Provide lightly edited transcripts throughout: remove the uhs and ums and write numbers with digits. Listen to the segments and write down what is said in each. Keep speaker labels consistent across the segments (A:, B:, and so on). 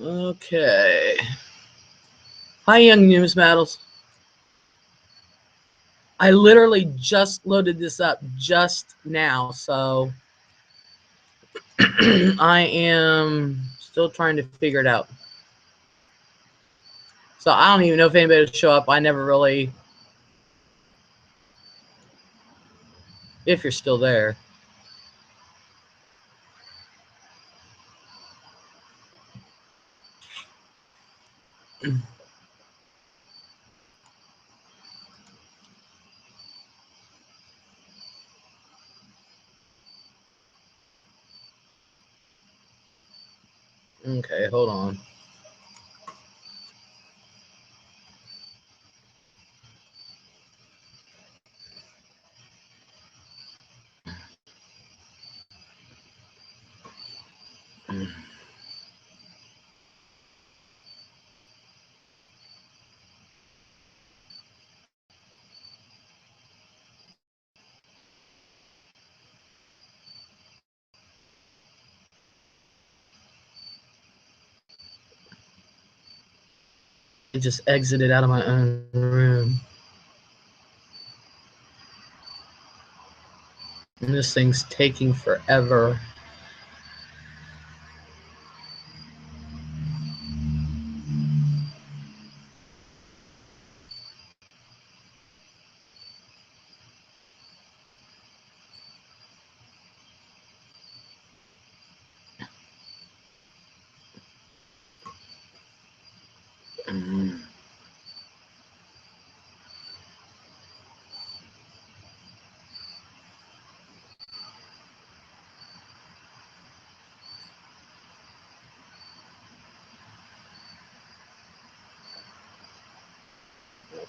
A: Okay. Hi, young numismatals. I literally just loaded this up just now, so I am still trying to figure it out. So I don't even know if anybody will show up. I never really, if you're still there. Okay, hold on. I just exited out of my own room. And this thing's taking forever.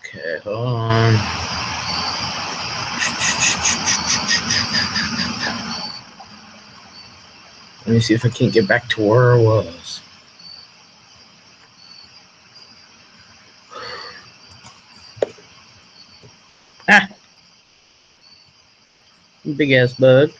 A: Okay, hold on. Let me see if I can't get back to where I was. Ah! Big ass bug.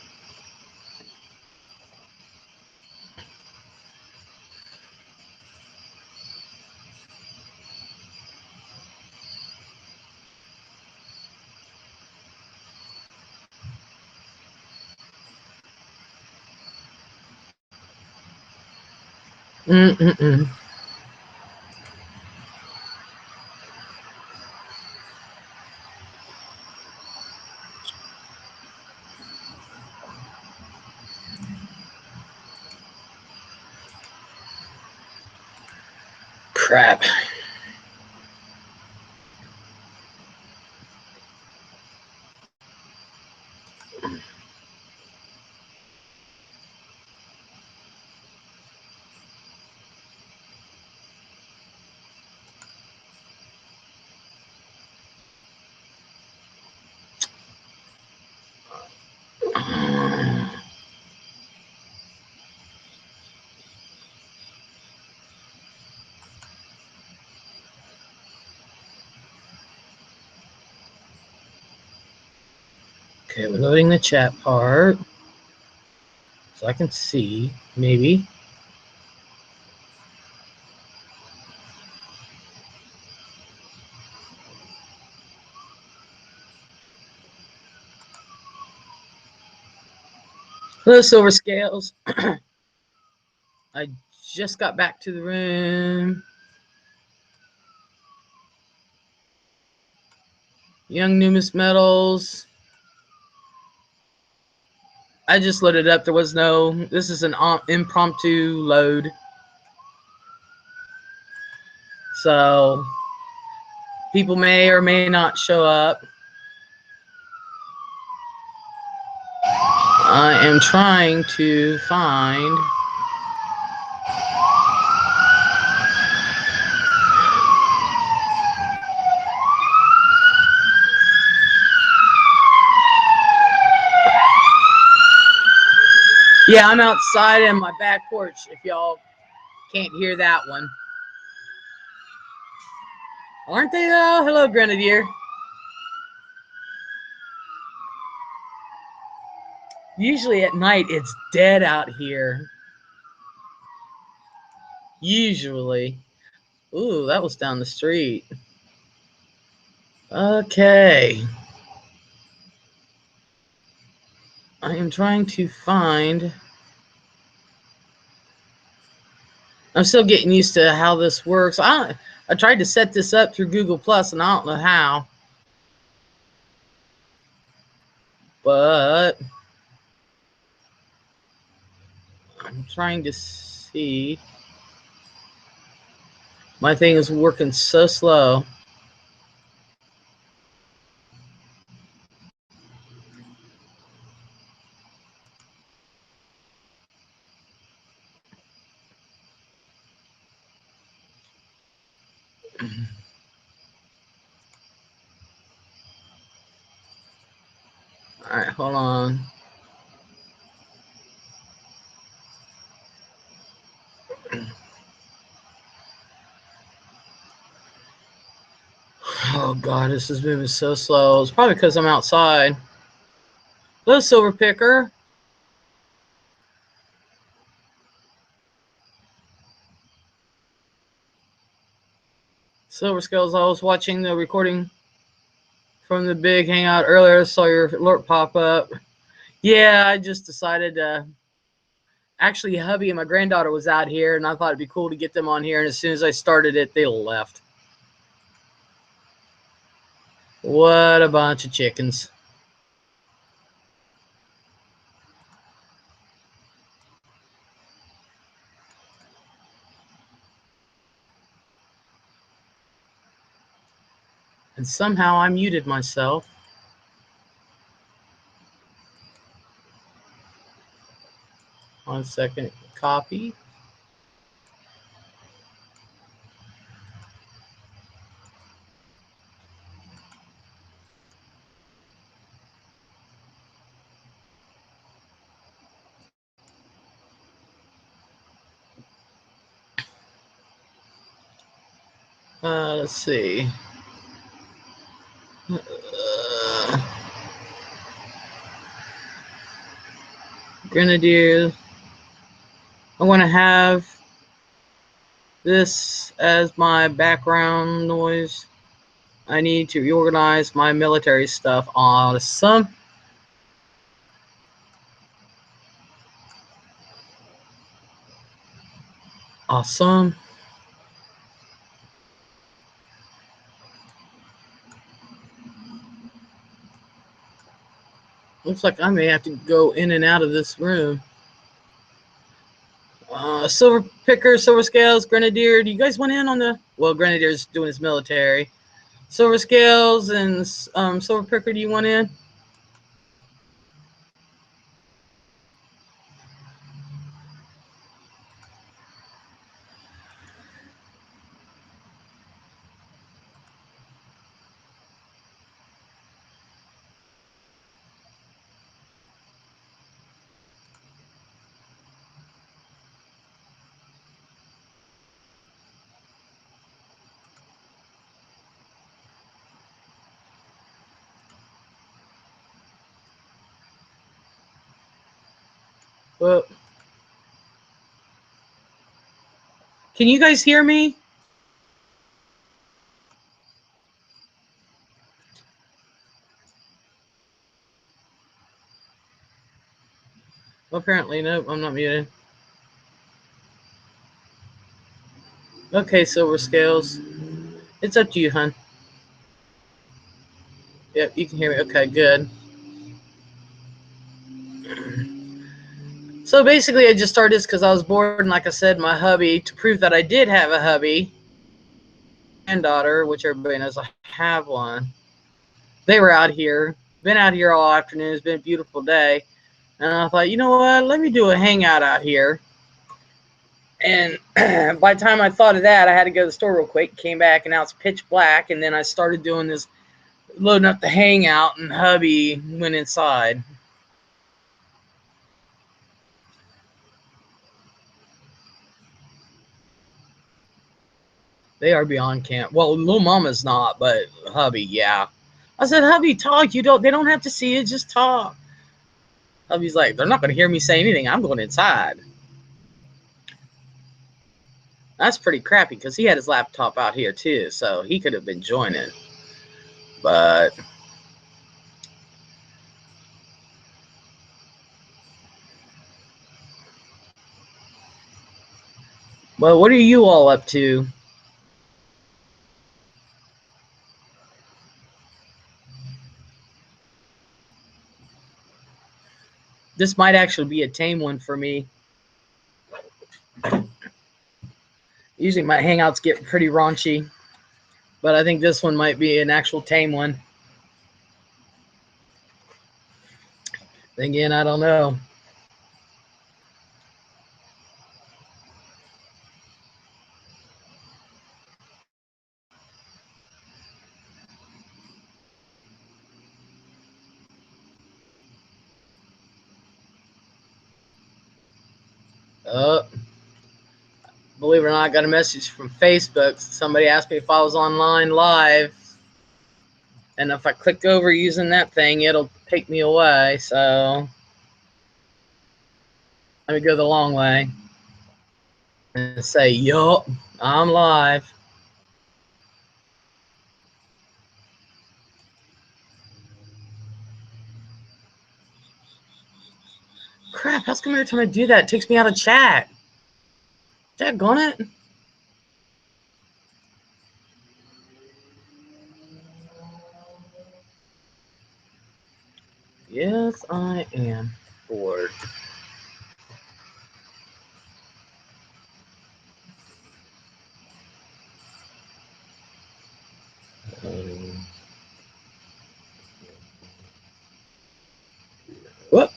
A: Mm-mm-mm. Crap. Okay, we're loading the chat part. So I can see, maybe. Hello, Silver Scales. I just got back to the room. Young Numis Metals. I just loaded up. There was no, this is an impromptu load. So people may or may not show up. I am trying to find. Yeah, I'm outside in my back porch if y'all can't hear that one. Aren't they though? Hello, Grenadier. Usually at night it's dead out here. Usually. Ooh, that was down the street. Okay. I am trying to find. I'm still getting used to how this works. I tried to set this up through Google Plus, and I don't know how. But I'm trying to see. My thing is working so slow. All right, hold on. Oh God, this is moving so slow. It's probably because I'm outside. Hello, Silver Picker. Silver Scales. I was watching the recording from the big hangout earlier. Saw your alert pop up. Yeah, I just decided to. Actually, hubby and my granddaughter was out here, and I thought it'd be cool to get them on here. And as soon as I started it, they left. What a bunch of chickens. And somehow I muted myself. One second. Copy. Let's see. Grenadiers. I want to have this as my background noise. I need to reorganize my military stuff. Awesome. Awesome. Looks like I may have to go in and out of this room. Silver Picker, Silver Scales, Grenadier. Do you guys want in on the? Well, Grenadier's doing his military. Silver Scales and Silver Picker, do you want in? Well, can you guys hear me? Apparently, nope, I'm not muted. Okay, Silver Scales. It's up to you, hon. Yep, you can hear me. Okay, good. So basically, I just started this because I was bored, and like I said, my hubby, to prove that I did have a hubby, granddaughter, which everybody knows I have one, they were out here, been out here all afternoon. It's been a beautiful day. And I thought, you know what, let me do a hangout out here. And by the time I thought of that, I had to go to the store real quick, came back, and now it's pitch black. And then I started doing this, loading up the hangout, and hubby went inside. They are beyond camp. Well, little mama's not, but hubby, yeah. I said, hubby, talk. They don't have to see it, just talk. Hubby's like, they're not going to hear me say anything. I'm going inside. That's pretty crappy because he had his laptop out here too, so he could have been joining. But what are you all up to? This might actually be a tame one for me. Usually my hangouts get pretty raunchy, but I think this one might be an actual tame one. Then again, I don't know. Believe it or not, I got a message from Facebook. Somebody asked me if I was online live. And if I click over using that thing, it'll take me away. So let me go the long way and say, yup, I'm live. Crap, how's come every time I do that, it takes me out of chat? Daggone it. Yes, I am bored. Whoop.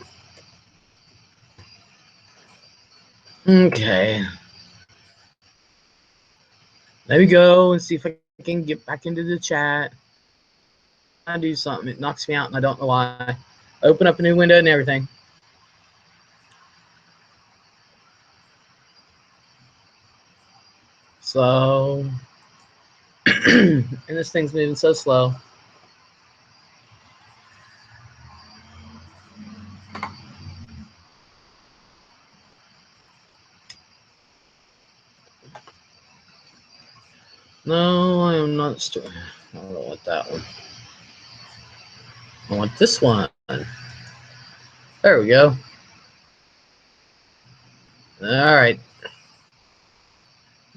A: Okay. Let me go and see if I can get back into the chat. I do something, it knocks me out and I don't know why. Open up a new window and everything. So, and this thing's moving so slow. No, I am not. I don't want that one. I want this one. There we go. All right.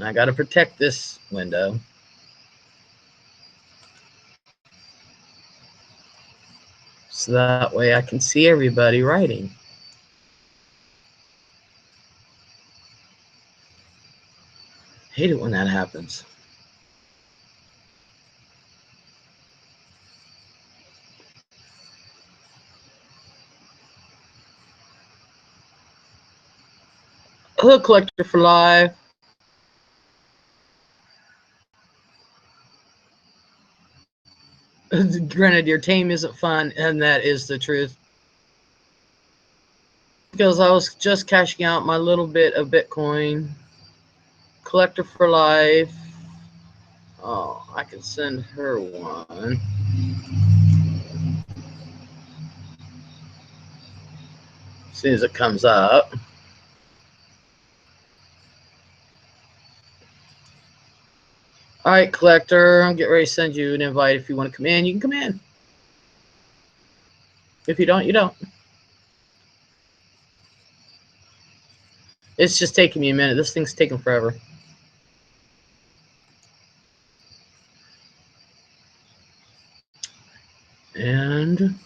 A: I got to protect this window. So that way I can see everybody writing. Hate it when that happens. Hello, Collector for Live. Granted, your team isn't fun, and that is the truth. Because I was just cashing out my little bit of Bitcoin. Collector for Life. Oh, I can send her one. As soon as it comes up. All right, Collector, I'm getting ready to send you an invite. If you want to come in, you can come in. If you don't, you don't. It's just taking me a minute. This thing's taking forever. And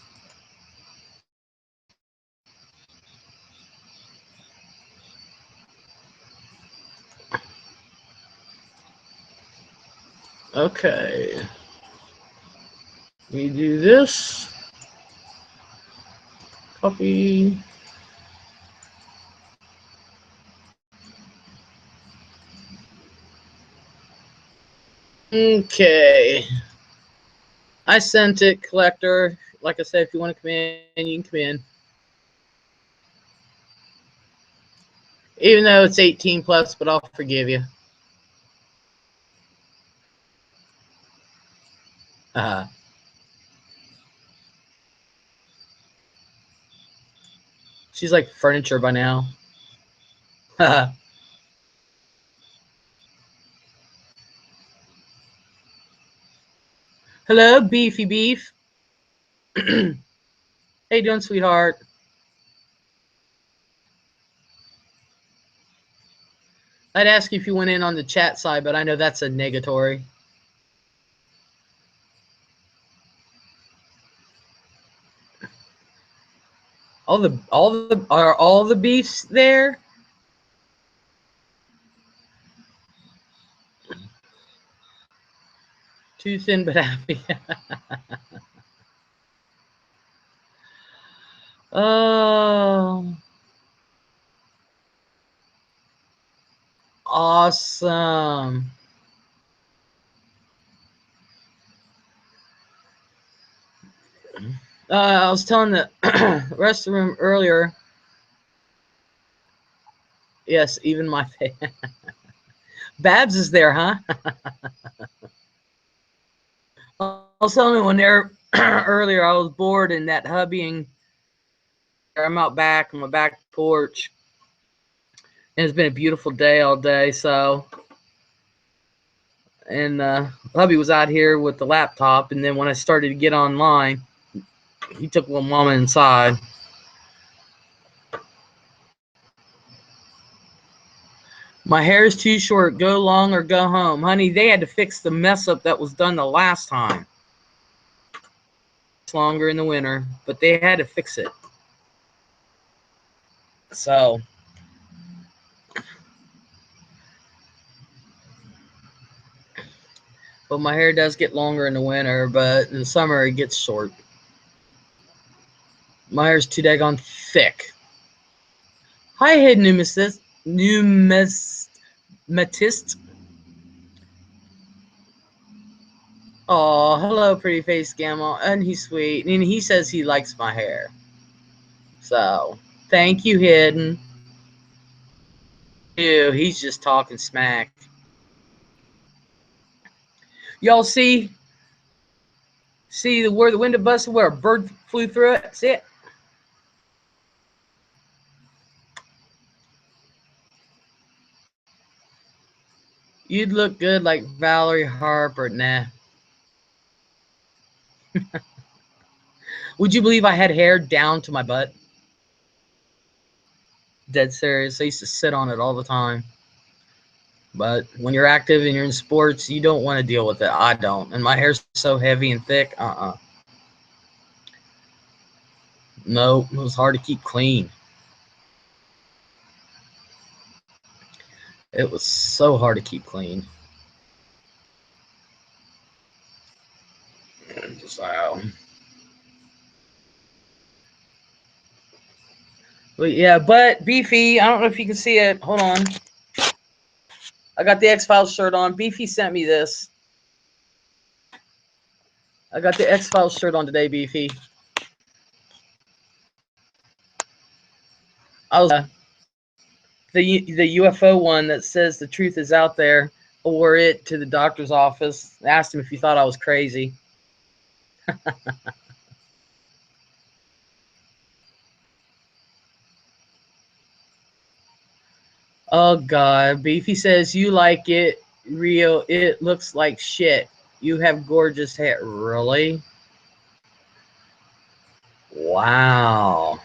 A: okay, we do this. Copy. Okay. I sent it, Collector. Like I said, if you want to come in, you can come in. Even though it's 18 plus, but I'll forgive you. She's like furniture by now. Hello, Beefy Beef. How you doing, sweetheart? I'd ask you if you went in on the chat side, but I know that's a negatory. All the beefs there? Too thin but happy. Oh, awesome. I was telling the rest of the room earlier. Yes, even my face. Babs is there, huh? I was telling one there earlier. I was bored in that hubby, and I'm out back on my back porch. And it's been a beautiful day all day. So, and hubby was out here with the laptop. And then when I started to get online, he took little mama inside. My hair is too short. Go long or go home. Honey, they had to fix the mess up that was done the last time. It's longer in the winter, but they had to fix it. So, but my hair does get longer in the winter, but in the summer it gets short. My hair's too daggone thick. Hi, head numismatist. Oh, hello, pretty face Gamma. And he's sweet. And he says he likes my hair. So, thank you, Hidden. Ew, he's just talking smack. Y'all see where the window busted, where a bird flew through it? See it? You'd look good like Valerie Harper. Nah. Would you believe I had hair down to my butt? Dead serious. I used to sit on it all the time. But when you're active and you're in sports, you don't want to deal with it. I don't. And my hair's so heavy and thick. No, it was hard to keep clean. It was so hard to keep clean. So, but yeah, but Beefy, I don't know if you can see it. Hold on. I got the X-Files shirt on. Beefy sent me this. I got the X-Files shirt on today, Beefy. I was the UFO one that says the truth is out there. I wore it to the doctor's office. I asked him if he thought I was crazy. Oh God, Beefy says you like it real. It looks like shit. You have gorgeous hair. Really? Wow.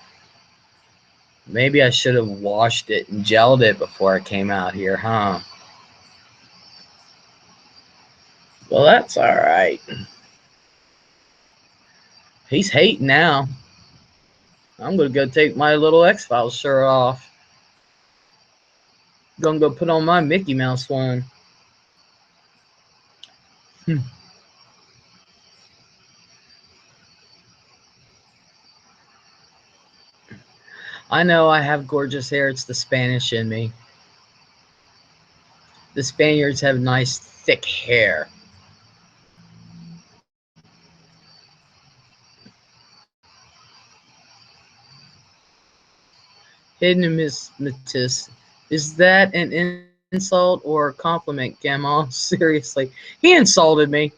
A: Maybe I should have washed it and gelled it before I came out here, huh? Well, that's all right. He's hating now. I'm gonna go take my little X-Files shirt off. Gonna go put on my Mickey Mouse one. I know I have gorgeous hair. It's the Spanish in me. The Spaniards have nice thick hair. Hidden. Is that an insult or a compliment, Gamal? Seriously. He insulted me.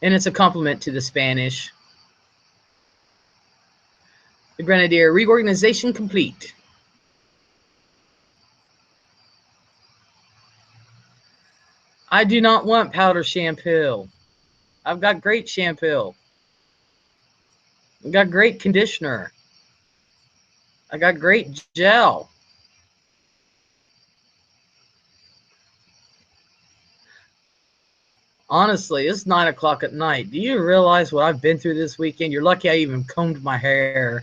A: And it's a compliment to the Spanish. The Grenadier, reorganization complete. I do not want powder shampoo. I've got great shampoo. I've got great conditioner. I got great gel. Honestly, it's 9 o'clock at night. Do you realize what I've been through this weekend? You're lucky I even combed my hair.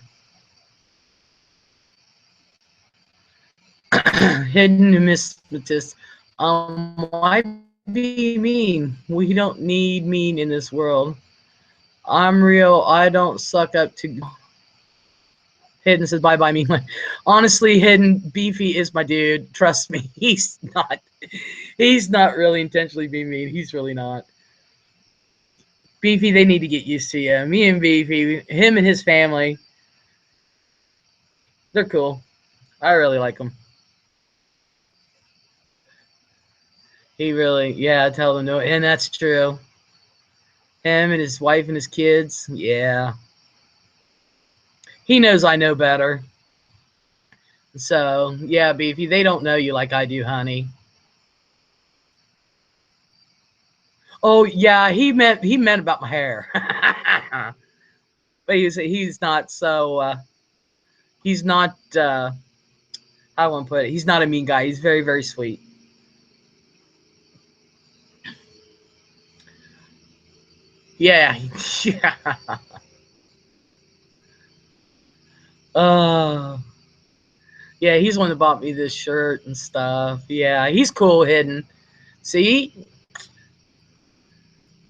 A: Hidden numismatist. Why be mean? We don't need mean in this world. I'm real. I don't suck up to. Hidden says bye bye me. Honestly, Hidden Beefy is my dude. Trust me, he's not. He's not really intentionally being mean. He's really not. Beefy, they need to get used to you. Me and Beefy, him and his family, they're cool. I really like him. He really, yeah, I tell them no, and that's true. Him and his wife and his kids, yeah. He knows I know better. So, yeah, Beefy, they don't know you like I do, honey. Oh, yeah, he meant about my hair. But he's not so he's not how I want to put it. He's not a mean guy. He's very, very sweet. Yeah. Yeah. Uh yeah, he's the one that bought me this shirt and stuff. Yeah, he's cool hidden. See?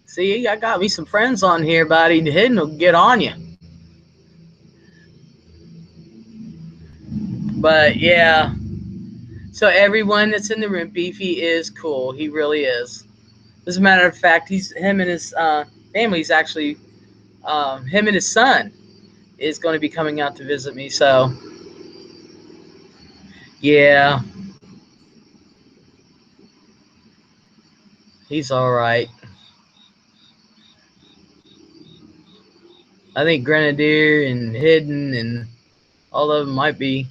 A: See, I got me some friends on here, buddy. Hidden will get on you. But yeah. So everyone that's in the room, Beefy is cool. He really is. As a matter of fact, he's him and his family's actually him and his son is going to be coming out to visit me. So yeah, he's all right. I think Grenadier and Hidden and all of them might be.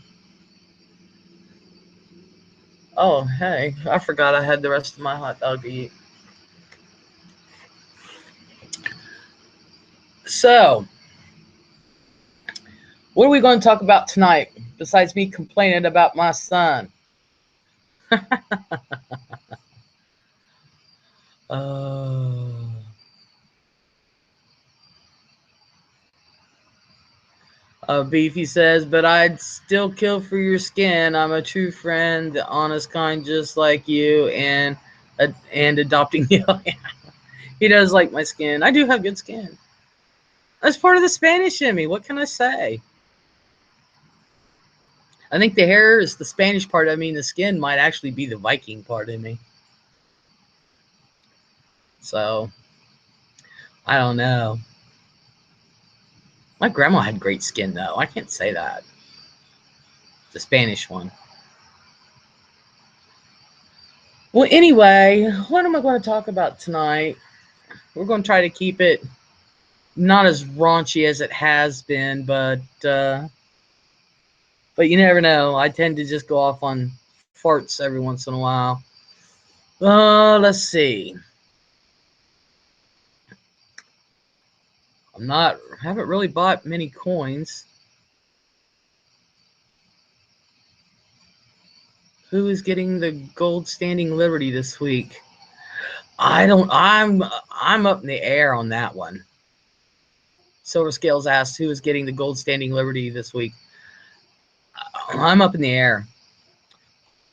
A: Oh, hey, I forgot I had the rest of my hot dog to eat. So, what are we going to talk about tonight besides me complaining about my son? Uh, Beefy says, but I'd still kill for your skin. I'm a true friend, the honest kind, just like you, and adopting you. He does like my skin. I do have good skin. That's part of the Spanish in me. What can I say? I think the hair is the Spanish part. I mean, the skin might actually be the Viking part in me. So I don't know. My grandma had great skin, though. I can't say that. The Spanish one. Well, anyway, what am I going to talk about tonight? We're going to try to keep it not as raunchy as it has been, but you never know. I tend to just go off on farts every once in a while. Let's see. Haven't really bought many coins. Who is getting the gold standing Liberty this week? I don't. I'm up in the air on that one. Silver Scales asked who is getting the gold standing Liberty this week. I'm up in the air.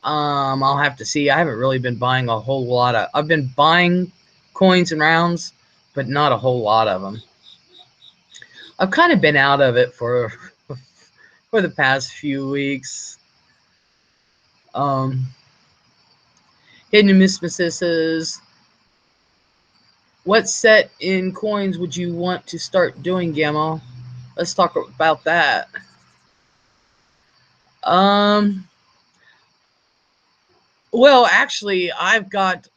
A: I'll have to see. I haven't really been buying a whole lot of. I've been buying coins and rounds, but not a whole lot of them. I've kind of been out of it for the past few weeks. Um, Hidden Mysticisms. What set in coins would you want to start doing, Gamma? Let's talk about that. Um, well, actually, I've got.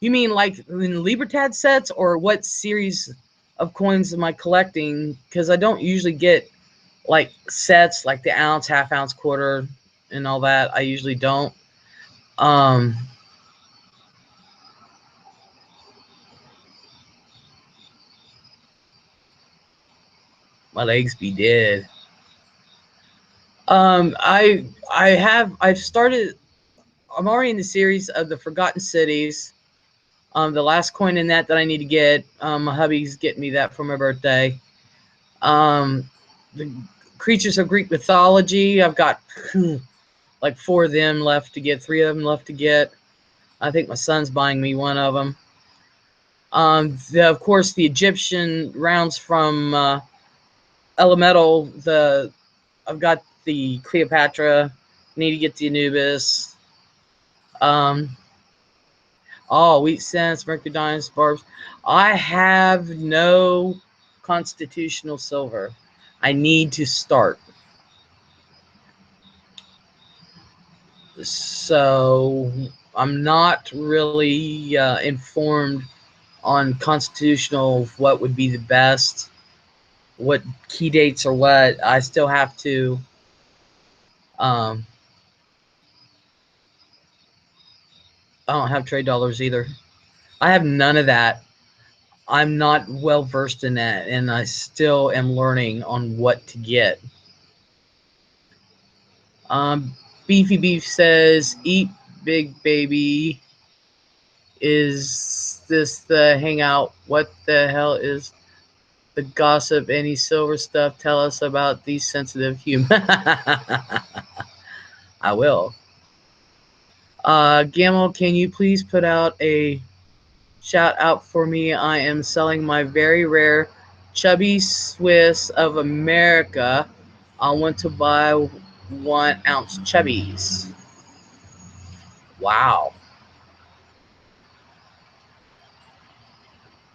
A: You mean like in Libertad sets, or what series of coins am I collecting? Because I don't usually get like sets like the ounce, half ounce, quarter, and all that. I usually don't. Um, My legs be dead. I've started. I'm already in the series of the Forgotten Cities. The last coin in that I need to get. My hubby's getting me that for my birthday. The Creatures of Greek Mythology. I've got like 4 of them left to get. 3 of them left to get. I think my son's buying me one of them. Of course, the Egyptian rounds from Elemental. I've got the Cleopatra. Need to get the Anubis. Wheat cents, merchandise, barbs. I have no constitutional silver. I need to start. So I'm not really informed on constitutional what would be the best, what key dates or what. I still have to I don't have trade dollars either. I have none of that. I'm not well versed in that, and I still am learning on what to get. Um, Beefy Beef says, "Eat big baby. Is this the hangout? What the hell is the gossip? Any silver stuff? Tell us about these sensitive humans." I will. Gamel, can you please put out a shout out for me? I am selling my very rare chubby Swiss of America. I want to buy 1 ounce chubbies. Wow.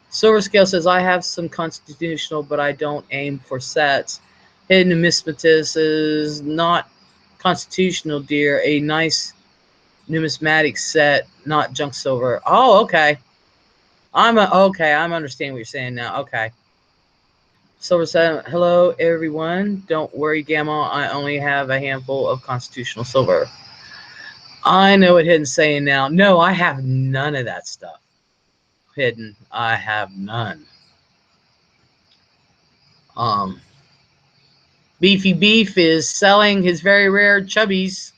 A: Silver Scale says, I have some constitutional, but I don't aim for sets. Hidden Numismatist is not constitutional, dear. A nice numismatic set, not junk silver. Oh, okay. I'm understanding what you're saying now. Okay. Silver said, hello, everyone. Don't worry, Gamma. I only have a handful of constitutional silver. I know what Hidden's saying now. No, I have none of that stuff. Hidden, I have none. Beefy Beef is selling his very rare chubbies,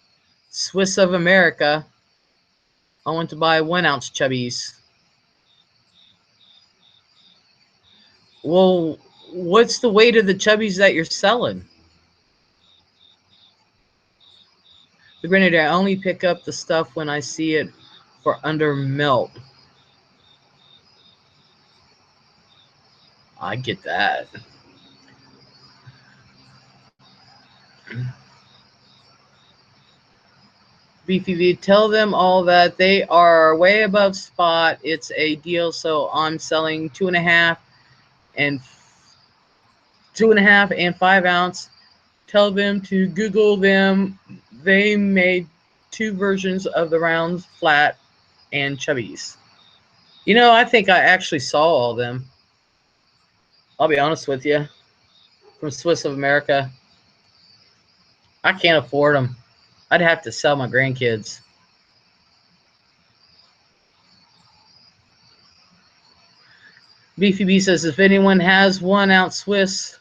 A: Swiss of America. I want to buy 1 ounce chubbies. Well, what's the weight of the chubbies that you're selling? The Grenadier, I only pick up the stuff when I see it for under melt. I get that. BPV, tell them all that they are way above spot. It's a deal, so I'm selling 2.5 and 2.5 and 5 ounce. Tell them to Google them. They made 2 versions of the rounds, flat and chubbies. You know, I think I actually saw all of them. I'll be honest with you. From Swiss of America. I can't afford them. I'd have to sell my grandkids. Beefy B says, if anyone has 1 ounce Swiss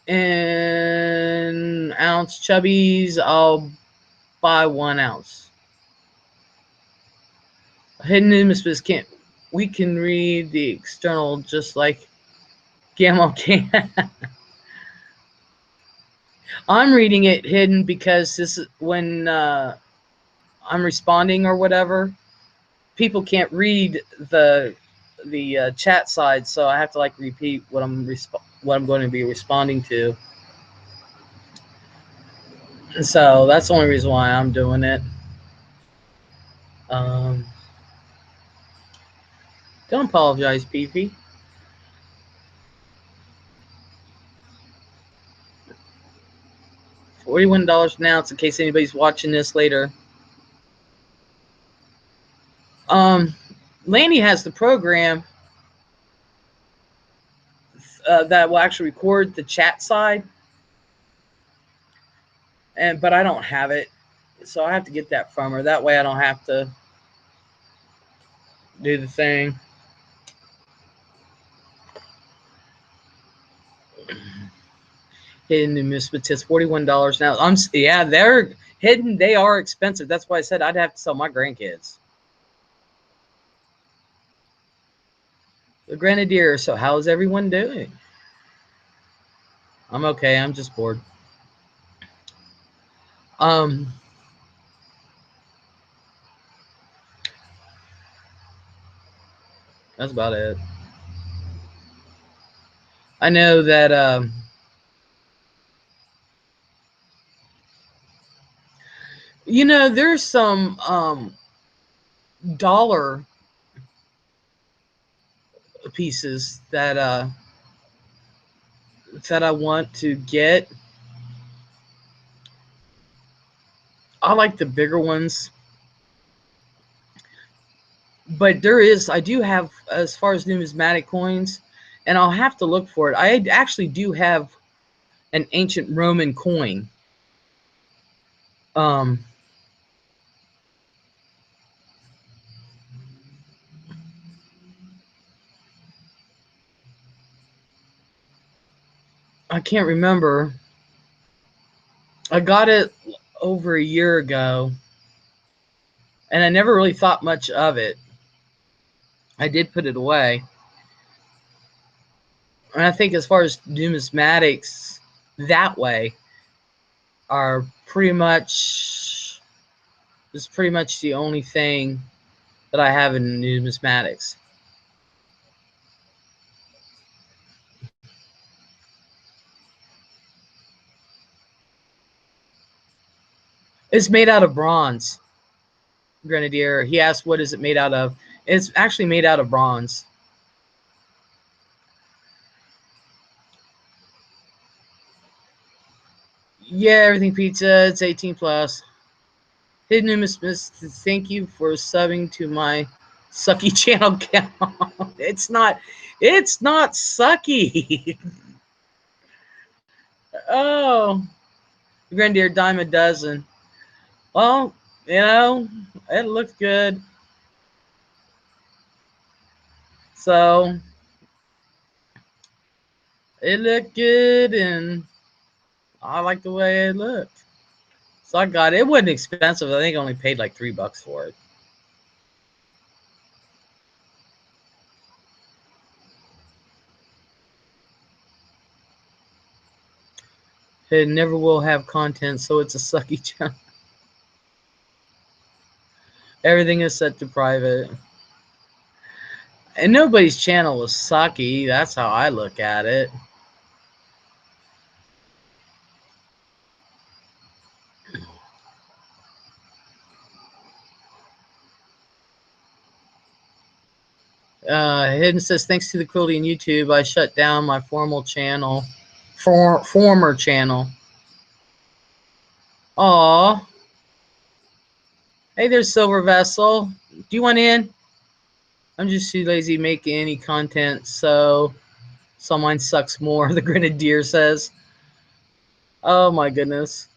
A: and ounce chubbies, I'll buy 1 ounce. Hidden Numismatist can't. We can read the external just like Gamma can. I'm reading it hidden because this is when I'm responding or whatever. People can't read the chat side, so I have to like repeat what I'm going to be responding to. And so that's the only reason why I'm doing it. Don't apologize, PP. $41 an ounce in case anybody's watching this later. Lanny has the program that will actually record the chat side, but I don't have it, so I have to get that from her. That way I don't have to do the thing. Hidden numismatists, $41 now. Yeah, they're hidden. They are expensive. That's why I said I'd have to sell my grandkids. The Grenadier. So how's everyone doing? I'm okay. I'm just bored. Um, that's about it. I know that there's some dollar pieces that I want to get. I like the bigger ones, but I do have, as far as numismatic coins, and I'll have to look for it. I actually do have an ancient Roman coin. Um, I can't remember. I got it over a year ago, and I never really thought much of it. I did put it away. And I think as far as numismatics that way are pretty much the only thing that I have in numismatics. It's made out of bronze. Grenadier. He asked, what is it made out of? It's actually made out of bronze. Yeah, everything pizza. It's 18 plus. Hidden numismatist, thank you for subbing to my sucky channel count. It's not sucky. Oh, Grenadier dime a dozen. Well, it looked good. So it looked good, and I like the way it looked. So I got it. It wasn't expensive. I think I only paid like $3 for it. It never will have content, so it's a sucky channel. Everything is set to private. And nobody's channel is sucky. That's how I look at it. Hidden says, thanks to the cruelty in YouTube, I shut down my former channel. Aw. Hey, there's Silver Vessel. Do you want in? I'm just too lazy to make any content, so mine sucks more, the Grenadier says. Oh my goodness.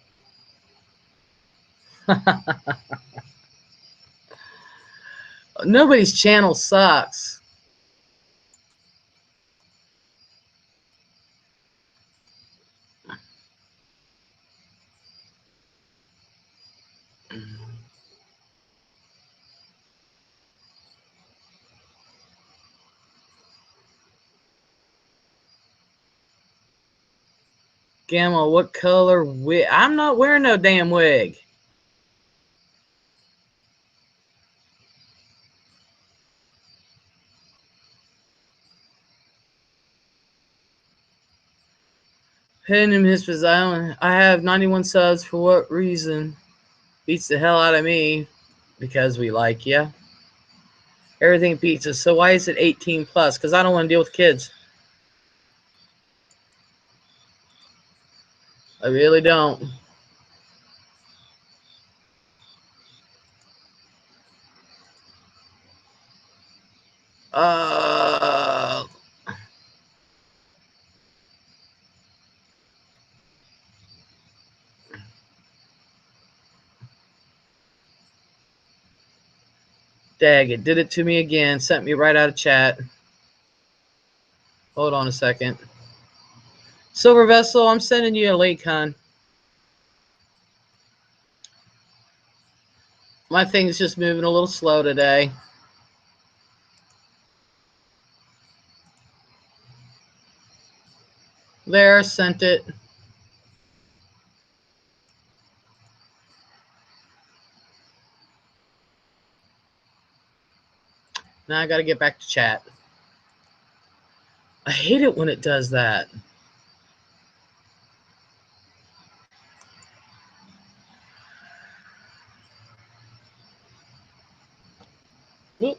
A: Nobody's channel sucks. Gamma, what color wig? I'm not wearing no damn wig. Hidden in Mistress Island. I have 91 subs. For what reason? Beats the hell out of me. Because we like you. Everything pizza. So why is it 18 plus? Because I don't want to deal with kids. I really don't. Uh, Dag, it did it to me again. Sent me right out of chat. Hold on a second. Silver Vessel, I'm sending you a link, hon. My thing's just moving a little slow today. There, sent it. Now I got to get back to chat. I hate it when it does that. Oop.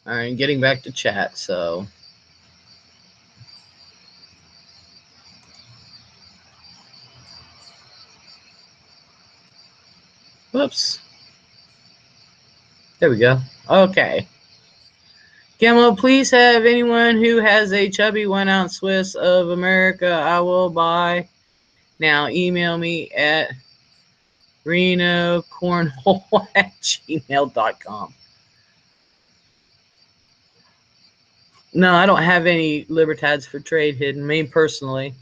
A: All right, getting back to chat, so. Whoops. There we go. Okay. Camo, please have anyone who has a chubby 1 ounce Swiss of America. I will buy. Now email me at renocornhole@gmail.com. No, I don't have any Libertads for trade hidden. Me personally.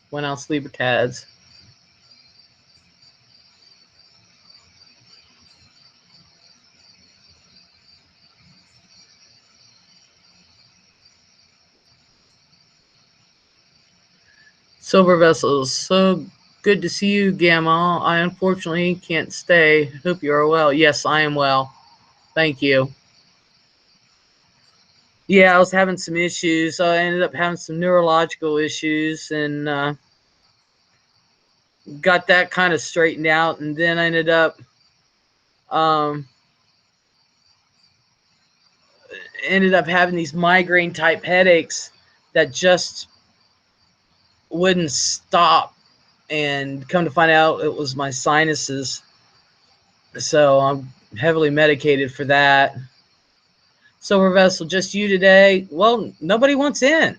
A: 1 ounce Libertads. Silver Vessels. So good to see you, Gamma. I unfortunately can't stay. Hope you are well. Yes, I am well. Thank you. Yeah, I was having some issues. I ended up having some neurological issues and got that kind of straightened out. And then I ended up having these migraine type headaches that just wouldn't stop. And come to find out, it was my sinuses. So I'm heavily medicated for that. Silver Vessel, just you today? Well, nobody wants in.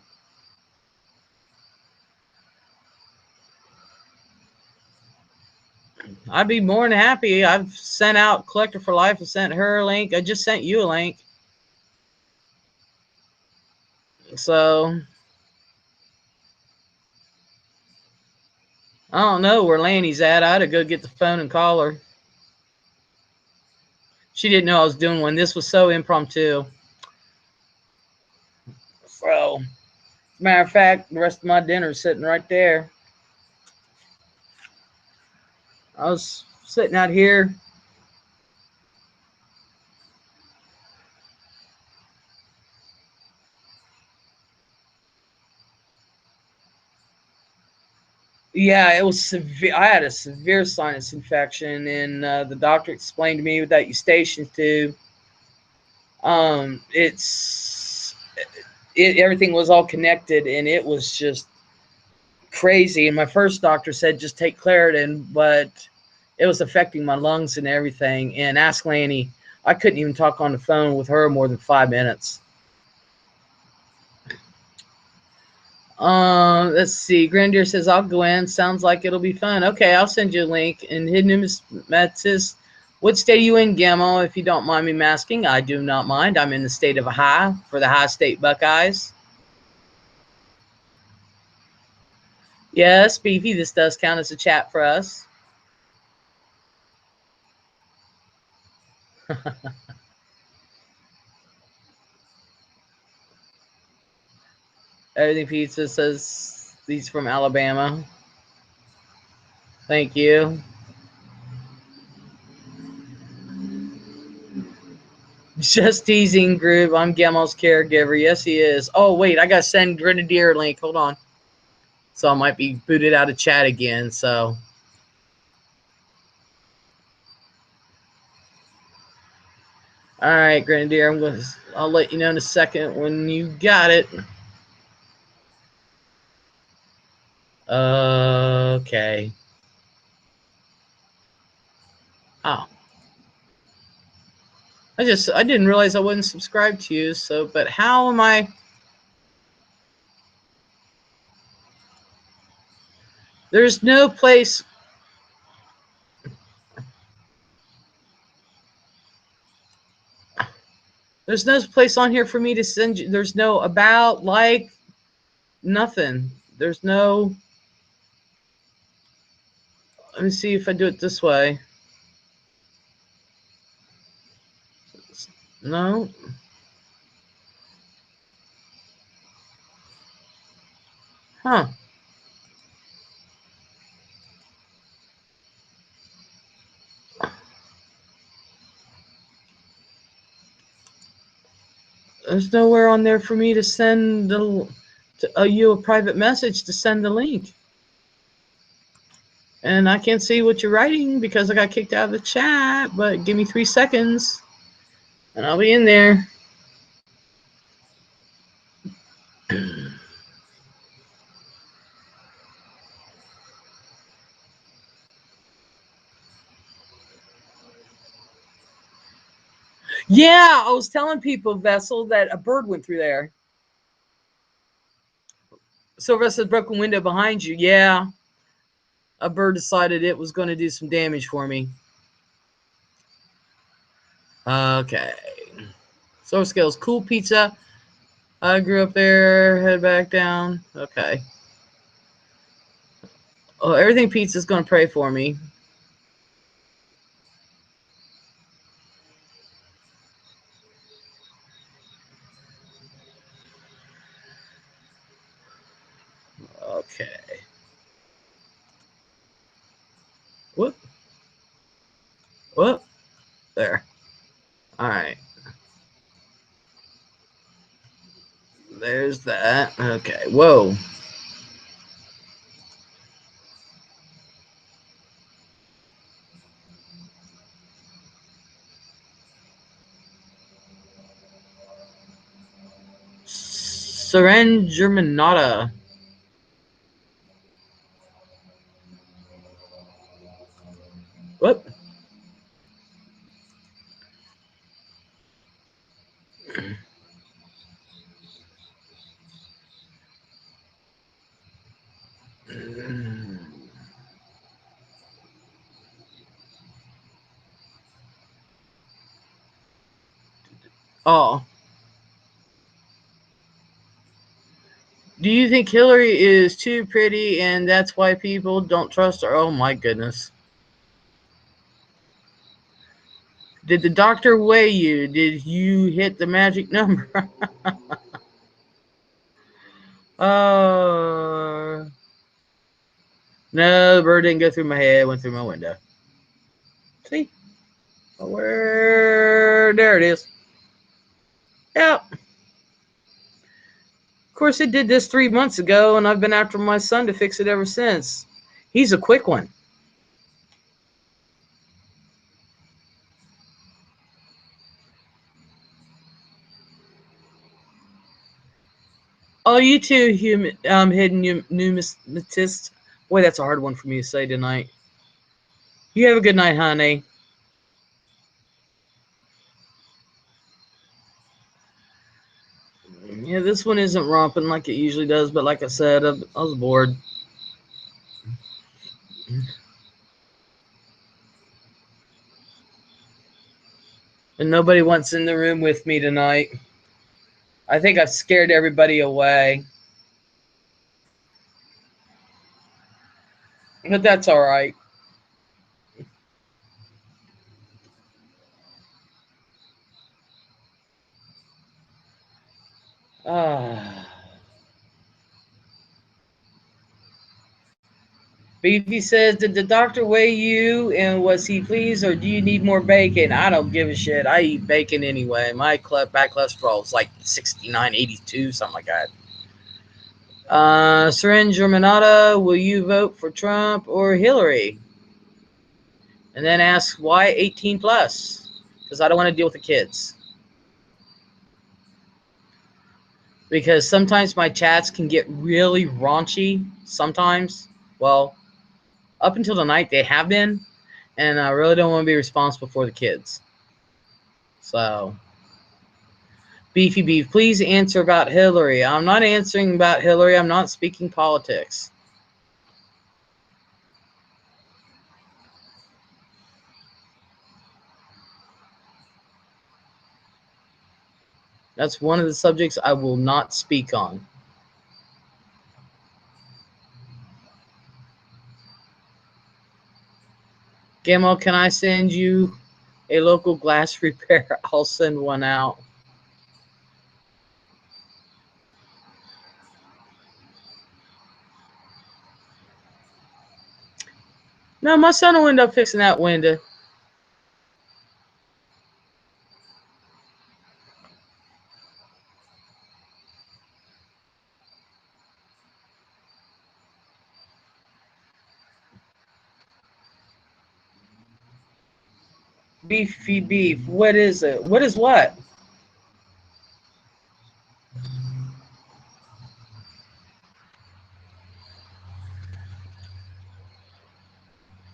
A: I'd be more than happy. I've sent out Collector for Life. I sent her a link. I just sent you a link. So I don't know where Lanny's at. I had to go get the phone and call her. She didn't know I was doing one. This was so impromptu. So, as a matter of fact, the rest of my dinner is sitting right there. I was sitting out here. Yeah, it was severe. I had a severe sinus infection, and the doctor explained to me with that eustachian tube. Everything was all connected, and it was just crazy. And my first doctor said just take Claritin, but it was affecting my lungs and everything. And ask Lanny, I couldn't even talk on the phone with her more than 5 minutes. Let's see. Grandier says I'll go in. Sounds like it'll be fun. Okay, I'll send you a link. And Hidden Matt says, what state are you in, Gamma? If you don't mind me asking, I do not mind. I'm in the state of Ohio for the High State Buckeyes. Yes, Beefy, this does count as a chat for us. Everything Pizza says he's from Alabama. Thank you. Just teasing, Groove. I'm Gamo's caregiver. Yes, he is. Oh, wait. I got to send Grenadier a link. Hold on. So I might be booted out of chat again. So. All right, Grenadier. I'll let you know in a second when you got it. Okay. Oh. I didn't realize I wasn't subscribed to you. So, but how am I? There's no place. There's no place on here for me to send you. There's no about, like, nothing. There's no. Let me see if I do it this way. No. Huh. There's nowhere on there for me to send you a private message to send the link. And I can't see what you're writing because I got kicked out of the chat, but give me 3 seconds and I'll be in there. Yeah, I was telling people, Vessel, that a bird went through there. Silver says broken window behind you. Yeah, a bird decided it was going to do some damage for me. Okay. Source Skills, cool pizza. I grew up there, head back down. Okay. Oh, everything pizza's going to pray for me. Okay. Whoop. Whoop. There. All right. There's that. Okay. Whoa. Serengermanata. Whoop. Oh. Do you think Hillary is too pretty and that's why people don't trust her? Oh my goodness. Did the doctor weigh you? Did you hit the magic number? No, the bird didn't go through my head, it went through my window. See? There it is. Yep. Of course, it did this 3 months ago, and I've been after my son to fix it ever since. He's a quick one. Oh, you too, hidden numismatist. Boy, that's a hard one for me to say tonight. You have a good night, honey. Yeah, this one isn't romping like it usually does, but like I said, I was bored. And nobody wants in the room with me tonight. I think I've scared everybody away. But that's all right. Ah. Beefy says, did the doctor weigh you and was he pleased or do you need more bacon? I don't give a shit. I eat bacon anyway. My bad cholesterol is like 69, 82, something like that. Syringe Germanata, will you vote for Trump or Hillary? And then ask why 18 plus? Because I don't want to deal with the kids. Because sometimes my chats can get really raunchy. Sometimes. Well, up until tonight, they have been. And I really don't want to be responsible for the kids. So, Beefy Beef, please answer about Hillary. I'm not answering about Hillary. I'm not speaking politics. That's one of the subjects I will not speak on. Gamo, can I send you a local glass repair? I'll send one out. No, my son will end up fixing that window. Beefy beef. What is it? What is what?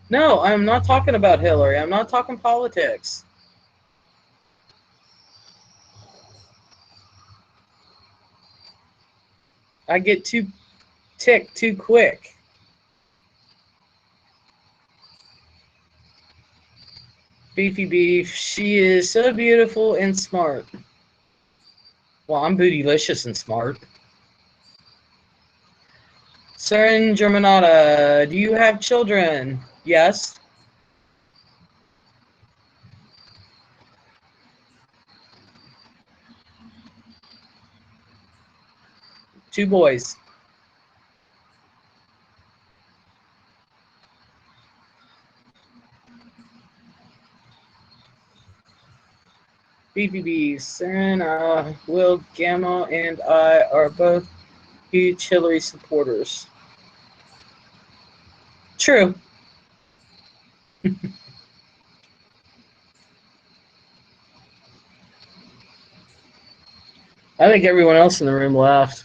A: No, I'm not talking about Hillary. I'm not talking politics. I get too ticked too quick. Beefy beef. She is so beautiful and smart. Well, I'm bootylicious and smart. Saren Germanata, do you have children? Yes. Two boys. BBB, Saren, Will, Gamma, and I are both huge Hillary supporters. True. I think everyone else in the room left.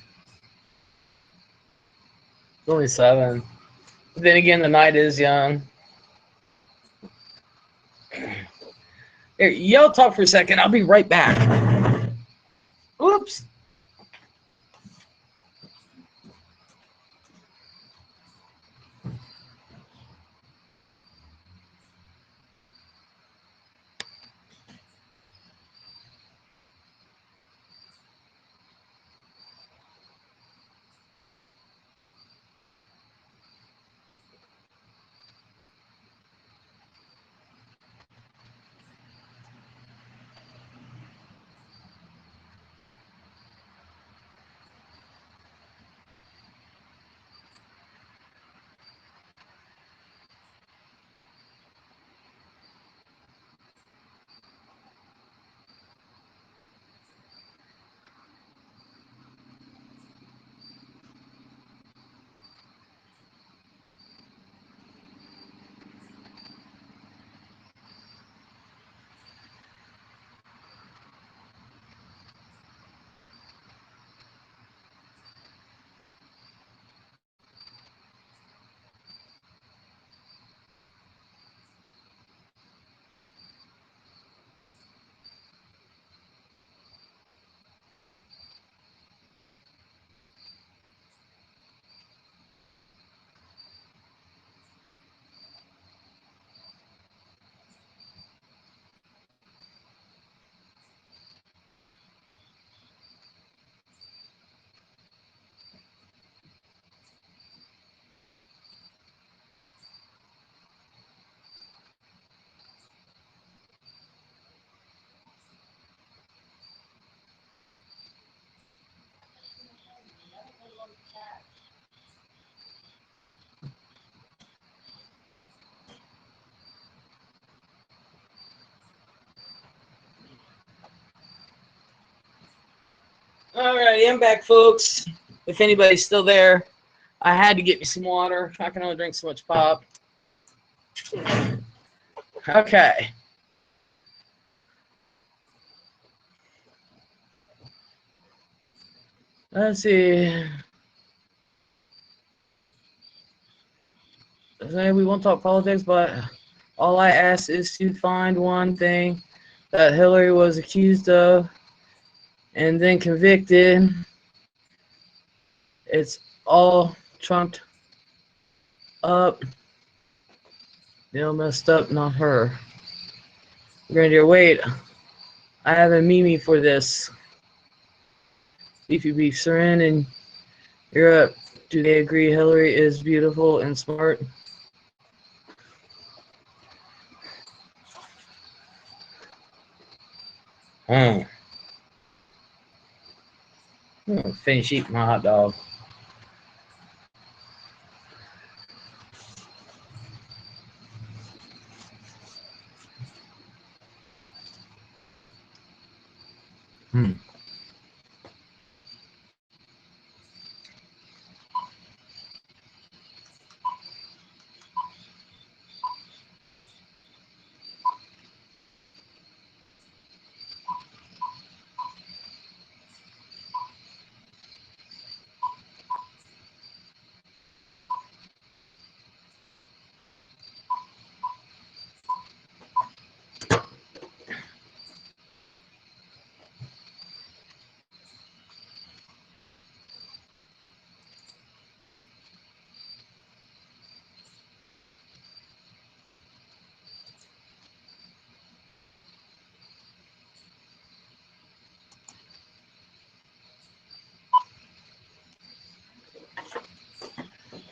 A: It's only 7. But then again, the night is young. Here, y'all talk for a second. I'll be right back. Oops. All right, I'm back, folks. If anybody's still there, I had to get me some water. I can only drink so much pop. Okay. Let's see. We won't talk politics, but all I ask is to find one thing that Hillary was accused of and then convicted. It's all trumped up. Messed up, not her. Grandier, wait. I have a Mimi for this. Beefy Beef Seren and you're up. Do they agree Hillary is beautiful and smart? I'm gonna finish eating my hot dog.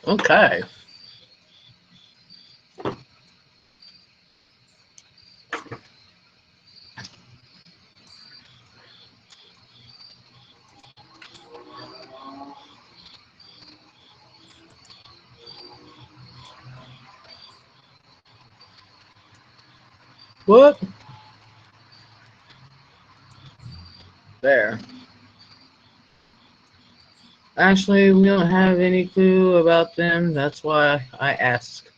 A: Okay. What? There. Actually, we don't have any clue about them. That's why I asked.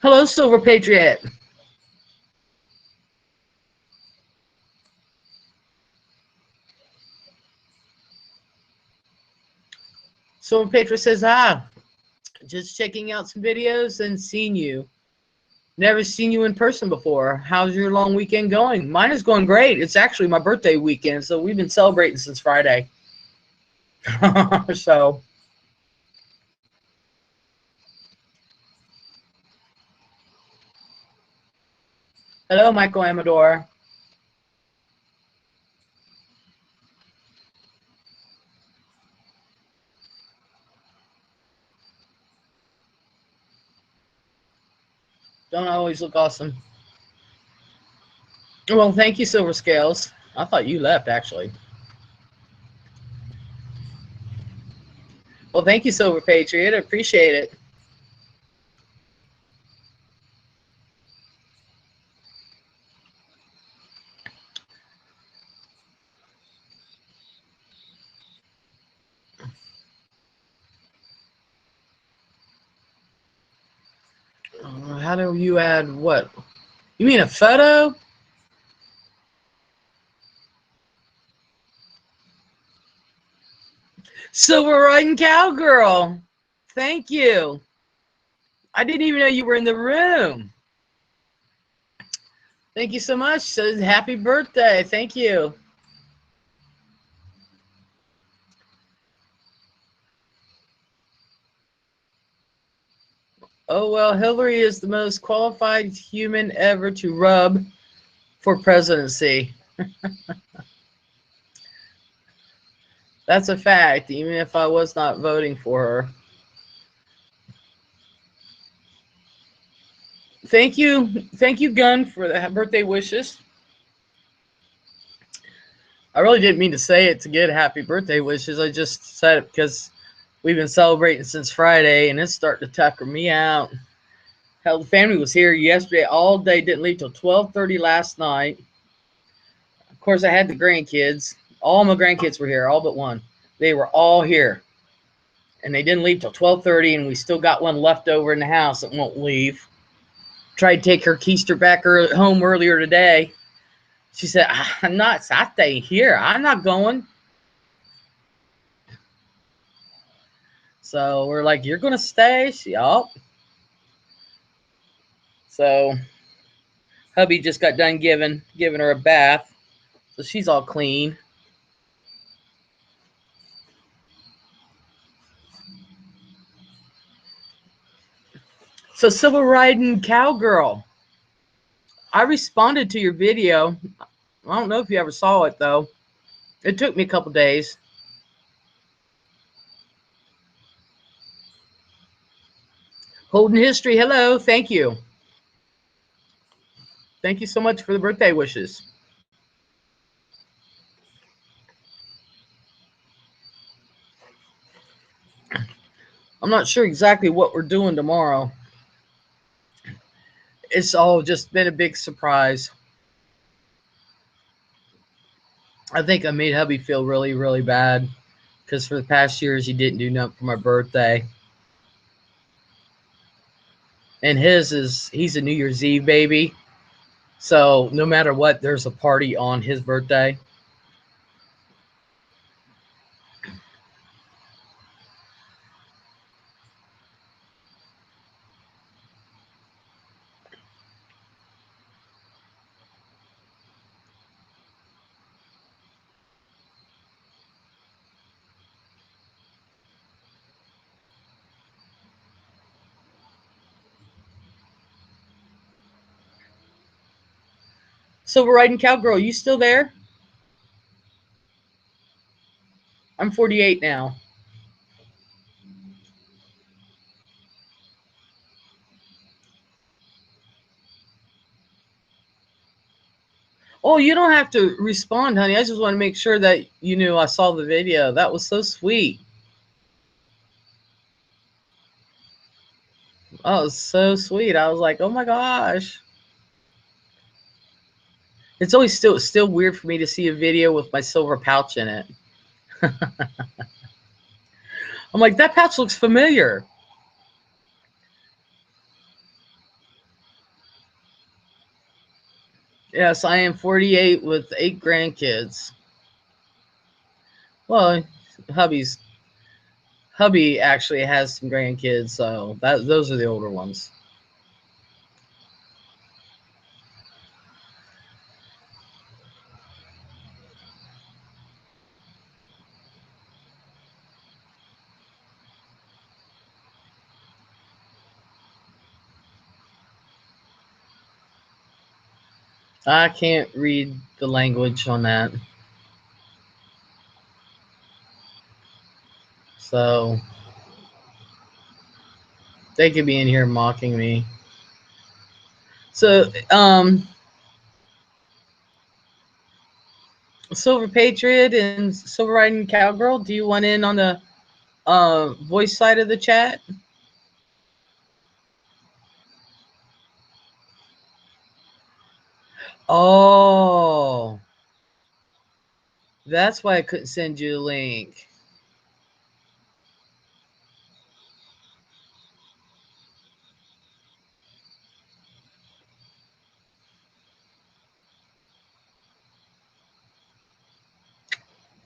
A: Hello, Silver Patriot. Silver Patriot says, just checking out some videos and seeing you. Never seen you in person before. How's your long weekend going? Mine is going great. It's actually my birthday weekend, so we've been celebrating since Friday. So, hello, Michael Amador. Don't always look awesome. Well, thank you, Silver Scales. I thought you left, actually. Well, thank you, Silver Patriot. I appreciate it. How do you add what? You mean a photo? Silver Riding Cowgirl. Thank you. I didn't even know you were in the room. Thank you so much. So happy birthday. Thank you. Oh, well, Hillary is the most qualified human ever to rub for presidency. That's a fact, even if I was not voting for her. Thank you, Gunn, for the birthday wishes. I really didn't mean to say it to get happy birthday wishes. I just said it because we've been celebrating since Friday, and it's starting to tucker me out. Hell, the family was here yesterday all day, didn't leave till 12:30 last night. Of course, I had the grandkids. All my grandkids were here, all but one. They were all here, and they didn't leave till 12:30, and we still got one left over in the house that won't leave. Tried to take her keister back home earlier today. She said, I'm not, I stay here. I'm not going. So we're like, you're going to stay? Oh. So hubby just got done giving her a bath. So she's all clean. So Silver Riding Cowgirl, I responded to your video. I don't know if you ever saw it though. It took me a couple days. Holding History, hello, thank you. Thank you so much for the birthday wishes. I'm not sure exactly what we're doing tomorrow. It's all just been a big surprise. I think I made hubby feel really, really bad because for the past years he didn't do nothing for my birthday. And he's a New Year's Eve baby. So no matter what, there's a party on his birthday. Silver Riding Cowgirl, you still there? I'm 48 now. Oh, you don't have to respond, honey. I just want to make sure that you knew I saw the video. That was so sweet. Oh, it was so sweet. I was like, oh my gosh. It's always still weird for me to see a video with my silver pouch in it. I'm like, that pouch looks familiar. Yes, I am 48 with 8 grandkids. Well, hubby's hubby actually has some grandkids, so those are the older ones. I can't read the language on that. So they could be in here mocking me. So, Silver Patriot and Silver Riding Cowgirl, do you want in on the voice side of the chat? Oh, that's why I couldn't send you a link.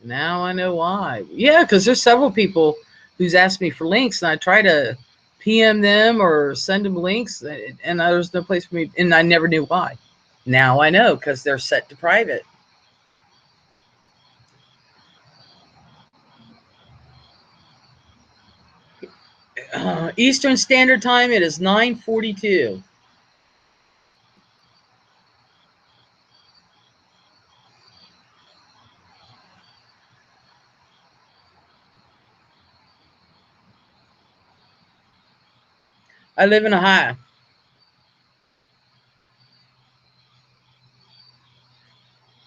A: Now I know why. Yeah, because there's several people who's asked me for links, and I try to PM them or send them links, and there's no place for me, and I never knew why. Now I know, because they're set to private. Eastern Standard Time, it is 9:42. I live in Ohio.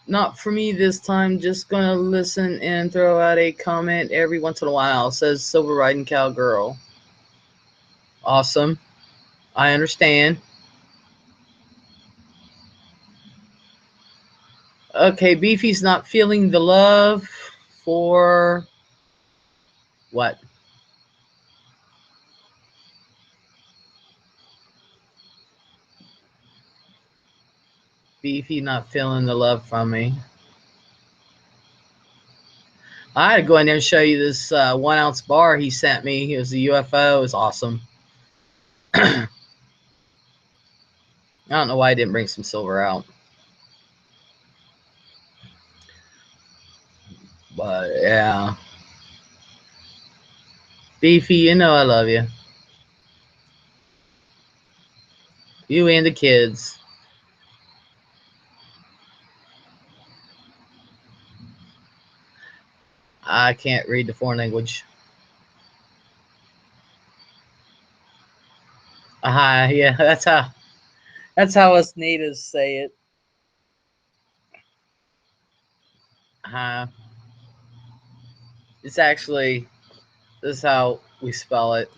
A: Not for me this time. Just gonna listen and throw out a comment every once in a while. Says Silver Riding Cowgirl. Awesome. I understand. Okay, Beefy's not feeling the love for what? Beefy not feeling the love from me. I had to go in there and show you this 1 ounce bar he sent me. It was a UFO. It was awesome. I don't know why I didn't bring some silver out. But yeah. Beefy, you know I love you. You and the kids. I can't read the foreign language. Yeah, that's how us natives say it. Uh, it's actually this is how we spell it.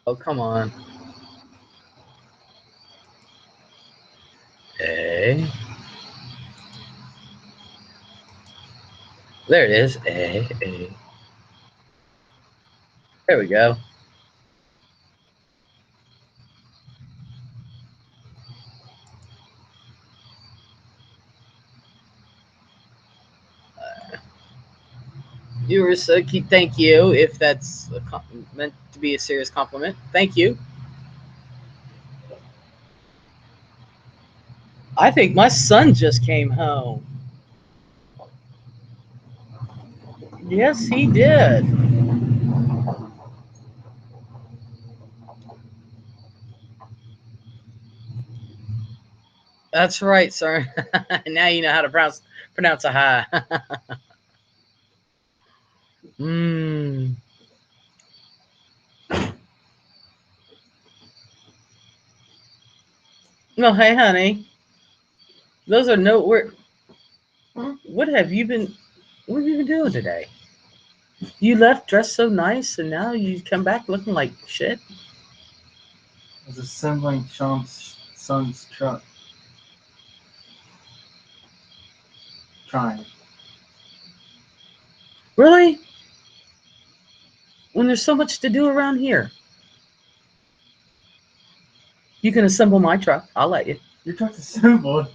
A: Oh come on. A. There it is. A. There we go. Viewers, thank you if that's meant to be a serious compliment. Thank you. I think my son just came home. Yes, he did. That's right, sir. Now you know how to pronounce a hi. Mmm. No, hey, honey. Those are no. What have you been? What have you been doing today? You left dressed so nice, and now you come back looking like shit.
B: I was assembling Sean's son's truck. Trying.
A: Really? When there's so much to do around here, you can assemble my truck. I'll let you.
B: Your truck's assembled.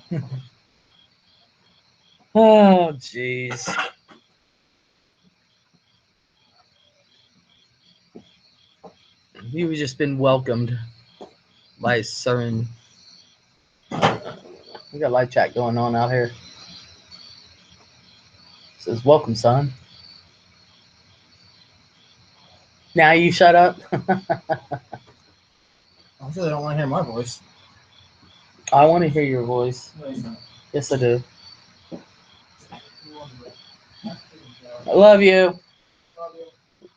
A: Oh, jeez. You've just been welcomed by a certain. We got live chat going on out here. It says, "Welcome, son." Now you shut up.
B: I'm sure they don't want to hear my voice.
A: I want to hear your voice.
B: No, you don't.
A: Yes, I do. I love you.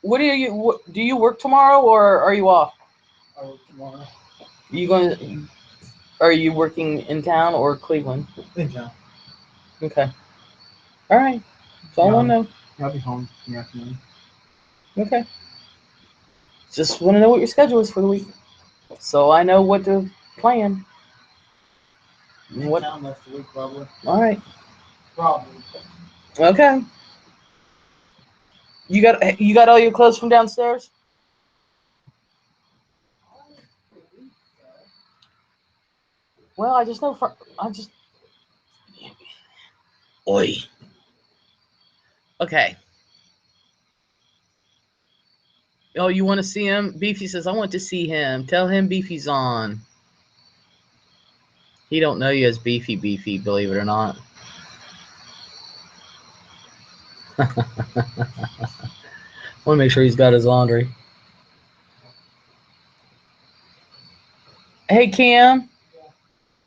A: What do you work tomorrow or are you off?
B: I work tomorrow.
A: You going? Are you working in town or Cleveland?
B: In town.
A: Okay. All right. So I want to know.
B: I'll be home in the afternoon.
A: Okay. Just want to know what your schedule is for the week, so I know what to plan.
B: In
A: What?
B: town last week, probably.
A: All right.
B: Probably.
A: Okay. You got all your clothes from downstairs? Well, I just know I just. Oi. Okay. Oh, you want to see him? Beefy says, I want to see him. Tell him Beefy's on. He don't know you as Beefy, believe it or not. I want to make sure he's got his laundry. Hey, Cam.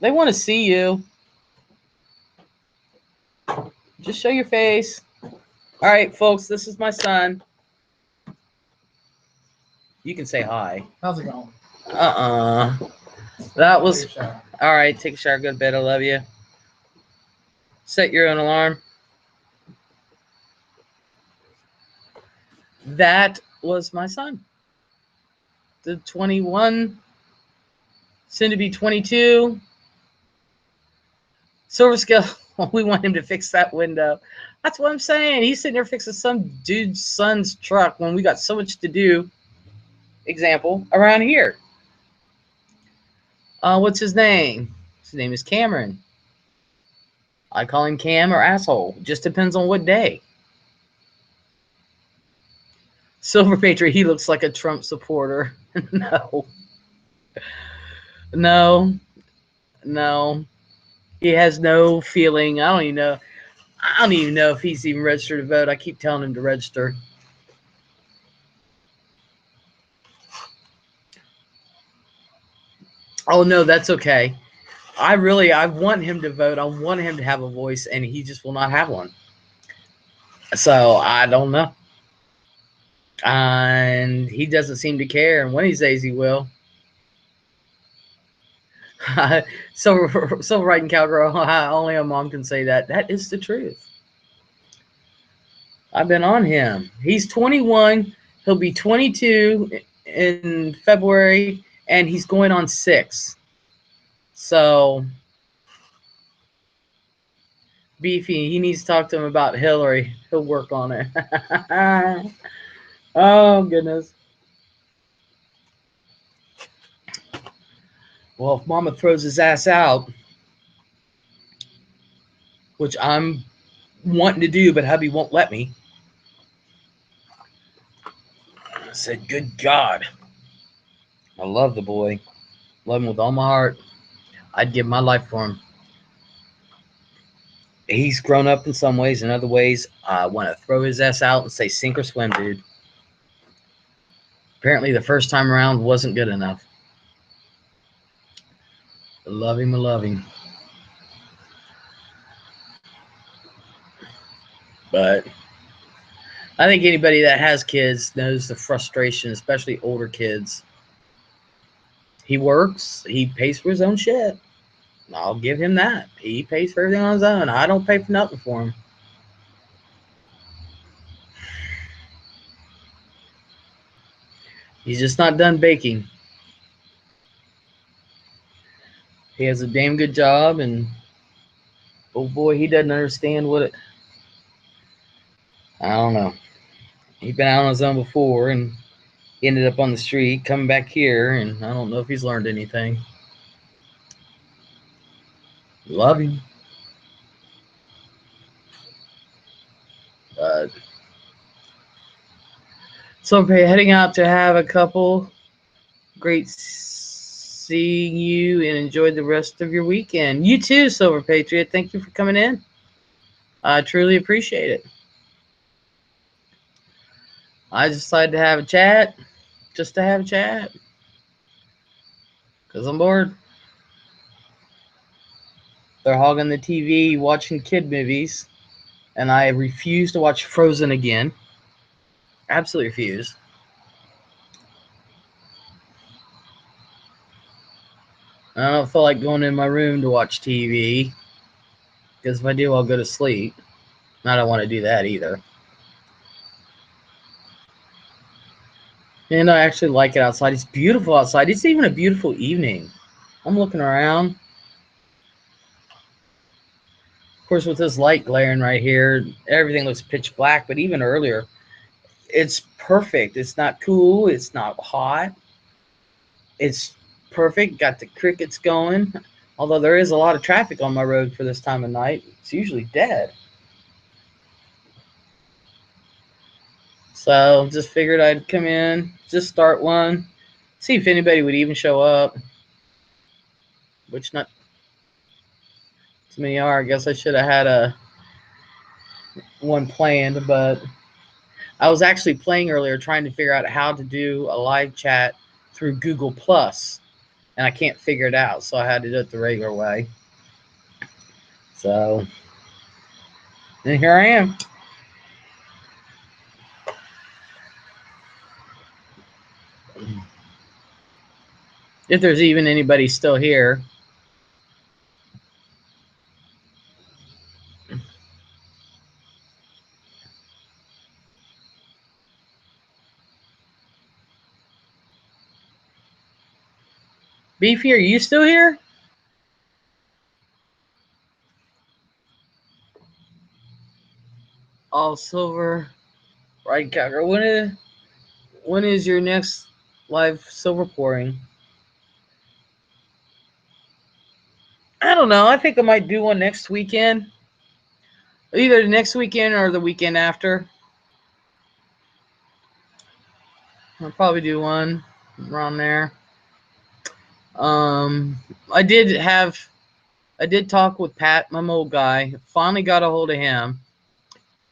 A: They want to see you. Just show your face. All right, folks, this is my son. You can say hi.
B: How's it going?
A: That was...
B: Take a shower.
A: All right, take a shower. Go to bed. I love you. Set your own alarm. That was my son. The 21, soon to be 22. Silver scale. We want him to fix that window. That's what I'm saying. He's sitting there fixing some dude's son's truck when we got so much to do. Example, around here. What's his name? His name is Cameron. I call him Cam or asshole. Just depends on what day. Silver Patriot, he looks like a Trump supporter. No. No. No. He has no feeling. I don't even know. I don't even know if he's even registered to vote. I keep telling him to register. Oh no, that's okay. I want him to vote. I want him to have a voice, and he just will not have one. So I don't know. And he doesn't seem to care. And when he says he will, so right in cowgirl, only a mom can say that. That is the truth. I've been on him. He's 21. He'll be 22 in February, and he's going on 6. So Beefy, he needs to talk to him about Hillary. He'll work on it. Oh goodness. Well, if Mama throws his ass out, which I'm wanting to do, but hubby won't let me, I said, "Good God, I love the boy, love him with all my heart. I'd give my life for him. He's grown up in some ways, in other ways, I want to throw his ass out and say, sink or swim, dude." Apparently, the first time around wasn't good enough. I love him, I love him. But I think anybody that has kids knows the frustration, especially older kids. He works, he pays for his own shit. I'll give him that. He pays for everything on his own. I don't pay for nothing for him. He's just not done baking. He has a damn good job, and oh boy, he doesn't understand what it. I don't know. He's been out on his own before, and he ended up on the street, coming back here, and I don't know if he's learned anything. Love him, but so okay, heading out to have a couple. Great seeing you, and enjoy the rest of your weekend. You too, Silver Patriot. Thank you for coming in. I truly appreciate it. I decided to have a chat just to have a chat because I'm bored. They're hogging the TV, watching kid movies, and I refuse to watch Frozen again. Absolutely refuse. I don't feel like going in my room to watch TV because if I do, I'll go to sleep. I don't want to do that either. And I actually like it outside. It's beautiful outside. It's even a beautiful evening. I'm looking around. Of course, with this light glaring right here, everything looks pitch black. But even earlier, it's perfect. It's not cool. It's not hot. It's perfect. Got the crickets going. Although there is a lot of traffic on my road for this time of night, it's usually dead. So just figured I'd come in, just start one, see if anybody would even show up, which not too many are. I guess I should have had a one planned, but I was actually playing earlier trying to figure out how to do a live chat through Google Plus, and I can't figure it out, so I had to do it the regular way. So, and here I am. If there's even anybody still here. Beefy, are you still here? All silver. Right, Cowgirl. When is your next live silver pouring? I don't know. I think I might do one next weekend. Either next weekend or the weekend after. I'll probably do one around there. I did have I did talk with Pat, my mold guy. Finally got a hold of him.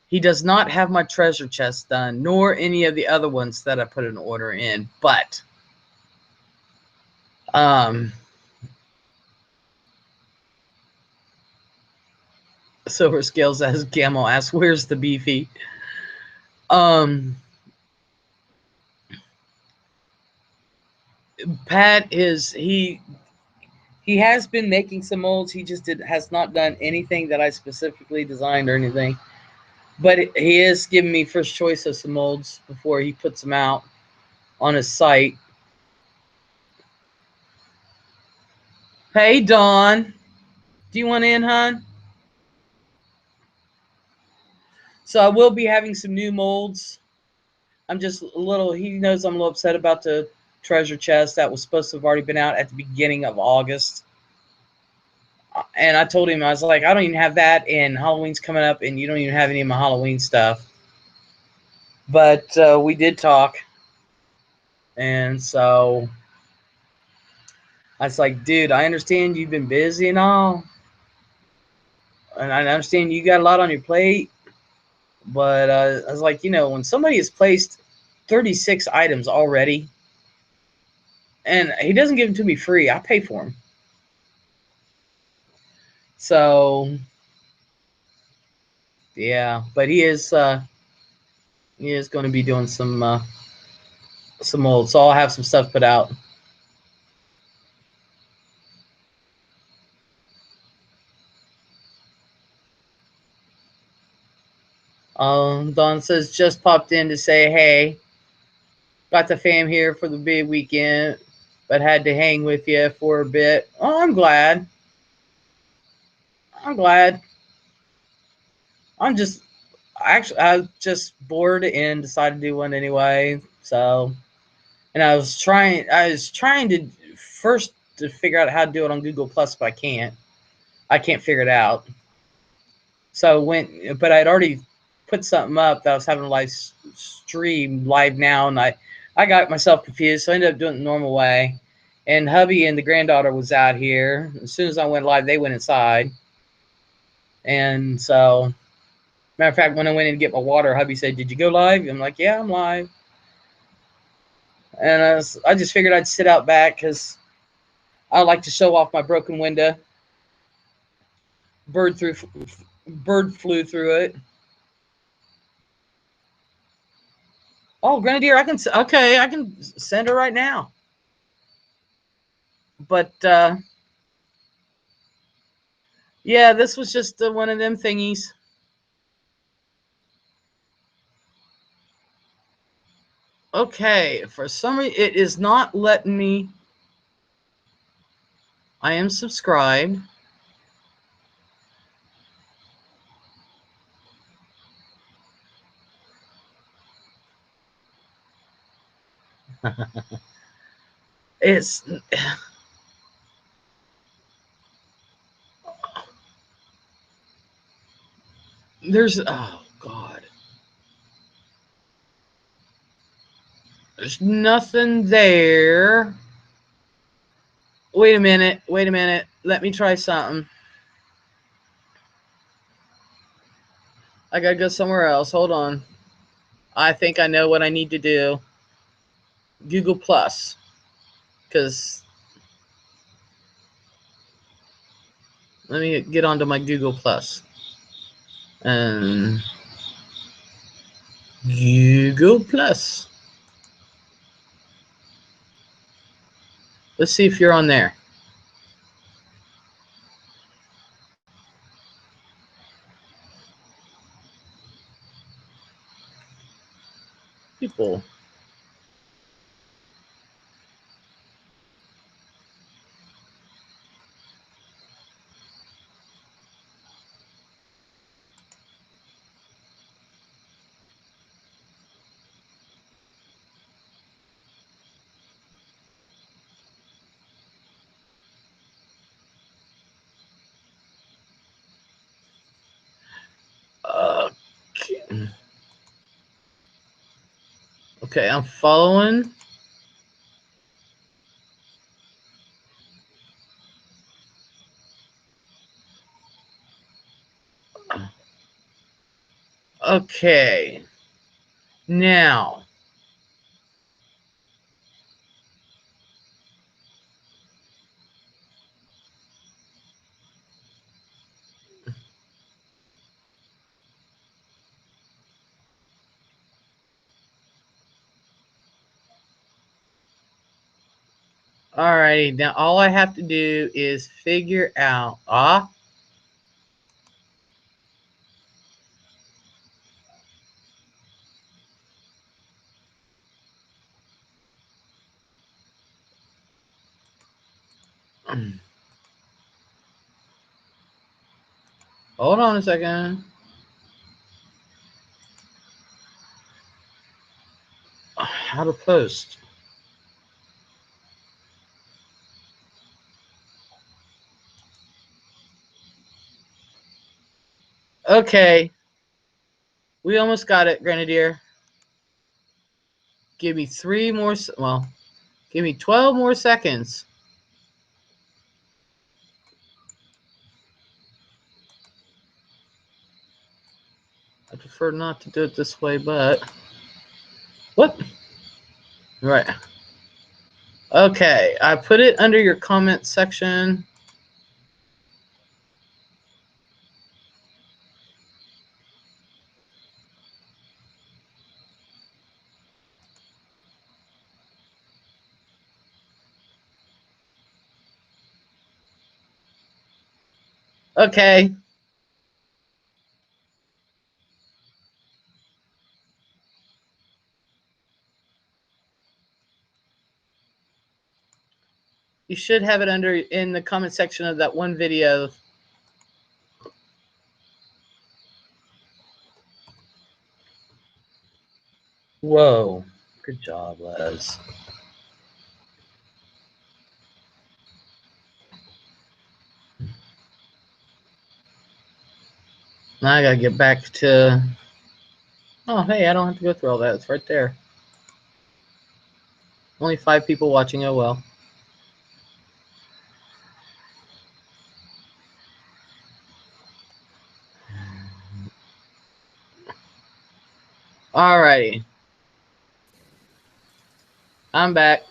A: He does not have my treasure chest done, nor any of the other ones that I put an order in. But Silver Scales as Gamel asks, "Where's the beefy?" Pat is he has been making some molds. He just has not done anything that I specifically designed or anything. But he is giving me first choice of some molds before he puts them out on his site. Hey, Dawn. Do you want in, hon? So I will be having some new molds. I'm just a little, he knows I'm a little upset about the treasure chest that was supposed to have already been out at the beginning of August. And I told him, I was like, I don't even have that, and Halloween's coming up, and you don't even have any of my Halloween stuff. But we did talk. And so I was like, dude, I understand you've been busy and all. And I understand you got a lot on your plate. But I was like, when somebody has placed 36 items already, and he doesn't give them to me free, I pay for them. So yeah, but he is going to be doing some molds. So I'll have some stuff put out. Don says just popped in to say hey. Got the fam here for the big weekend, but had to hang with you for a bit. Oh, I'm glad. I'm glad. I'm just I was just bored and decided to do one anyway. So, and I was trying to first to figure out how to do it on Google Plus, but I can't figure it out. So but I'd already put something up that I was having a live stream live now, and I got myself confused, so I ended up doing it the normal way. And hubby and the granddaughter was out here. As soon as I went live, they went inside. And so, matter of fact, when I went in to get my water, hubby said, "Did you go live?" I'm like, "Yeah, I'm live." And I just figured I'd sit out back because I like to show off my broken window. Bird flew through it. Oh, Grenadier, I can send her right now. But yeah, this was just one of them thingies. Okay, for some reason it is not letting me. I am subscribed. It's there's oh god. There's nothing there. Wait a minute. Wait a minute. Let me try something. I gotta go somewhere else. Hold on. I think I know what I need to do. Google Plus. Because let me get onto my Google Plus. And Google Plus. Let's see if you're on there. People. Okay. Okay, I'm following. Okay. Now. Alrighty, now all I have to do is figure out hold on a second. How to post. Okay. We almost got it, Grenadier. Give me 3 more, well, give me 12 more seconds. I prefer not to do it this way, but what? Right. Okay, I put it under your comment section. Okay. You should have it under in the comment section of that one video. Whoa. Good job, Les. Now I gotta get back to. Oh, hey, I don't have to go through all that. It's right there. Only 5 people watching. Oh well. Alrighty. I'm back.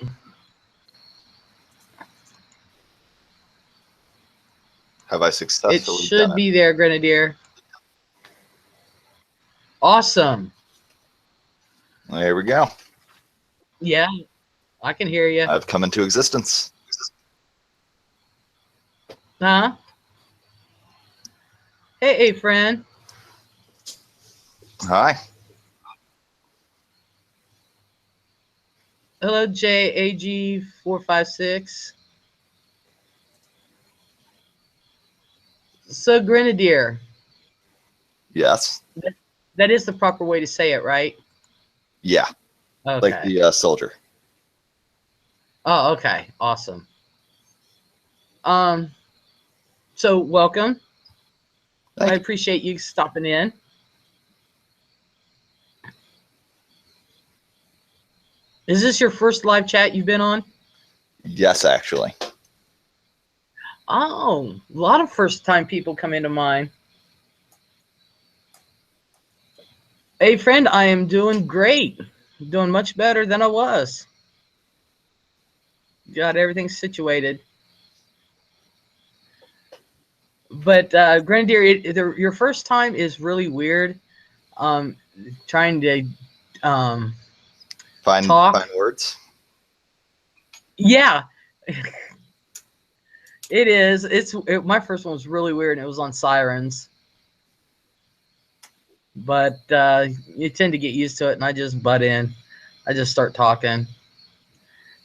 C: Have I
A: It
C: successfully
A: should
C: done
A: be there, Grenadier. Awesome.
C: it? There we go.
A: Yeah, I can hear you.
C: I've come into existence.
A: Huh? Hey, friend.
C: Hi.
A: Hello, JAG456. So, Grenadier.
C: Yes.
A: That is the proper way to say it, right?
C: Yeah.
A: Okay.
C: Like the soldier.
A: Oh, okay. Awesome. So welcome.
C: Thank
A: I
C: you.
A: appreciate you stopping in. Is this your first live chat you've been on?
C: Yes, actually.
A: Oh, a lot of first-time people come into mine. Hey, friend, I am doing great. Doing much better than I was. Got everything situated. But Grenadier, your first time is really weird. Trying to
C: Fine
A: talk.
C: words.
A: Yeah, it is. My first one was really weird, and it was on sirens. But you tend to get used to it, and I just butt in. I just start talking.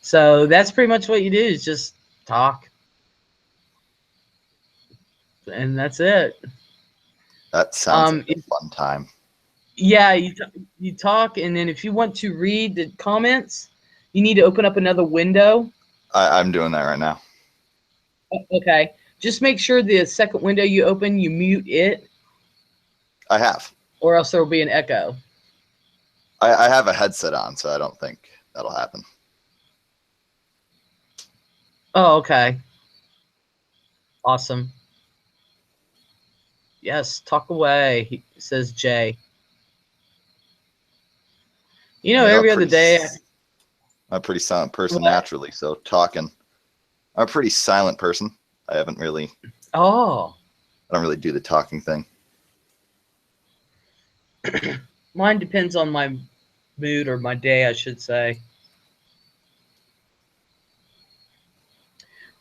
A: So that's pretty much what you do, is just talk. And that's it.
C: That sounds like a fun time.
A: Yeah, you talk, and then if you want to read the comments, you need to open up another window.
C: I'm doing that right now.
A: Okay. Just make sure the second window you open, you mute it,
C: I have.
A: or else there will be an echo.
C: I have a headset on, so I don't think that'll happen.
A: Oh, okay. Awesome. Yes, talk away, says Jay. You know,
C: I'm
A: every other day.
C: I'm a pretty silent person naturally, so talking. I'm a pretty silent person. I haven't really.
A: Oh,
C: I don't really do the talking thing.
A: mine depends on my mood or my day, I should say.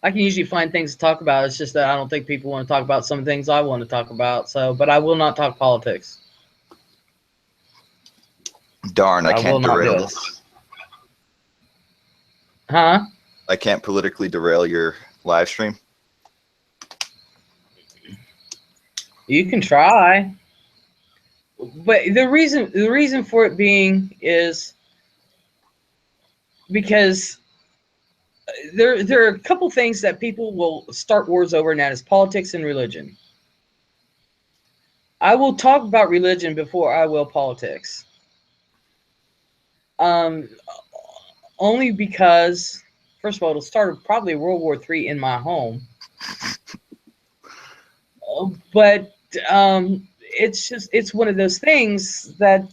A: I can usually find things to talk about. It's just that I don't think people want to talk about some things I want to talk about. So, but I will not talk politics.
C: Darn, I
A: I will
C: can't
A: not do
C: derail
A: it.
C: this.
A: Huh?
C: I can't politically derail your live stream.
A: You can try. But the reason for it being is because there are a couple things that people will start wars over, and that is politics and religion. I will talk about religion before I will politics. Um, Only because, first of all, it'll start probably World War III in my home. But it's one of those things that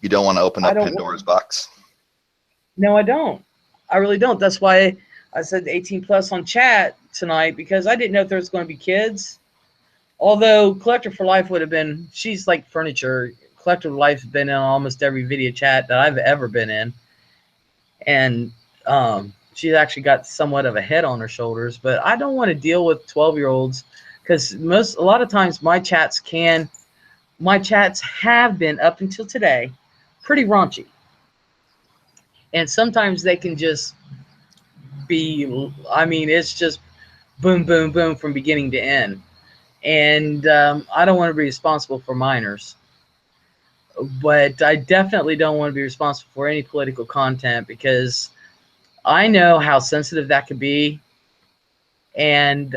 C: You don't want to open
A: I
C: up
A: don't.
C: Pandora's box.
A: No, I don't. I really don't. That's why I said 18 plus on chat tonight, because I didn't know if there was going to be kids. Although Collector for Life would have been, she's like furniture. Collector for Life has been in almost every video chat that I've ever been in. And she's actually got somewhat of a head on her shoulders. But I don't want to deal with 12-year-olds, because a lot of times my chats have been, up until today, pretty raunchy. And sometimes they can just be, I mean, it's just boom, boom, boom from beginning to end. And I don't want to be responsible for minors. But I definitely don't want to be responsible for any political content, because I know how sensitive that could be. And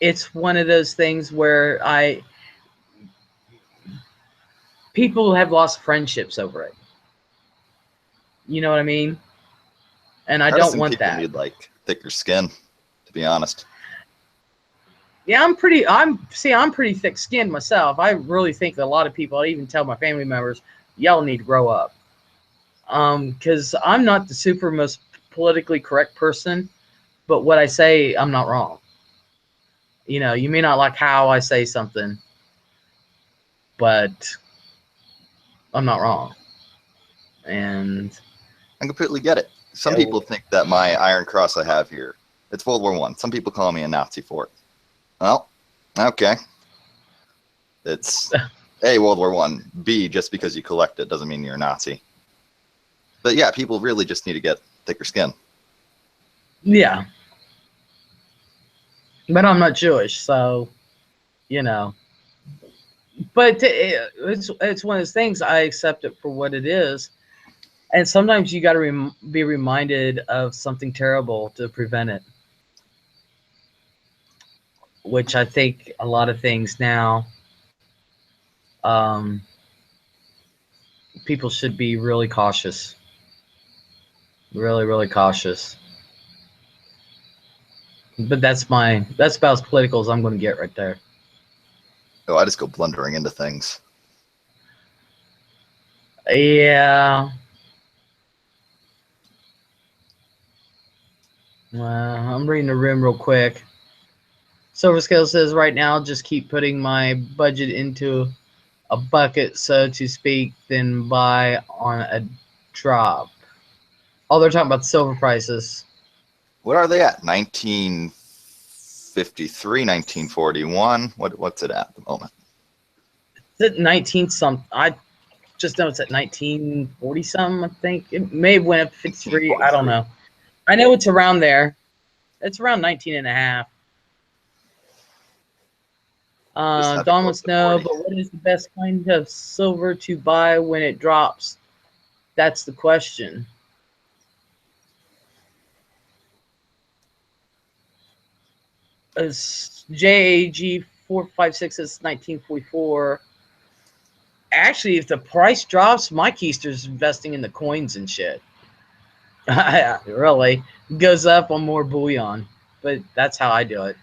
A: it's one of those things where people have lost friendships over it. You know what I mean? And I don't want
C: people
A: that.
C: need like thicker skin, to be honest.
A: Yeah, I'm pretty thick-skinned myself. I really think that a lot of people, I even tell my family members, y'all need to grow up. Because I'm not the super most politically correct person, but what I say, I'm not wrong. You know, you may not like how I say something, but I'm not wrong. And
C: I completely get it. Some people think that my Iron Cross I have here, it's World War One. Some people call me a Nazi for it. Well, okay. It's A, World War One. B, just because you collect it doesn't mean you're a Nazi. But yeah, people really just need to get thicker skin.
A: yeah. But I'm not Jewish, so, you know. But it's one of those things. I accept it for what it is. And sometimes you got to be reminded of something terrible to prevent it. Which I think a lot of things now, people should be really cautious. Really, really cautious. But that's about as political as I'm going to get right there.
C: Oh, I just go blundering into things.
A: Yeah. I'm reading the room real quick. Silver Scale says, right now, just keep putting my budget into a bucket, so to speak, then buy on a drop. Oh, they're talking about the silver prices.
C: What are they at? 1953, 1941? What's it at the moment?
A: It's at 19 something. I just know it's at 1940 something, I think. It may have went up to 53. I don't know. I know it's around there. It's around 19 and a half. Don wants to know, but what is the best kind of silver to buy when it drops? That's the question. As JAG456 is 1944. Actually, if the price drops, my keister's investing in the coins and shit. Really. Goes up on more bullion. But that's how I do it.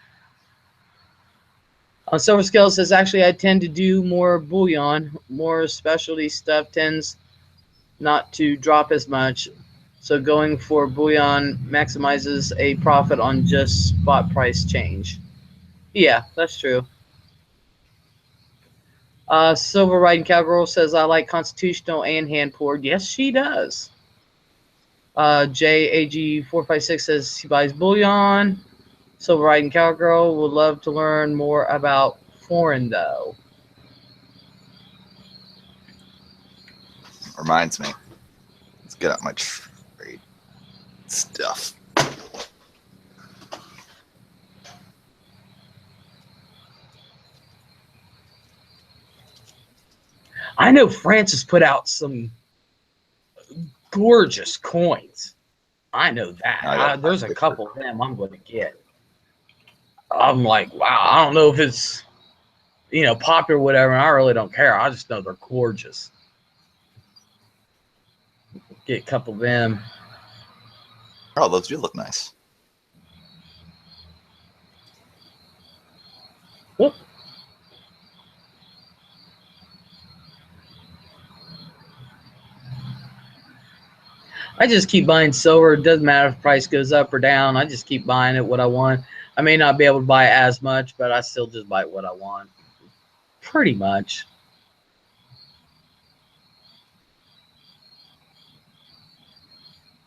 A: Silver Scale says, actually, I tend to do more bullion. More specialty stuff tends not to drop as much. So going for bullion maximizes a profit on just spot price change. Yeah, that's true. Silver Riding Cowgirl says, I like constitutional and hand poured. Yes, she does. JAG456 says he buys bullion. Silver Riding Cowgirl would love to learn more about foreign, though.
C: Reminds me. Let's get out my trade stuff.
A: I know France has put out some gorgeous coins. I know that. There's a couple of them I'm going to get. I'm like, wow, I don't know if it's, popular or whatever, and I really don't care. I just know they're gorgeous. Get a couple of them.
C: Oh, those do look nice.
A: Whoop. I just keep buying silver. It doesn't matter if the price goes up or down. I just keep buying it what I want. I may not be able to buy as much, but I still just buy what I want. Pretty much.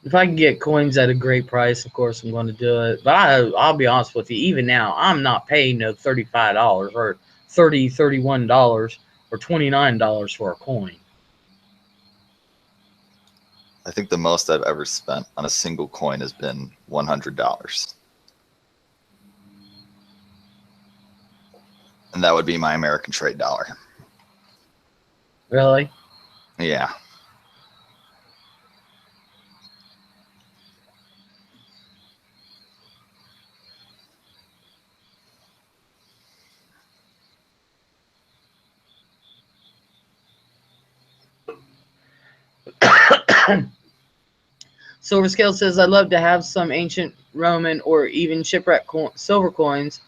A: If I can get coins at a great price, of course I'm going to do it. But I'll be honest with you, even now, I'm not paying no $35 or $30, $31 or $29 for a coin.
C: I think the most I've ever spent on a single coin has been $100. And that would be my American trade dollar.
A: Really?
C: Yeah.
A: Silver Scale says, I'd love to have some ancient Roman or even shipwreck silver coins,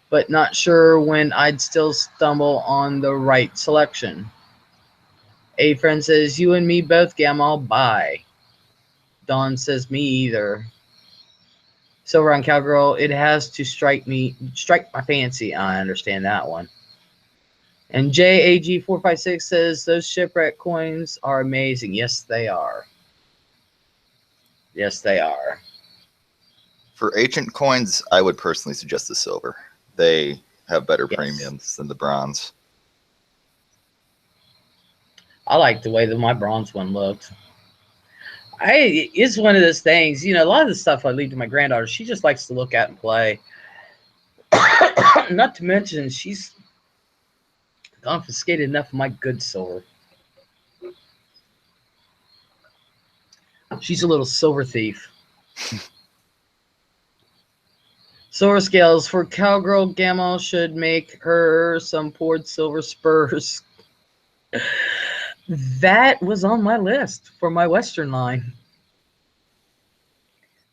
A: but not sure when I'd still stumble on the right selection. A friend says, you and me both, Gamal, bye. Dawn says, me either. Silver on Cowgirl, it has to strike my fancy. I understand that one. And JAG456 says, those shipwreck coins are amazing. Yes, they are. Yes, they are.
C: For ancient coins, I would personally suggest the silver. They have better premiums than the bronze.
A: I like the way that my bronze one looked. It's one of those things, a lot of the stuff I leave to my granddaughter, she just likes to look at and play. Not to mention, she's confiscated enough of my good silver. She's a little silver thief. Silver Scales for Cowgirl Gamal should make her some poured silver spurs. That was on my list for my Western line.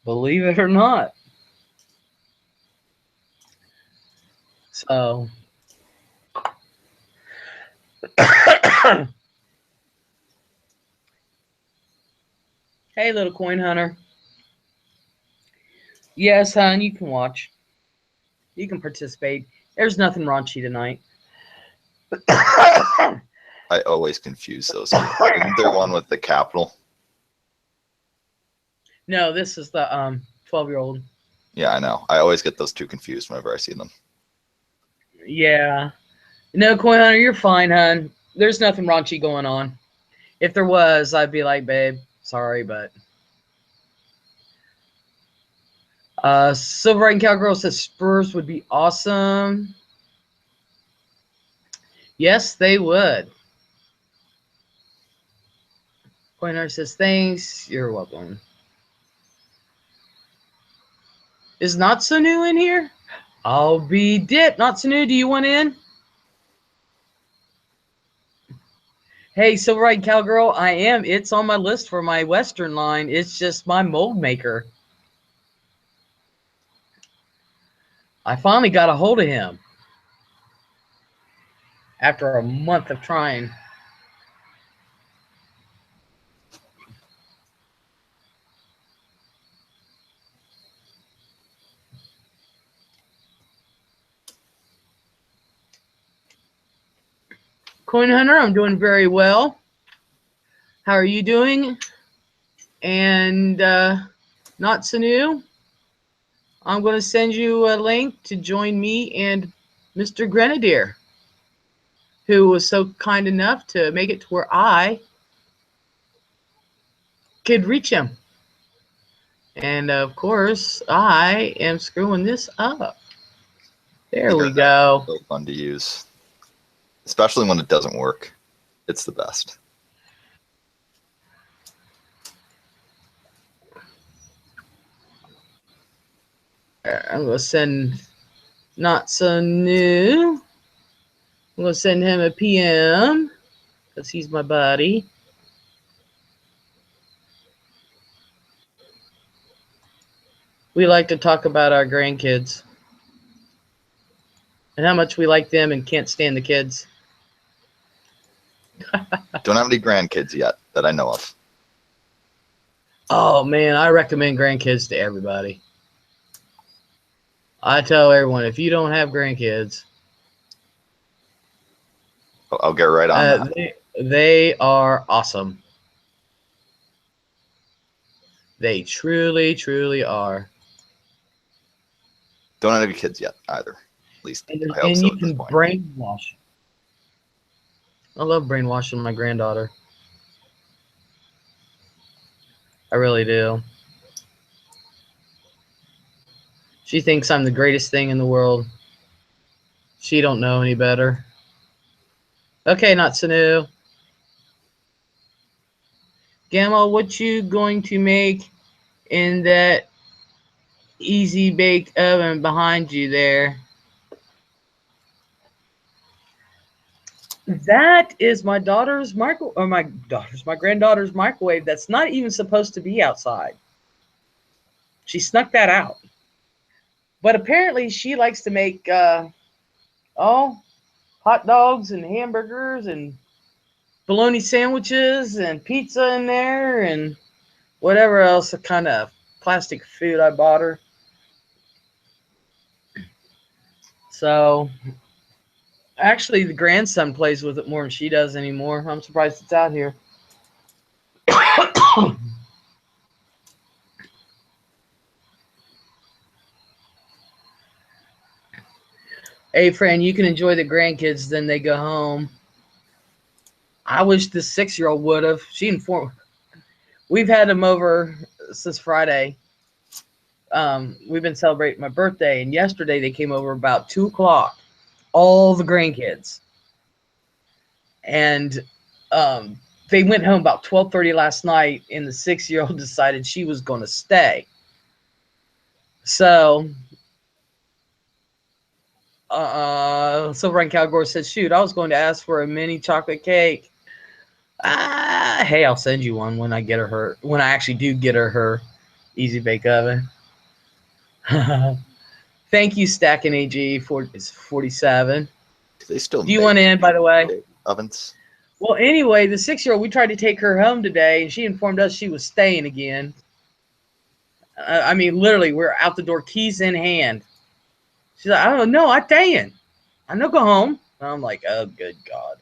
A: Believe it or not. So. Hey, little coin hunter. Yes, hon, you can watch. You can participate. There's nothing raunchy tonight.
C: I always confuse those. Isn't there one with the capital?
A: No, this is the 12-year-old.
C: Yeah, I know. I always get those two confused whenever I see them.
A: Yeah. No, coin hunter, you're fine, hon. There's nothing raunchy going on. If there was, I'd be like, babe, sorry, but. Silver and Cowgirl says Spurs would be awesome. Yes, they would. Pointer says, thanks. You're welcome. Is Not So New in here? I'll be dipped. Not So New, do you want in? Hey, Silver Eyed Cowgirl, I am. It's on my list for my Western line. It's just my mold maker. I finally got a hold of him. after a month of trying. Coin Hunter, I'm doing very well. How are you doing? And not so new. I'm going to send you a link to join me and Mr. Grenadier, who was so kind enough to make it to where I could reach him. And of course, I am screwing this up. There we go.
C: So fun to use, especially when it doesn't work. It's the best.
A: I'm going to send Not So New. I'm going to send him a PM because he's my buddy. We like to talk about our grandkids and how much we like them and can't stand the kids.
C: Don't have any grandkids yet that I know of.
A: Oh, man, I recommend grandkids to everybody. I tell everyone, if you don't have grandkids,
C: I'll get right on that.
A: They are awesome. They truly, truly are.
C: Don't have any kids yet either. At least
A: And
C: I hope so
A: you
C: at this
A: can
C: point.
A: brainwash. I love brainwashing my granddaughter. I really do. She thinks I'm the greatest thing in the world. She don't know any better. Okay, Not So New. Gamma, what you going to make in that easy baked oven behind you there? That is my my granddaughter's microwave that's not even supposed to be outside. She snuck that out. But apparently she likes to make hot dogs and hamburgers and bologna sandwiches and pizza in there and whatever else kind of plastic food I bought her. So actually the grandson plays with it more than she does anymore. I'm surprised it's out here. Hey, friend, you can enjoy the grandkids, then they go home. I wish the 6-year-old would have. She informed. We've had them over since Friday. We've been celebrating my birthday, and yesterday they came over about 2:00. All the grandkids, and they went home about 12:30 last night. And the 6-year-old decided she was going to stay. So, Silver and Cowgore said, "Shoot, I was going to ask for a mini chocolate cake." Hey, I'll send you one when I get her. When I actually do get her easy bake oven. Thank you, Stacking AG 47.
C: They still
A: do you want in, by the way?
C: Ovens.
A: Well, anyway, the 6-year-old, we tried to take her home today, and she informed us she was staying again. I mean, literally, we're out the door, keys in hand. She's like, "Oh no, I'm staying. I'm not go home." And I'm like, "Oh, good God."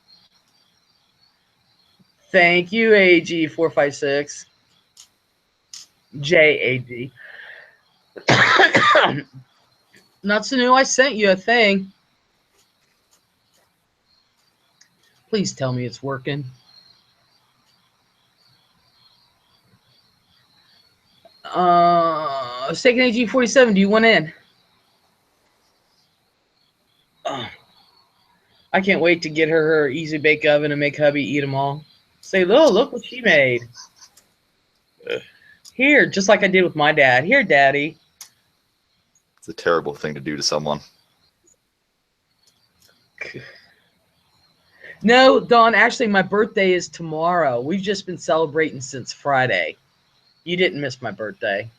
A: Thank you, AG 456. JAG. Not so new. I sent you a thing. Please tell me it's working. Staking AG 47. Do you want in? I can't wait to get her easy bake oven and make hubby eat them all. Say, look what she made. Here, just like I did with my dad. Here, Daddy.
C: It's a terrible thing to do to someone.
A: No, Dawn, actually, my birthday is tomorrow. We've just been celebrating since Friday. You didn't miss my birthday.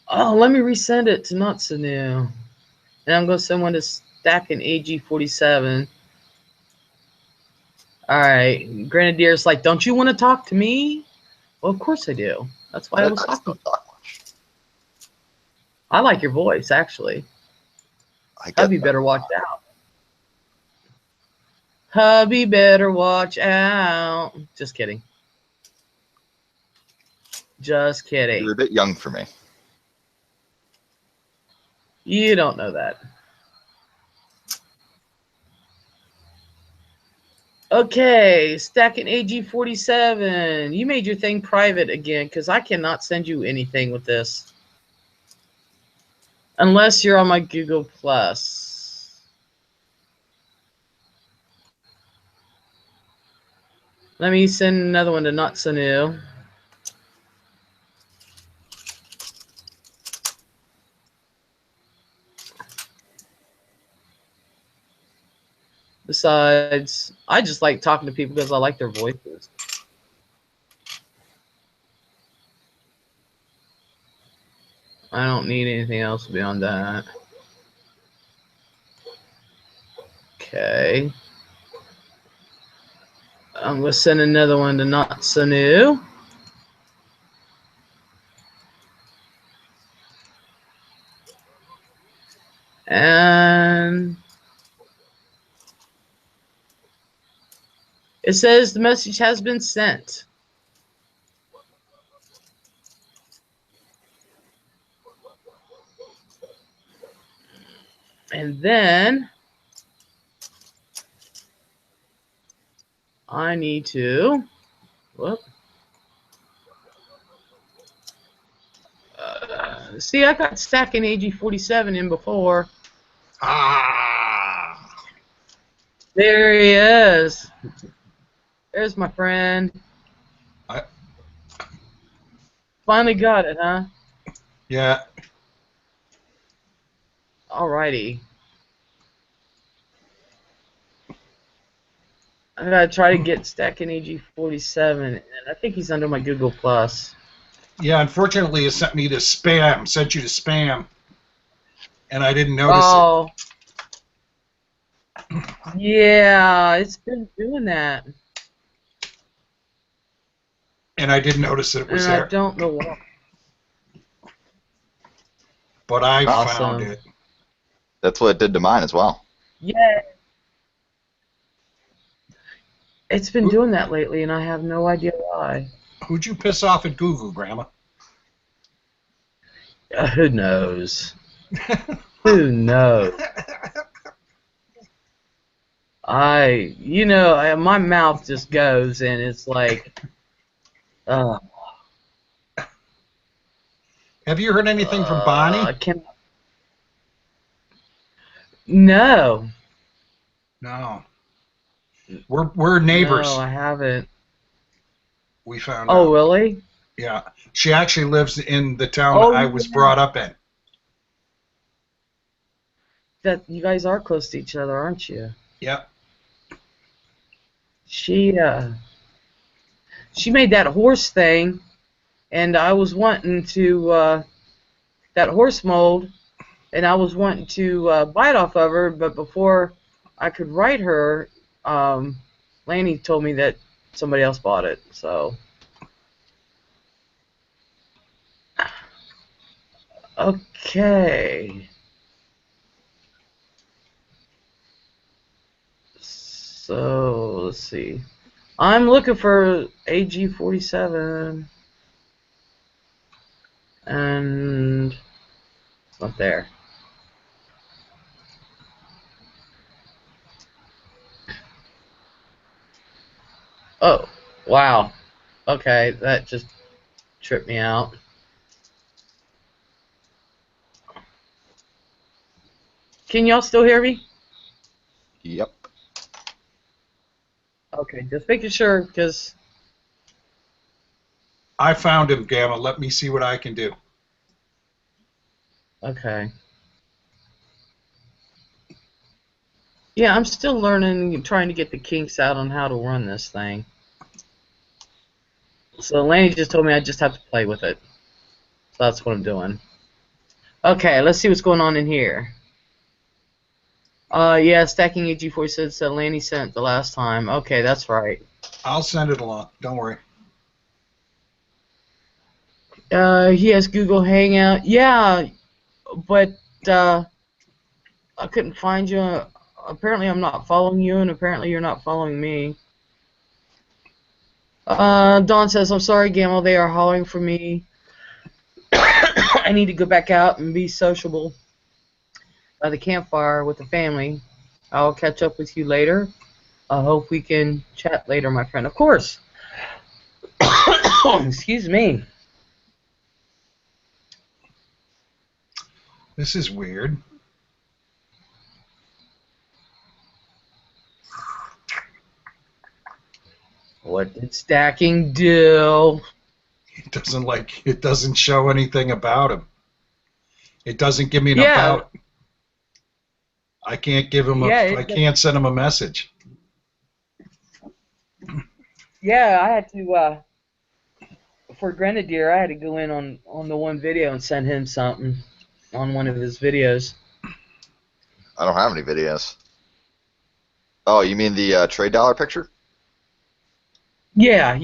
A: Oh, let me resend it to Not So New. And I'm going to send one to Stack and AG47. All right. Grenadier's like, don't you want to talk to me? Well, of course I do. That's why I was
C: I just
A: talking.
C: don't talk much.
A: I like your voice, actually.
C: I get
A: Hubby
C: that.
A: better watch out. Hubby better watch out. Just kidding. Just kidding.
C: You're a bit young for me.
A: You don't know that. Okay, stacking AG47. You made your thing private again because I cannot send you anything with this. Unless you're on my Google Plus. Let me send another one to Not So New. Besides, I just like talking to people because I like their voices. I don't need anything else beyond that. Okay. I'm going to send another one to Not So New. And it says the message has been sent. And then I need to, whoop. See, I got stacking AG47 in before.
D: Ah.
A: There he is. There's my friend. Finally got it, huh?
D: Yeah.
A: Alrighty. I gotta try to get stacking AG47, and I think he's under my Google Plus.
D: Yeah, unfortunately, it sent me to spam. Sent you to spam, and I didn't notice
A: Oh. Yeah, it's been doing that.
D: And I didn't notice that it was
A: And I
D: there.
A: don't know why.
D: But I
A: Awesome.
D: found it.
C: That's what it did to mine as well.
A: Yeah. It's been doing that lately, and I have no idea why.
D: Who'd you piss off at Google, Grandma?
A: Who knows? Who knows? My mouth just goes, and it's like,
D: Have you heard anything from Bonnie?
A: I can't. No.
D: No. We're neighbors.
A: No, I haven't.
D: We found
A: Oh,
D: out.
A: really?
D: Yeah. She actually lives in the town
A: Oh,
D: I was
A: yeah.
D: brought up in.
A: That you guys are close to each other, aren't you?
D: Yep.
A: She made that horse thing, and I was wanting to that horse mold, and I was wanting to buy it off of her, but before I could write her, Lanny told me that somebody else bought it. So, okay. So let's see. I'm looking for AG47, and it's not there. Oh, wow. Okay, that just tripped me out. Can y'all still hear me?
C: Yep.
A: Okay, just making sure, because...
D: I found him, Gamma. Let me see what I can do.
A: Okay. Yeah, I'm still learning, trying to get the kinks out on how to run this thing. So Lanny just told me I just have to play with it. So that's what I'm doing. Okay, let's see what's going on in here. Yeah, Stacking AG4 said Lanny sent the last time. Okay, that's right.
D: I'll send it along. Don't worry.
A: He has Google Hangout. Yeah, but I couldn't find you. Apparently, I'm not following you, and apparently, you're not following me. Dawn says, I'm sorry, Gamble. They are hollering for me. I need to go back out and be sociable by the campfire with the family. I'll catch up with you later. I hope we can chat later, my friend. Of course. Excuse me.
D: This is weird.
A: What did stacking do?
D: It doesn't show anything about him. It doesn't give me an about. I can't give him I can't send him a message.
A: Yeah, I had to for Grenadier, I had to go in on the one video and send him something on one of his videos.
C: I don't have any videos. Oh, you mean the trade dollar picture?
A: Yeah.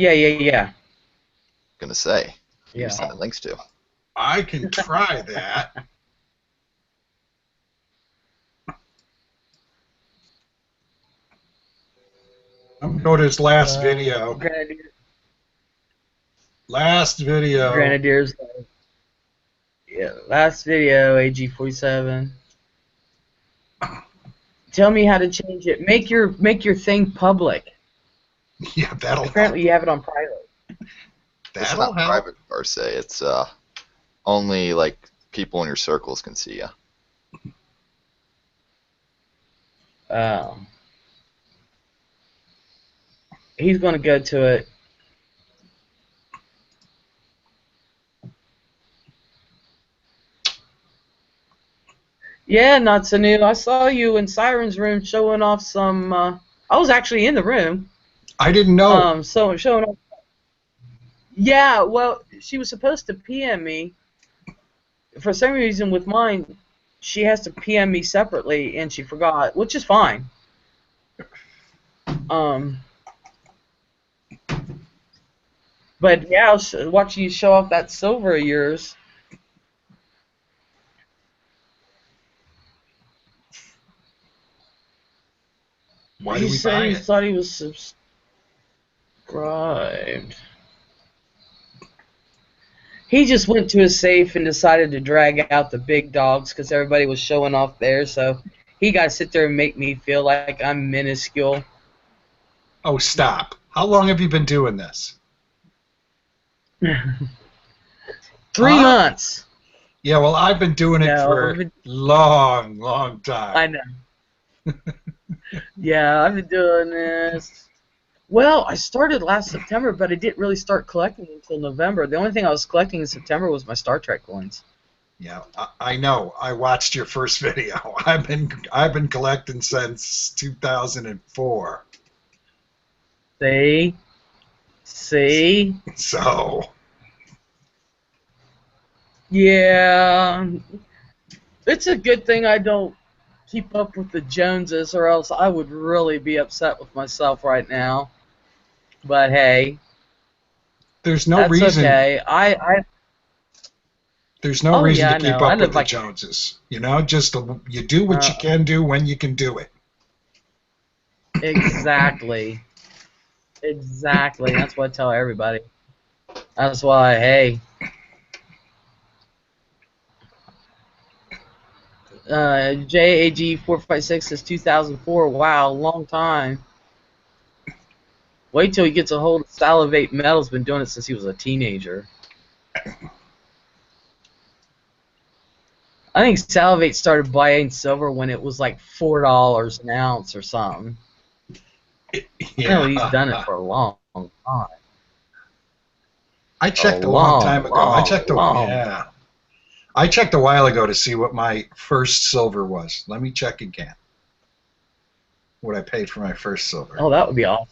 C: Gonna say.
A: Yeah.
C: You send links to.
D: I can try that. I'm gonna go to his last video.
A: Grenadier.
D: Last video.
A: Grenadier's. Yeah, last video, AG47. Tell me how to change it. Make your thing public.
D: Yeah, that'll.
A: Apparently, you have it on private.
C: It's not private per se. It's only like people in your circles can see you.
A: Oh. He's going to go to it. Yeah, not so new. I saw you in Siren's room showing off some. I was actually in the room.
D: I didn't know.
A: So showing off. Yeah, well, she was supposed to PM me. For some reason, with mine, she has to PM me separately, and she forgot, which is fine. But yeah, I was watching you show off that silver of yours.
D: Why did we buy
A: He
D: it?
A: thought he was subscribed. He just went to his safe and decided to drag out the big dogs because everybody was showing off there. So he got to sit there and make me feel like I'm minuscule.
D: Oh, stop. How long have you been doing this?
A: 3 months.
D: Yeah, well, I've been doing it for a long, long time.
A: I know. Yeah, I've been doing this. Well, I started last September, but I didn't really start collecting until November. The only thing I was collecting in September was my Star Trek coins.
D: Yeah, I know. I watched your first video. I've been collecting since 2004.
A: See?
D: So.
A: Yeah. It's a good thing I don't keep up with the Joneses, or else I would really be upset with myself right now. But hey,
D: there's no reason.
A: Okay.
D: There's no reason to keep up with the
A: like
D: Joneses. You know, just you do what you can do when you can do it.
A: Exactly. Exactly. That's what I tell everybody. That's why, hey. JAG456 says 2004. Wow, long time. Wait till he gets a hold of Salivate Metal's been doing it since he was a teenager. I think Salivate started buying silver when it was like $4 an ounce or something.
D: Yeah.
A: I know he's done it for a long time.
D: I checked a long time ago. I checked a while ago to see what my first silver was. Let me check again. What I paid for my first silver.
A: Oh, that would be awesome.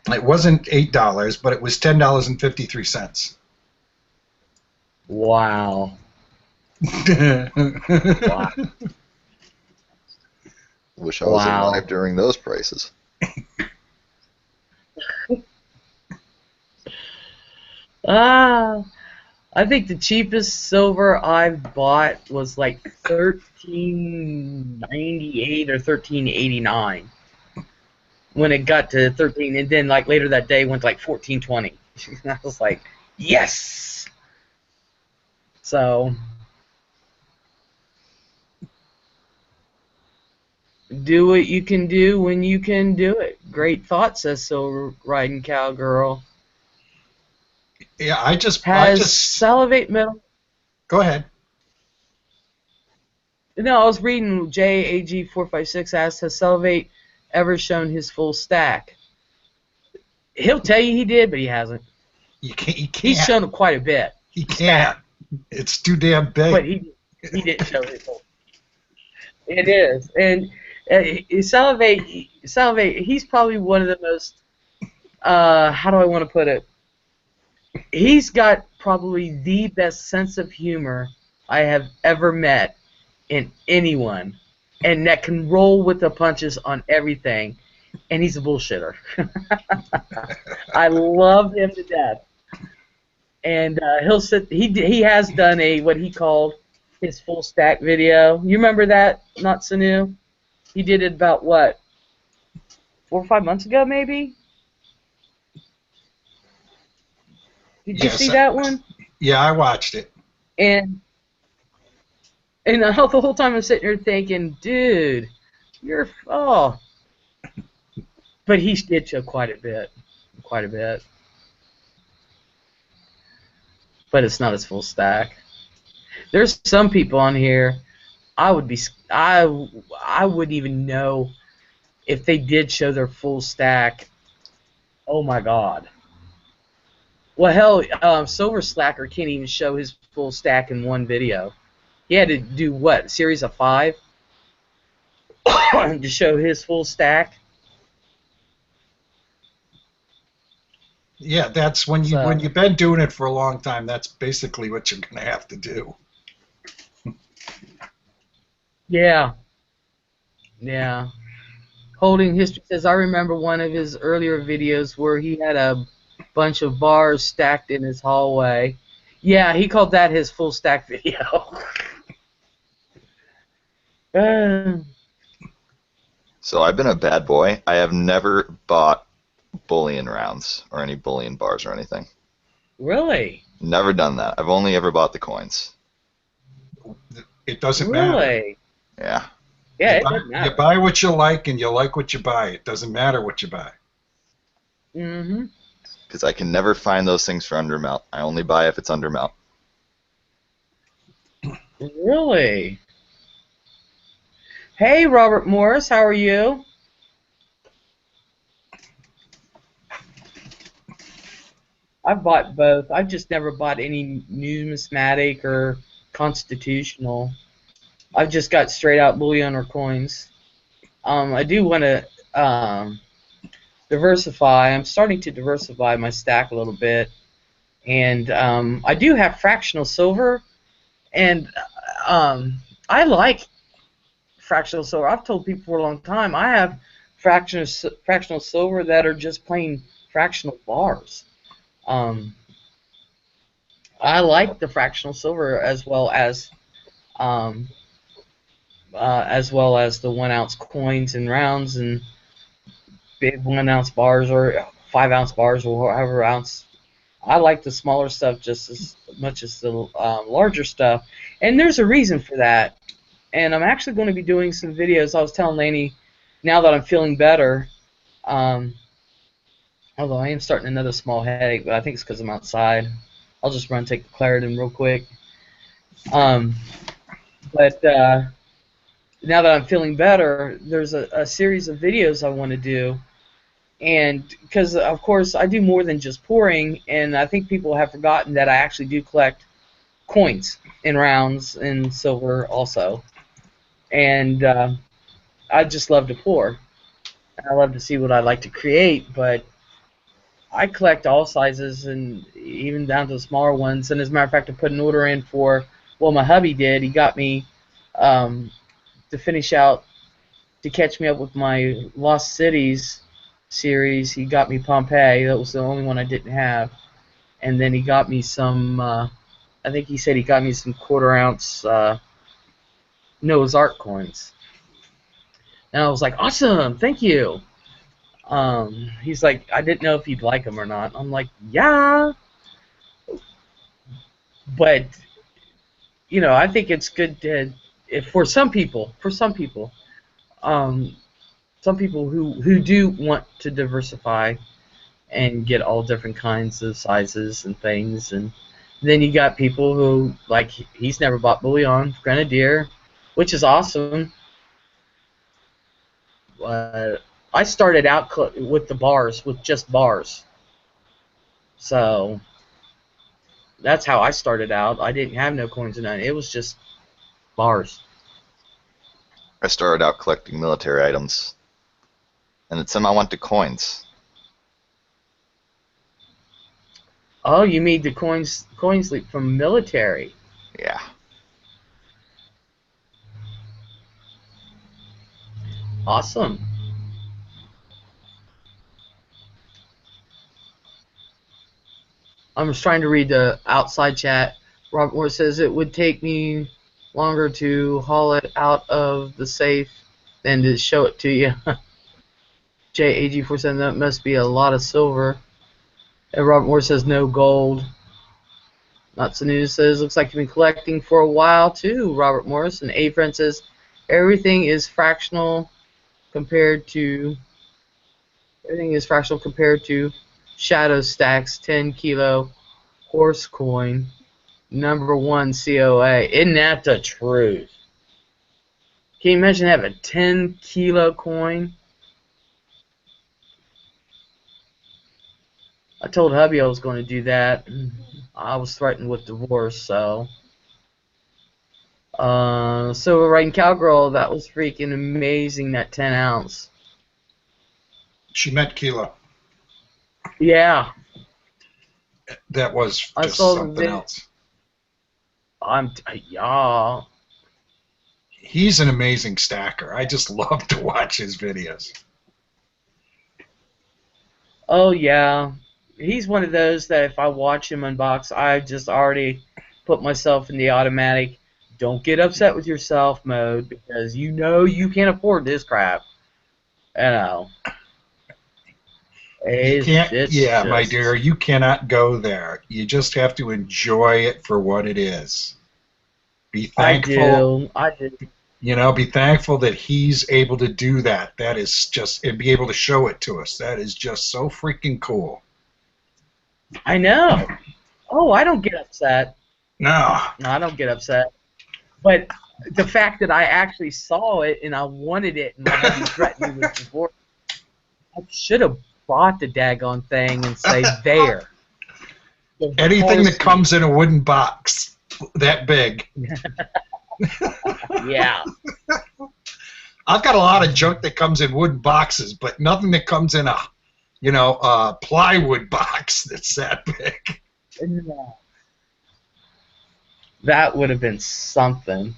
D: It wasn't $8, but it was $10.53.
A: Wow. Wow.
C: Wish I was alive during those prices.
A: Ah, I think the cheapest silver I've bought was like $13.98 or $13.89 when it got to 13, and then like later that day went to like $14.20. I was like, yes. So do what you can do when you can do it. Great thought, says Silver Riding Cowgirl.
D: Yeah, I just
A: Salivate Metal.
D: Go ahead.
A: No, I was reading JAG456 asked, has Salivate ever shown his full stack? He'll tell you he did, but he hasn't.
D: You can't.
A: He's shown it quite a bit.
D: He can't. It's too damn big.
A: But he didn't show his full. It is, and Salivate, he's probably one of the most. How do I want to put it? He's got probably the best sense of humor I have ever met in anyone, and that can roll with the punches on everything, and he's a bullshitter. I love him to death, and he'll sit. He has done what he called his full stack video. You remember that, not Sanu? He did it about what, 4 or 5 months ago, maybe. Did you see that one?
D: Yeah, I watched it.
A: And the whole time I'm sitting here thinking, dude, you're But he did show quite a bit. But it's not his full stack. There's some people on here I wouldn't even know if they did show their full stack. Oh my God. Well, hell, Silver Slacker can't even show his full stack in one video. He had to do what, a series of 5 to show his full stack.
D: Yeah, that's when you've been doing it for a long time. That's basically what you're gonna have to do.
A: Yeah. Holding History says, I remember one of his earlier videos where he had a bunch of bars stacked in his hallway. Yeah, he called that his full stack video.
C: So I've been a bad boy. I have never bought bullion rounds or any bullion bars or anything.
A: Really?
C: Never done that. I've only ever bought the coins.
D: It doesn't matter.
A: Really?
C: Yeah.
A: Yeah, it doesn't matter.
D: You buy what you like, and you like what you buy. It doesn't matter what you buy.
A: Mm-hmm.
C: Because I can never find those things for undermount. I only buy if it's undermount.
A: Really? Hey, Robert Morris, how are you? I've bought both. I've just never bought any numismatic or constitutional. I've just got straight out bullion or coins. I do want to diversify. I'm starting to diversify my stack a little bit, and I do have fractional silver, and I like fractional silver. I've told people for a long time I have fractional silver that are just plain fractional bars. I like the fractional silver as well as the 1 ounce coins and rounds and big 1 ounce bars or 5 ounce bars or however ounce. I like the smaller stuff just as much as the larger stuff, and there's a reason for that. And I'm actually going to be doing some videos. I was telling Laney, now that I'm feeling better, although I am starting another small headache, but I think it's because I'm outside. I'll just run and take the Claritin real quick. But now that I'm feeling better, there's a series of videos I want to do. And because, of course, I do more than just pouring, and I think people have forgotten that I actually do collect coins in rounds and silver also. And I just love to pour. I love to see what I like to create, but I collect all sizes and even down to the smaller ones. And as a matter of fact, I put an order in for well, my hubby did. He got me to finish out, to catch me up with my Lost Cities series. He got me Pompeii. That was the only one I didn't have. And then he got me some, I think he said he got me some quarter-ounce Noah's Ark coins. And I was like, awesome, thank you. He's like, I didn't know if you'd like them or not. I'm like, yeah. But, you know, I think it's good to, if for some people, some people who do want to diversify and get all different kinds of sizes and things. And then you got people who, like, he's never bought bullion, grenadier, which is awesome. I started out with the bars, with just bars. So that's how I started out. I didn't have no coins or none. It was just bars.
C: I started out collecting military items, and then somehow went to coins.
A: Oh, you mean the coins leap from military?
C: Yeah.
A: Awesome. I'm just trying to read the outside chat. Robert Moore says it would take me longer to haul it out of the safe than to show it to you. JAG47, that must be a lot of silver. And Robert Moore says no gold. Not so News says looks like you've been collecting for a while too, Robert Morris. And A Friend says everything is fractional compared to Shadow Stacks 10 kilo horse coin #1 COA. Isn't that the truth? Can you imagine having a 10 kilo coin? I told hubby I was going to do that. I was threatened with divorce, so. So we're writing Cowgirl. That was freaking amazing, that 10 ounce.
D: She meant kilo.
A: Yeah.
D: That was just something else.
A: Yeah.
D: He's an amazing stacker. I just love to watch his videos.
A: Oh, yeah. He's one of those that if I watch him unbox, I just already put myself in the automatic don't get upset with yourself mode, because you know you can't afford this crap. You know.
D: Yeah, my dear, you cannot go there. You just have to enjoy it for what it is. Be thankful.
A: I do.
D: You know, be thankful that he's able to do that. That is just, and be able to show it to us. That is just so freaking cool.
A: I know. Oh, I don't get upset.
D: No,
A: I don't get upset. But the fact that I actually saw it and I wanted it and my hubby threatened me with divorce, I should have bought the daggone thing and say there.
D: Anything that comes in a wooden box that big.
A: Yeah.
D: I've got a lot of junk that comes in wooden boxes, but nothing that comes in a plywood box that's that big.
A: Yeah. That would have been something.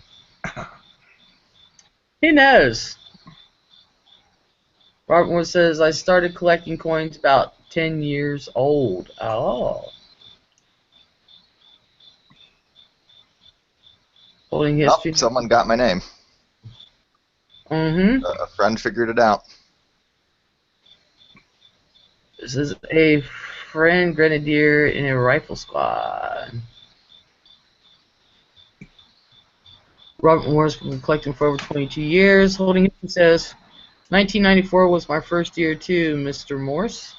A: Who knows? Robert Moore says, I started collecting coins about 10 years old. Oh. Holding history.
C: Oh, someone got my name.
A: Mm-hmm.
C: A friend figured it out.
A: This is a friend grenadier in a rifle squad. Robert Moore's been collecting for over 22 years. Holding history says, 1994 was my first year too, Mr. Morse.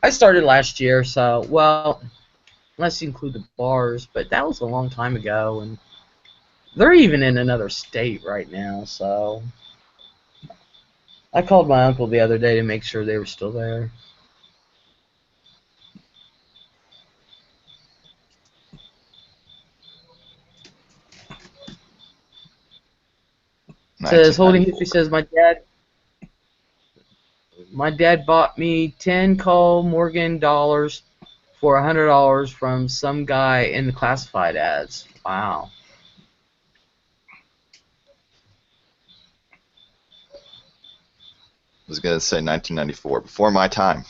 A: I started last year, so, well, unless you include the bars, but that was a long time ago, and they're even in another state right now, so. I called my uncle the other day to make sure they were still there. Says holding history says my dad bought me 10 Call Morgan dollars for $100 from some guy in the classified ads. Wow.
C: I was going to say 1994, before my time.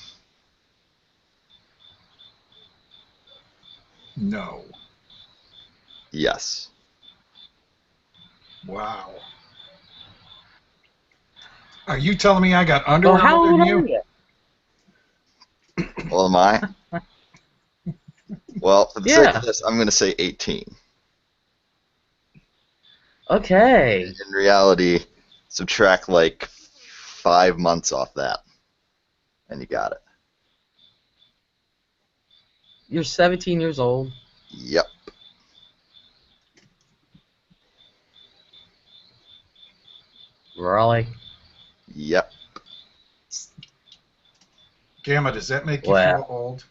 D: No.
C: Yes.
D: Wow. Are you telling me I got underwear
A: Well, how
D: older
A: old
D: than
A: are
D: you?
A: you?
C: Well, am I? Well, for the sake of this, I'm going to say 18.
A: Okay.
C: In reality, subtract like 5 months off that, and you got it.
A: You're 17 years old.
C: Yep.
A: Really?
C: Yep.
D: Gamma, does that make you
A: Well.
D: feel old?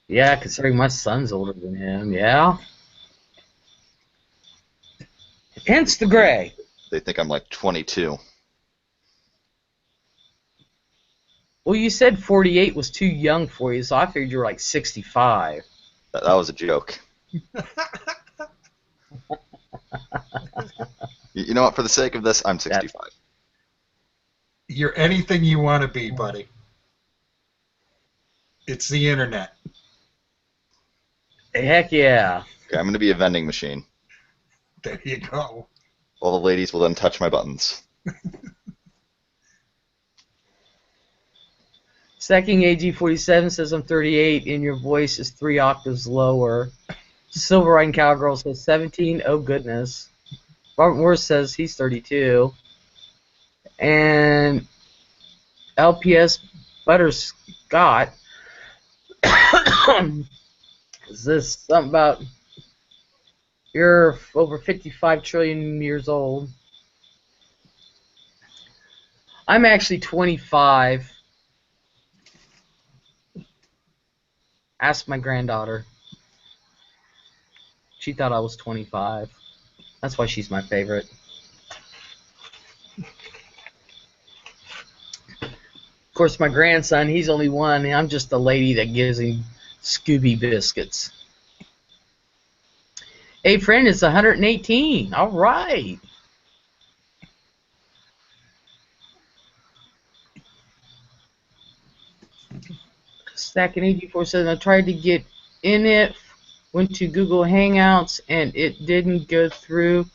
A: Yeah, considering my son's older than him, yeah. Hence the gray.
C: They think I'm like 22.
A: Well, you said 48 was too young for you, so I figured you were like 65.
C: That was a joke. You know what? For the sake of this, I'm 65.
D: You're anything you want to be, buddy. It's the internet.
A: Heck yeah.
C: Okay, I'm going to be a vending machine.
D: There you go.
C: All the ladies will then touch my buttons.
A: Stacking AG47 says I'm 38 and your voice is 3 octaves lower. Silver Riding Cowgirl says 17. Oh, goodness. Robert Morris says he's 32. And LPS Butterscott is this something about you're over 55 trillion years old. I'm actually 25. Ask my granddaughter. She thought I was 25. That's why she's my favorite. Of course, my grandson, he's only 1. I'm just the lady that gives him Scooby biscuits. Hey, friend, it's 118. All right. Stacking AG4 says I tried to get in it, went to Google Hangouts, and it didn't go through.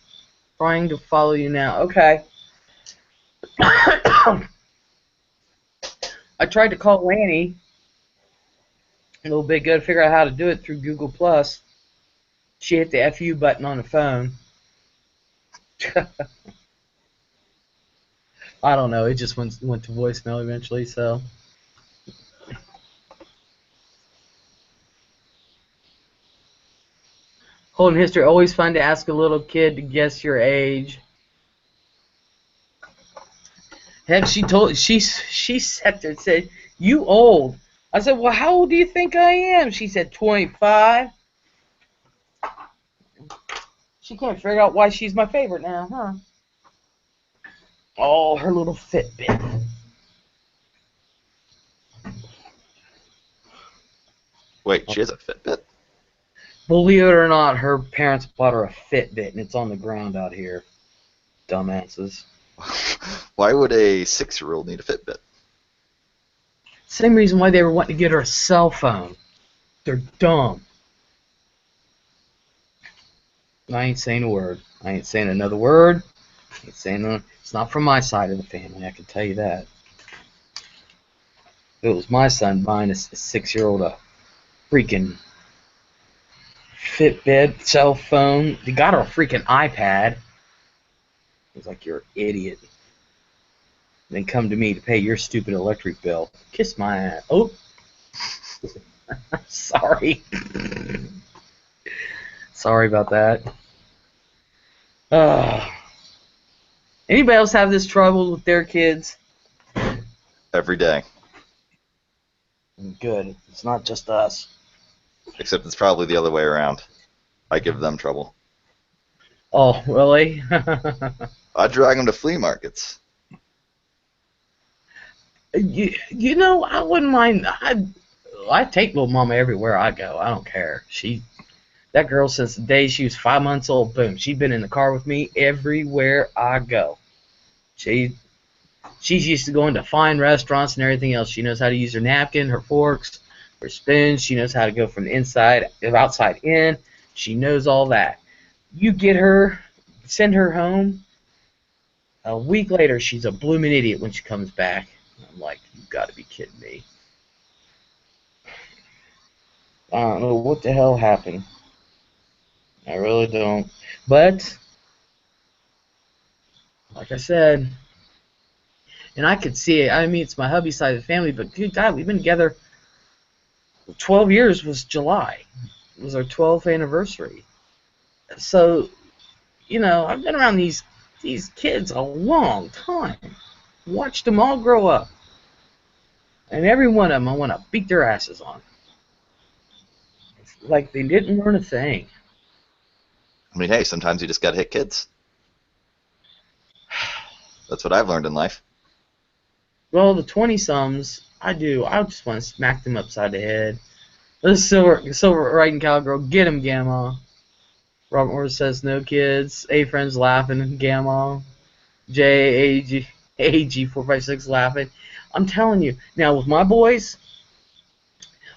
A: Trying to follow you now. Okay. I tried to call Lanny a little bit ago to figure out how to do it through Google Plus. She hit the FU button on the phone. I don't know. It just went to voicemail eventually. So. Holding history. Always fun to ask a little kid to guess your age. Heck, she sat there and said, "You old." I said, "Well, how old do you think I am?" She said, 25. She can't figure out why she's my favorite now, huh? Oh, her little Fitbit.
C: Wait, she has a Fitbit?
A: Believe it or not, her parents bought her a Fitbit, and it's on the ground out here. Dumbasses.
C: Why would a 6-year-old need a Fitbit?
A: Same reason why they were wanting to get her a cell phone. They're dumb. I ain't saying a word. I ain't saying another word. I ain't saying no, it's not from my side of the family, I can tell you that. If it was my son buying a 6-year-old a freaking Fitbit, cell phone, he got her a freaking iPad. He's like, you're an idiot. Then come to me to pay your stupid electric bill. Kiss my ass. Oh. Sorry. Sorry about that. Anybody else have this trouble with their kids?
C: Every day.
A: Good. It's not just us.
C: Except it's probably the other way around. I give them trouble.
A: Oh, really?
C: I drag them to flea markets.
A: You know, I wouldn't mind. I take little mama everywhere I go. I don't care. That girl, since the day she was 5 months old, boom, she's been in the car with me everywhere I go. She's used to going to fine restaurants and everything else. She knows how to use her napkin, her forks, her spoons. She knows how to go from the outside in. She knows all that. You get her, send her home. A week later, she's a blooming idiot when she comes back. I'm like, you've got to be kidding me. I don't know what the hell happened. I really don't. But, like I said, and I could see it. I mean, it's my hubby's side of the family, but good God, we've been together 12 years was July. It was our 12th anniversary. So, you know, I've been around these kids a long time. Watched them all grow up. And every one of them I want to beat their asses on. It's like they didn't learn a thing.
C: I mean, hey, sometimes you just got to hit kids. That's what I've learned in life.
A: Well, the 20-sums, I do. I just want to smack them upside the head. This silver writing cowgirl, get him, Gamma. Robert Morris says, no kids. A friends laughing, Gamma. JAG456 laughing. I'm telling you. Now, with my boys,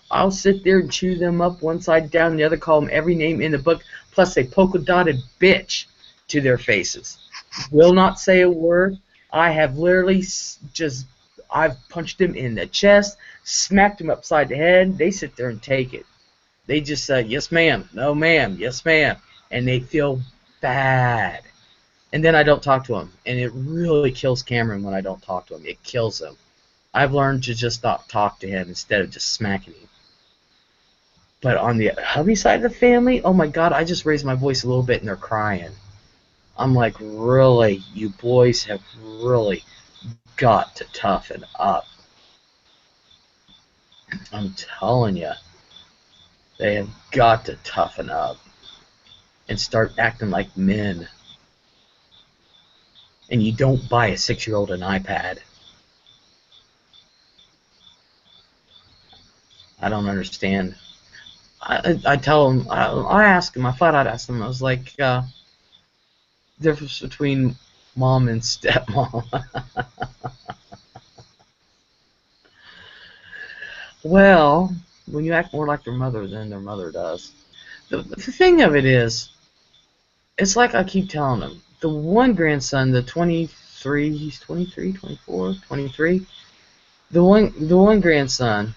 A: I'll sit there and chew them up one side down, the other, call them every name in the book, plus a polka-dotted bitch to their faces. Will not say a word. I have literally I've punched them in the chest, smacked them upside the head. They sit there and take it. They just say, yes, ma'am, no, ma'am, yes, ma'am. And they feel bad. And then I don't talk to them. And it really kills Cameron when I don't talk to him. It kills him. I've learned to just not talk to him instead of just smacking him. But on the hubby side of the family, oh my God, I just raised my voice a little bit and they're crying. I'm like, really? You boys have really got to toughen up. I'm telling you, they have got to toughen up and start acting like men. And you don't buy a 6-year-old an iPad. I don't understand. I tell them, I ask them, I flat out ask them, I was like, difference between mom and stepmom. Well, when you act more like their mother than their mother does. The thing of it is, it's like I keep telling them, the one grandson, the 23, he's 23, 24, 23, the one grandson,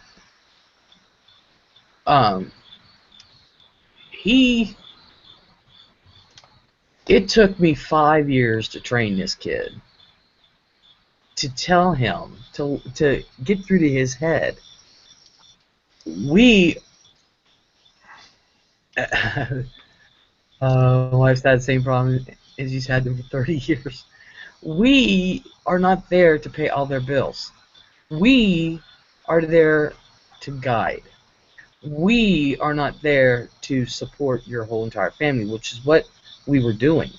A: it took me 5 years to train this kid, to tell him, to get through to his head. Wife's had the same problem as he's had them for 30 years. We are not there to pay all their bills. We are there to guide. We are not there to support your whole entire family, which is what we were doing.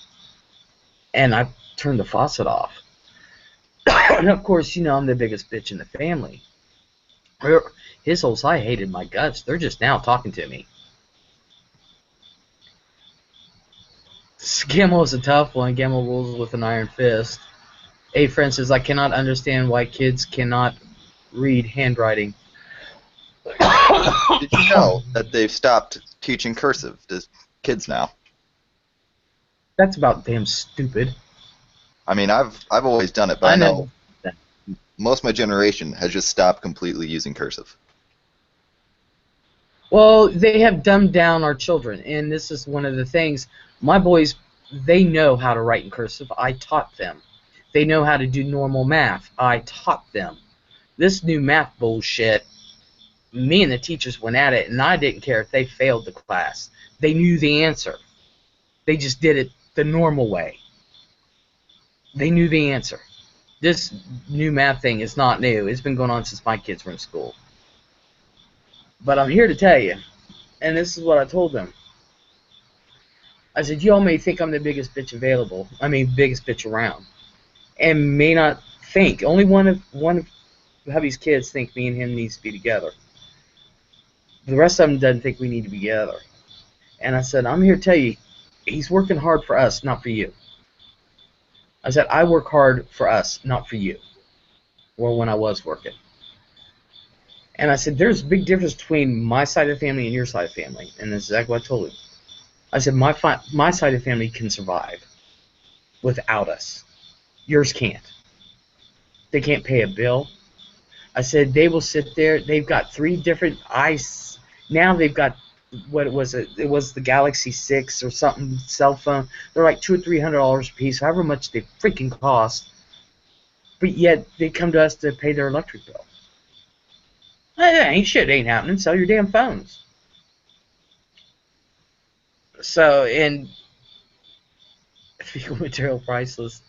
A: And I turned the faucet off. And of course, you know, I'm the biggest bitch in the family. His whole side hated my guts. They're just now talking to me. Gamble is a tough one. Gamble rules with an iron fist. A friend says, I cannot understand why kids cannot read handwriting.
C: Did you know that they've stopped teaching cursive to kids now?
A: That's about damn stupid.
C: I mean, I've always done it, but I know most of my generation has just stopped completely using cursive.
A: Well, they have dumbed down our children, and this is one of the things. My boys, they know how to write in cursive. I taught them. They know how to do normal math. I taught them. This new math bullshit, me and the teachers went at it, and I didn't care if they failed the class. They knew the answer. They just did it the normal way. They knew the answer. This new math thing is not new. It's been going on since my kids were in school. But I'm here to tell you, and this is what I told them. I said, y'all may think I'm the biggest bitch available. I mean, biggest bitch around. And may not think. Only one of hubby's kids think me and him needs to be together. The rest of them doesn't think we need to be together. And I said, I'm here to tell you, he's working hard for us, not for you. I said, I work hard for us, not for you. Or when I was working. And I said, there's a big difference between my side of the family and your side of the family. And that's exactly what I told him. I said, my side of the family can survive without us. Yours can't. They can't pay a bill. I said, they will sit there. They've got 3 different ice. Now they've got, what was it? It was the Galaxy 6 or something cell phone. They're like $200 or $300 a piece, however much they freaking cost. But yet they come to us to pay their electric bill. Ain't shit ain't happening. Sell your damn phones. So, and fecal material priceless.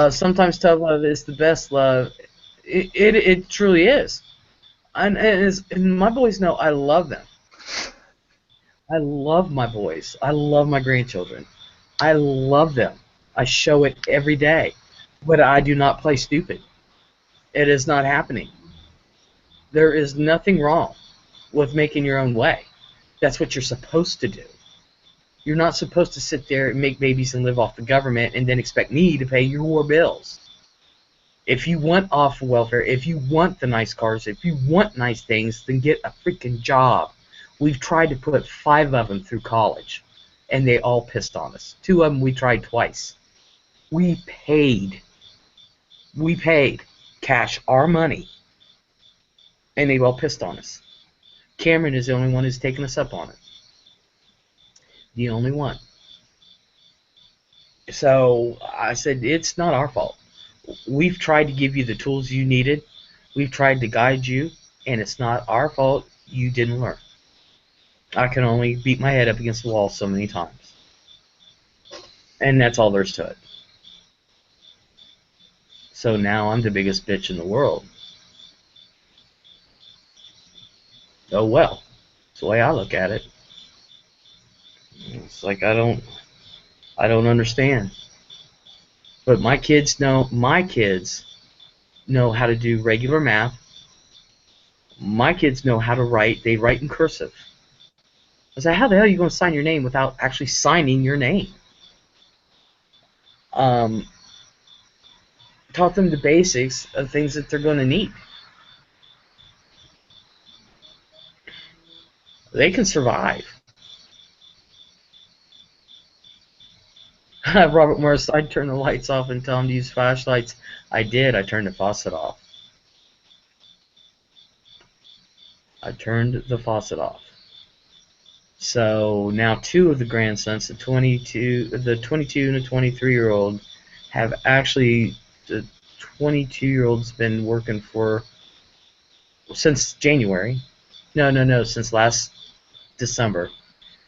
A: Sometimes tough love is the best love. It truly is. And my boys know I love them. I love my boys. I love my grandchildren. I love them. I show it every day. But I do not play stupid. It is not happening. There is nothing wrong with making your own way. That's what you're supposed to do. You're not supposed to sit there and make babies and live off the government and then expect me to pay your bills. If you want off welfare, if you want the nice cars, if you want nice things, then get a freaking job. We've tried to put 5 of them through college, and they all pissed on us. 2 of them we tried twice. We paid cash our money, and they all pissed on us. Cameron is the only one who's taken us up on it. The only one. So I said, it's not our fault. We've tried to give you the tools you needed. We've tried to guide you, and it's not our fault you didn't learn. I can only beat my head up against the wall so many times. And that's all there's to it. So now I'm the biggest bitch in the world. Oh well. That's the way I look at it. It's like I don't understand. But my kids know how to do regular math. My kids know how to write. They write in cursive. I said, how the hell are you going to sign your name without actually signing your name? Taught them the basics of things that they're going to need. They can survive. Robert Morris, I'd turn the lights off and tell them to use flashlights. I did. I turned the faucet off. I turned the faucet off. So now 2 of the grandsons, the 22 and the 23-year-old, have actually, the 22-year-old's been working for, since January. No, since last December.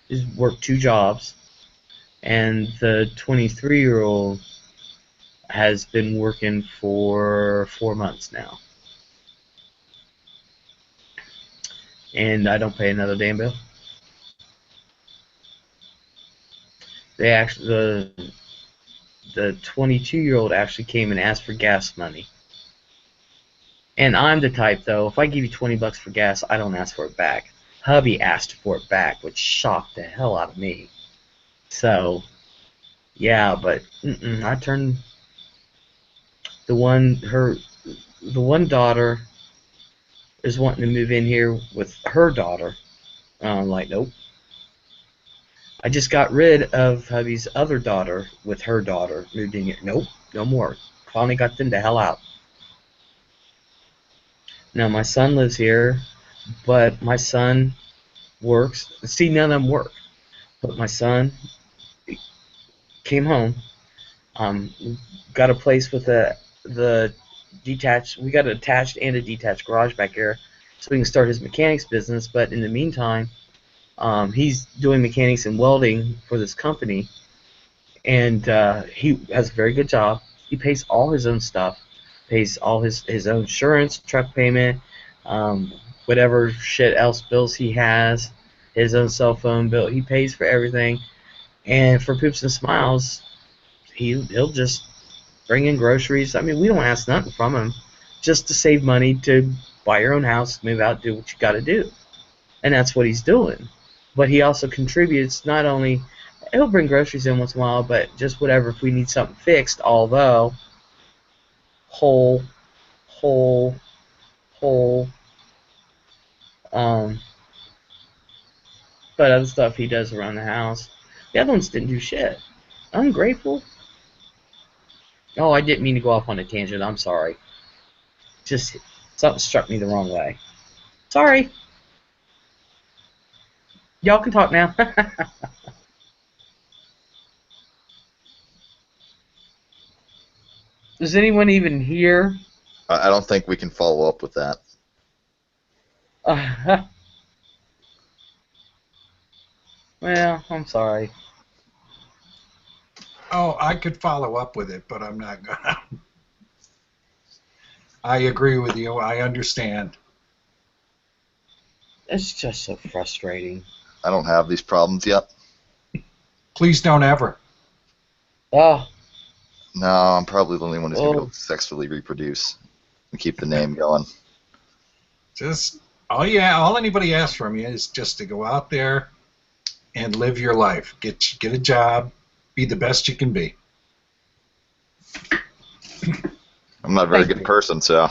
A: He's worked 2 jobs. And the 23-year-old has been working for 4 months now. And I don't pay another damn bill. They actually, the 22-year-old actually came and asked for gas money. And I'm the type, though, if I give you $20 for gas, I don't ask for it back. Hubby asked for it back, which shocked the hell out of me. So, yeah, but I turned the one daughter is wanting to move in here with her daughter. I'm like, nope. I just got rid of hubby's other daughter with her daughter, moved in here. Nope, no more. Finally got them the hell out. Now my son lives here, but my son works. See, none of them work. But my son came home, got a place with the detached. We got an attached and a detached garage back here, so we can start his mechanics business. But in the meantime, he's doing mechanics and welding for this company, and he has a very good job. He pays all his own stuff, pays all his own insurance, truck payment, whatever shit else bills he has, his own cell phone bill. He pays for everything, and for Poops and Smiles, he'll just bring in groceries. I mean, we don't ask nothing from him, just to save money to buy your own house, move out, do what you got to do. And that's what he's doing. But he also contributes, not only, he'll bring groceries in once in a while, but just whatever if we need something fixed, although whole, but other stuff he does around the house. The other ones didn't do shit. Ungrateful. Oh, I didn't mean to go off on a tangent. I'm sorry. Just something struck me the wrong way. Sorry. Y'all can talk now. Does anyone even hear?
C: I don't think we can follow up with that.
A: Well, I'm sorry.
D: Oh, I could follow up with it, but I'm not gonna. I agree with you. I understand.
A: It's just so frustrating.
C: I don't have these problems yet.
D: Please don't ever.
A: Oh.
C: No, I'm probably the only one who's going to be able to sexually reproduce and keep the name going.
D: Just all anybody asks from you is just to go out there and live your life. Get a job. Be the best you can be.
C: I'm not a very good person, so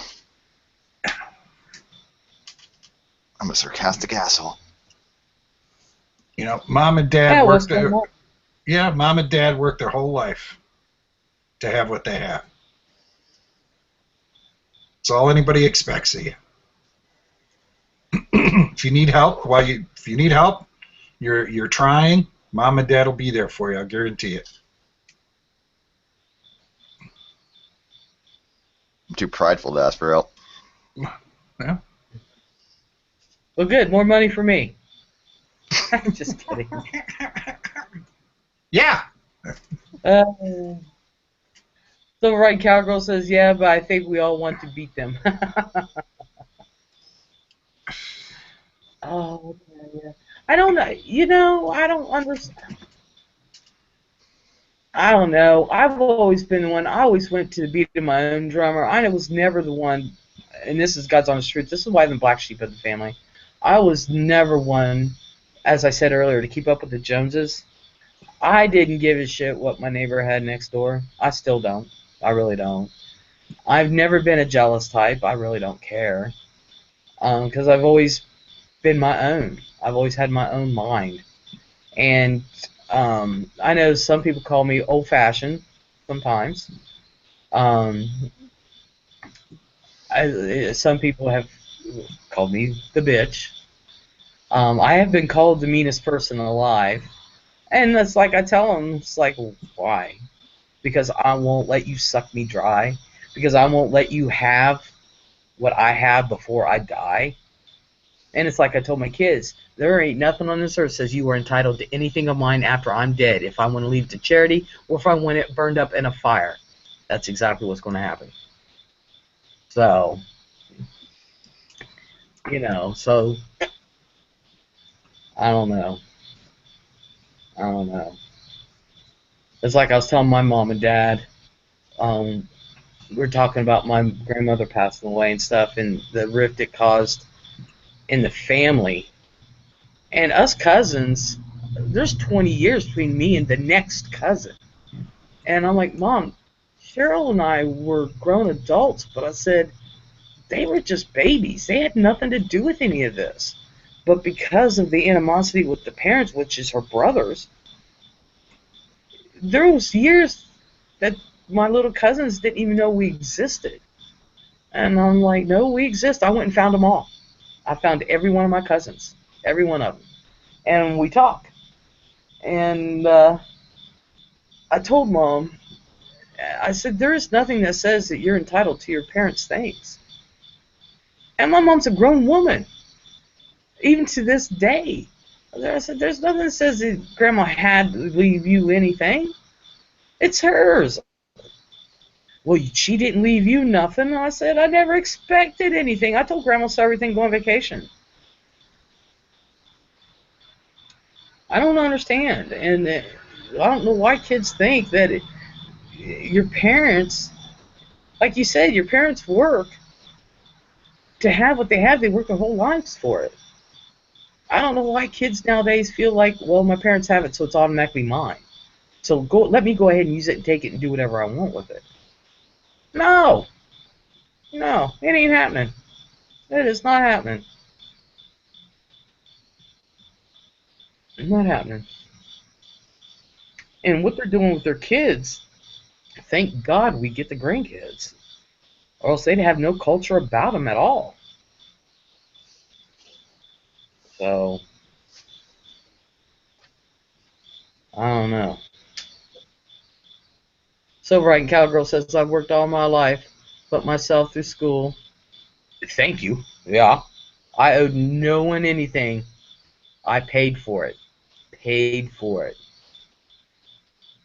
C: I'm a sarcastic asshole.
D: You know, mom and dad worked their whole life to have what they have. It's all anybody expects of you. If you need help, you're trying, mom and dad will be there for you, I'll guarantee it.
C: I'm too prideful to ask for help.
D: Yeah.
A: Well, good. More money for me. I'm just kidding.
D: Yeah.
A: So right, Cowgirl says, yeah, but I think we all want to beat them. Oh, okay, yeah. I don't know. You know, I don't understand. I don't know. I've always been the one. I always went to the beat of my own drummer. I was never the one, and this is God's honest truth. This is why I'm the black sheep of the family. I was never one, as I said earlier, to keep up with the Joneses. I didn't give a shit what my neighbor had next door. I still don't. I really don't. I've never been a jealous type. I really don't care. Because I've always been my own. I've always had my own mind. And I know some people call me old-fashioned sometimes. Some people have called me the bitch. I have been called the meanest person alive. And it's like I tell them, it's like, why? Because I won't let you suck me dry. Because I won't let you have what I have before I die. And it's like I told my kids, there ain't nothing on this earth says you are entitled to anything of mine after I'm dead. If I want to leave it to charity or if I want it burned up in a fire. That's exactly what's going to happen. So, you know, so, I don't know. It's like I was telling my mom and dad, we were talking about my grandmother passing away and stuff and the rift it caused in the family. And us cousins, there's 20 years between me and the next cousin. And I'm like, Mom, Cheryl and I were grown adults, but I said, they were just babies. They had nothing to do with any of this. But because of the animosity with the parents, which is her brothers, there was years that my little cousins didn't even know we existed. And I'm like, no, we exist. I went and found them all. I found every one of my cousins, every one of them. And we talk. And I told Mom, I said, there is nothing that says that you're entitled to your parents' things. And my mom's a grown woman, even to this day. I said, there's nothing that says that Grandma had to leave you anything. It's hers. Well, she didn't leave you nothing. I said, I never expected anything. I told Grandma so everything go on vacation. I don't understand. And I don't know why kids think that your parents, like you said, your parents work to have what they have, they work their whole lives for it. I don't know why kids nowadays feel like, well, my parents have it, so it's automatically mine. So let me go ahead and use it and take it and do whatever I want with it. No, no, it ain't happening. It is not happening. It's not happening. And what they're doing with their kids, thank God we get the grandkids, or else they'd have no culture about them at all. So, I don't know. Silverite and Cowgirl says, I've worked all my life, put myself through school. Thank you. Yeah. I owed no one anything. I paid for it. Paid for it.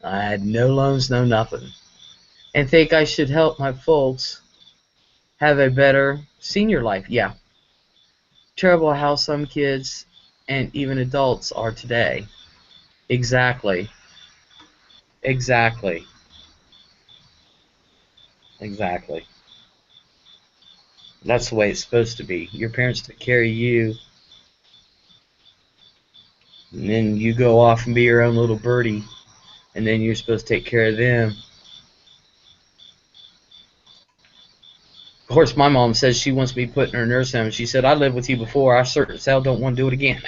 A: I had no loans, no nothing. And think I should help my folks have a better senior life. Yeah. Terrible how some kids and even adults are today. Exactly. Exactly. Exactly. That's the way it's supposed to be. Your parents take care of you, and then you go off and be your own little birdie, and then you're supposed to take care of them. Of course, my mom says she wants me put in her nursing home. She said, I lived with you before. I certain as hell don't want to do it again.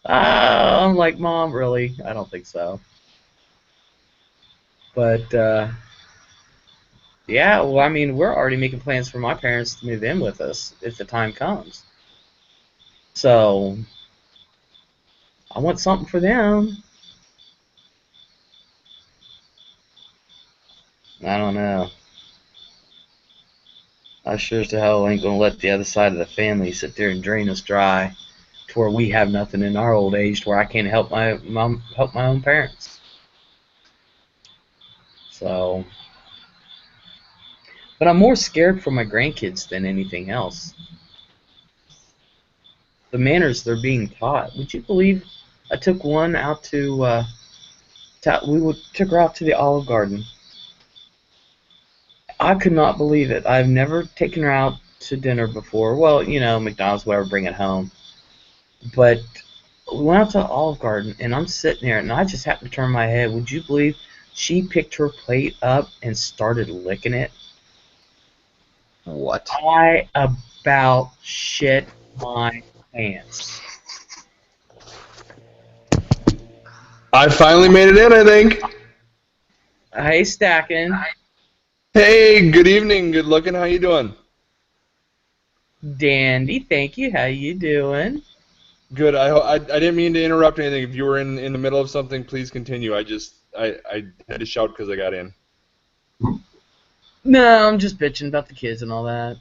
A: I'm like, Mom, really? I don't think so. But, yeah, well, I mean, we're already making plans for my parents to move in with us if the time comes. So, I want something for them. I don't know. I sure as hell ain't gonna let the other side of the family sit there and drain us dry to where we have nothing in our old age to where I can't help my own parents. So, but I'm more scared for my grandkids than anything else. The manners they're being taught. Would you believe I took one out to took her out to the Olive Garden. I could not believe it. I've never taken her out to dinner before. Well, you know, McDonald's, whatever, bring it home. But we went out to the Olive Garden, and I'm sitting there, and I just happened to turn my head. Would you believe she picked her plate up and started licking it?
C: What?
A: I about shit my pants.
E: I finally made it in, I think.
A: Hey, Stacking.
E: Hey, good evening, good looking. How you doing?
A: Dandy, thank you. How you doing?
E: Good. I didn't mean to interrupt anything. If you were in the middle of something, please continue. I had to shout because I got in.
A: No, I'm just bitching about the kids and all that.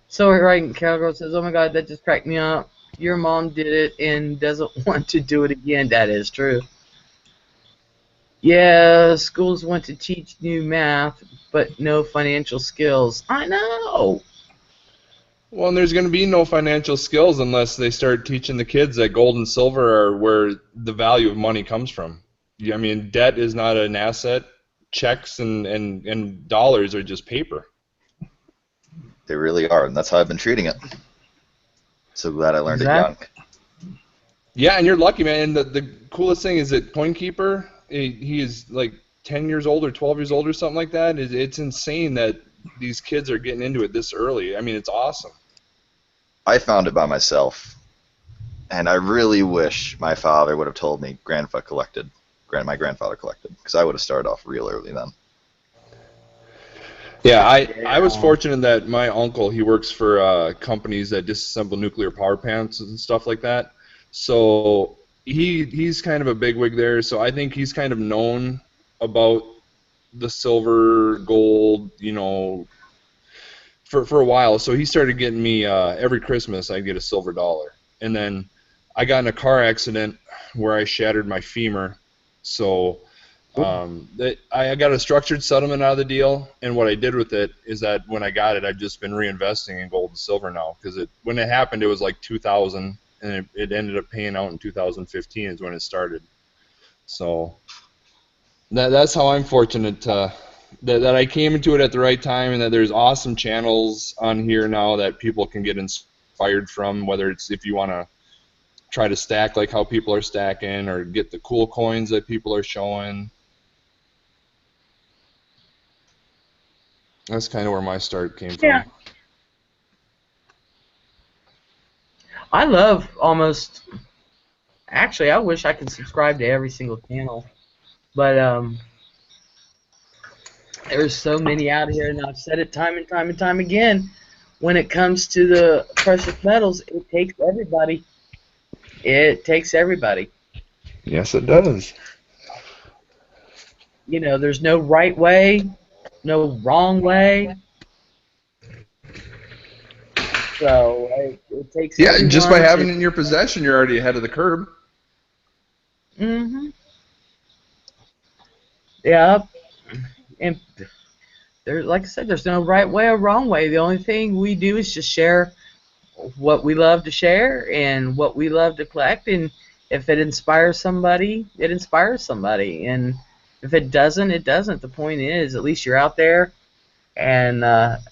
A: So right, Cowgirl says, "Oh my God, that just cracked me up. Your mom did it and doesn't want to do it again." That is true. Yeah, schools want to teach new math, but no financial skills. I know.
E: Well, and there's going to be no financial skills unless they start teaching the kids that gold and silver are where the value of money comes from. I mean, debt is not an asset. Checks and dollars are just paper.
C: They really are, and that's how I've been treating it. So glad I learned it young.
E: Yeah, and you're lucky, man. And the coolest thing is that CoinKeeper, he is like 10 years old or 12 years old or something like that. It's insane that these kids are getting into it this early. I mean, it's awesome.
C: I found it by myself, and I really wish my father would have told me my grandfather collected, because I would have started off real early then.
E: Yeah, I was fortunate that my uncle, he works for companies that disassemble nuclear power plants and stuff like that. So he's kind of a bigwig there. So I think he's kind of known about the silver, gold, you know, for a while. So he started getting me every Christmas I'd get a silver dollar. And then I got in a car accident where I shattered my femur. So I got a structured settlement out of the deal, and what I did with it is that when I got it, I've just been reinvesting in gold and silver now, because when it happened, it was like 2000, and it ended up paying out in 2015 is when it started. So that's how I'm fortunate to that I came into it at the right time, and that there's awesome channels on here now that people can get inspired from, whether it's if you want to try to stack like how people are stacking or get the cool coins that people are showing. That's kind of where my start came from.
A: I love almost. Actually, I wish I could subscribe to every single channel, but there's so many out here, and I've said it time and time and time again. When it comes to the precious metals, it takes everybody. It takes everybody.
E: Yes, it does.
A: You know, there's no right way, no wrong way. So it takes.
E: Yeah, just by having
A: to,
E: it in your possession, you're already ahead of the curve.
A: Mm-hmm. Yeah, and there, like I said, there's no right way or wrong way. The only thing we do is just share what we love to share and what we love to collect, and if it inspires somebody, it inspires somebody, and if it doesn't, it doesn't. The point is, at least you're out there, and at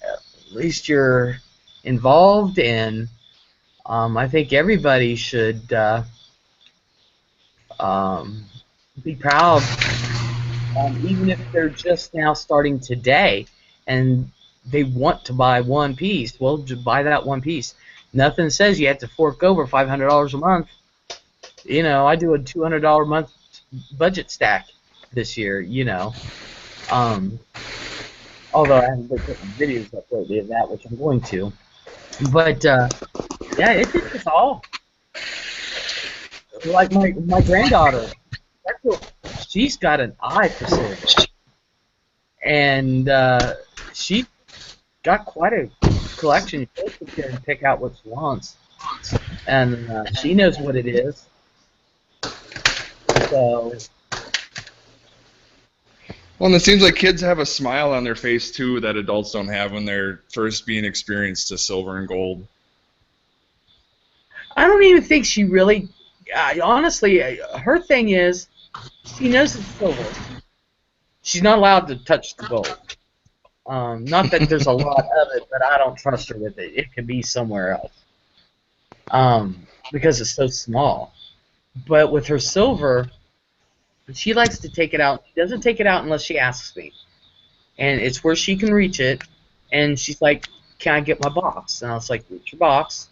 A: least you're involved, and I think everybody should be proud, even if they're just now starting today, and they want to buy one piece. Well, just buy that one piece. Nothing says you have to fork over $500 a month. You know, I do a $200 a month budget stack this year. You know, although I haven't been putting videos up lately of that, which I'm going to. But yeah, it takes us all. Like my granddaughter, she's got an eye for silver, and she got quite a collection. She'll sit there and pick out what she wants, and she knows what it is. So,
E: well, and it seems like kids have a smile on their face too that adults don't have when they're first being experienced to silver and gold.
A: I don't even think she really. Honestly, her thing is, she knows it's silver. She's not allowed to touch the gold. Not that there's a lot of it, but I don't trust her with it. It could be somewhere else. Because it's so small. But with her silver, she likes to take it out. She doesn't take it out unless she asks me. And it's where she can reach it. And she's like, can I get my box? And I was like, reach your box.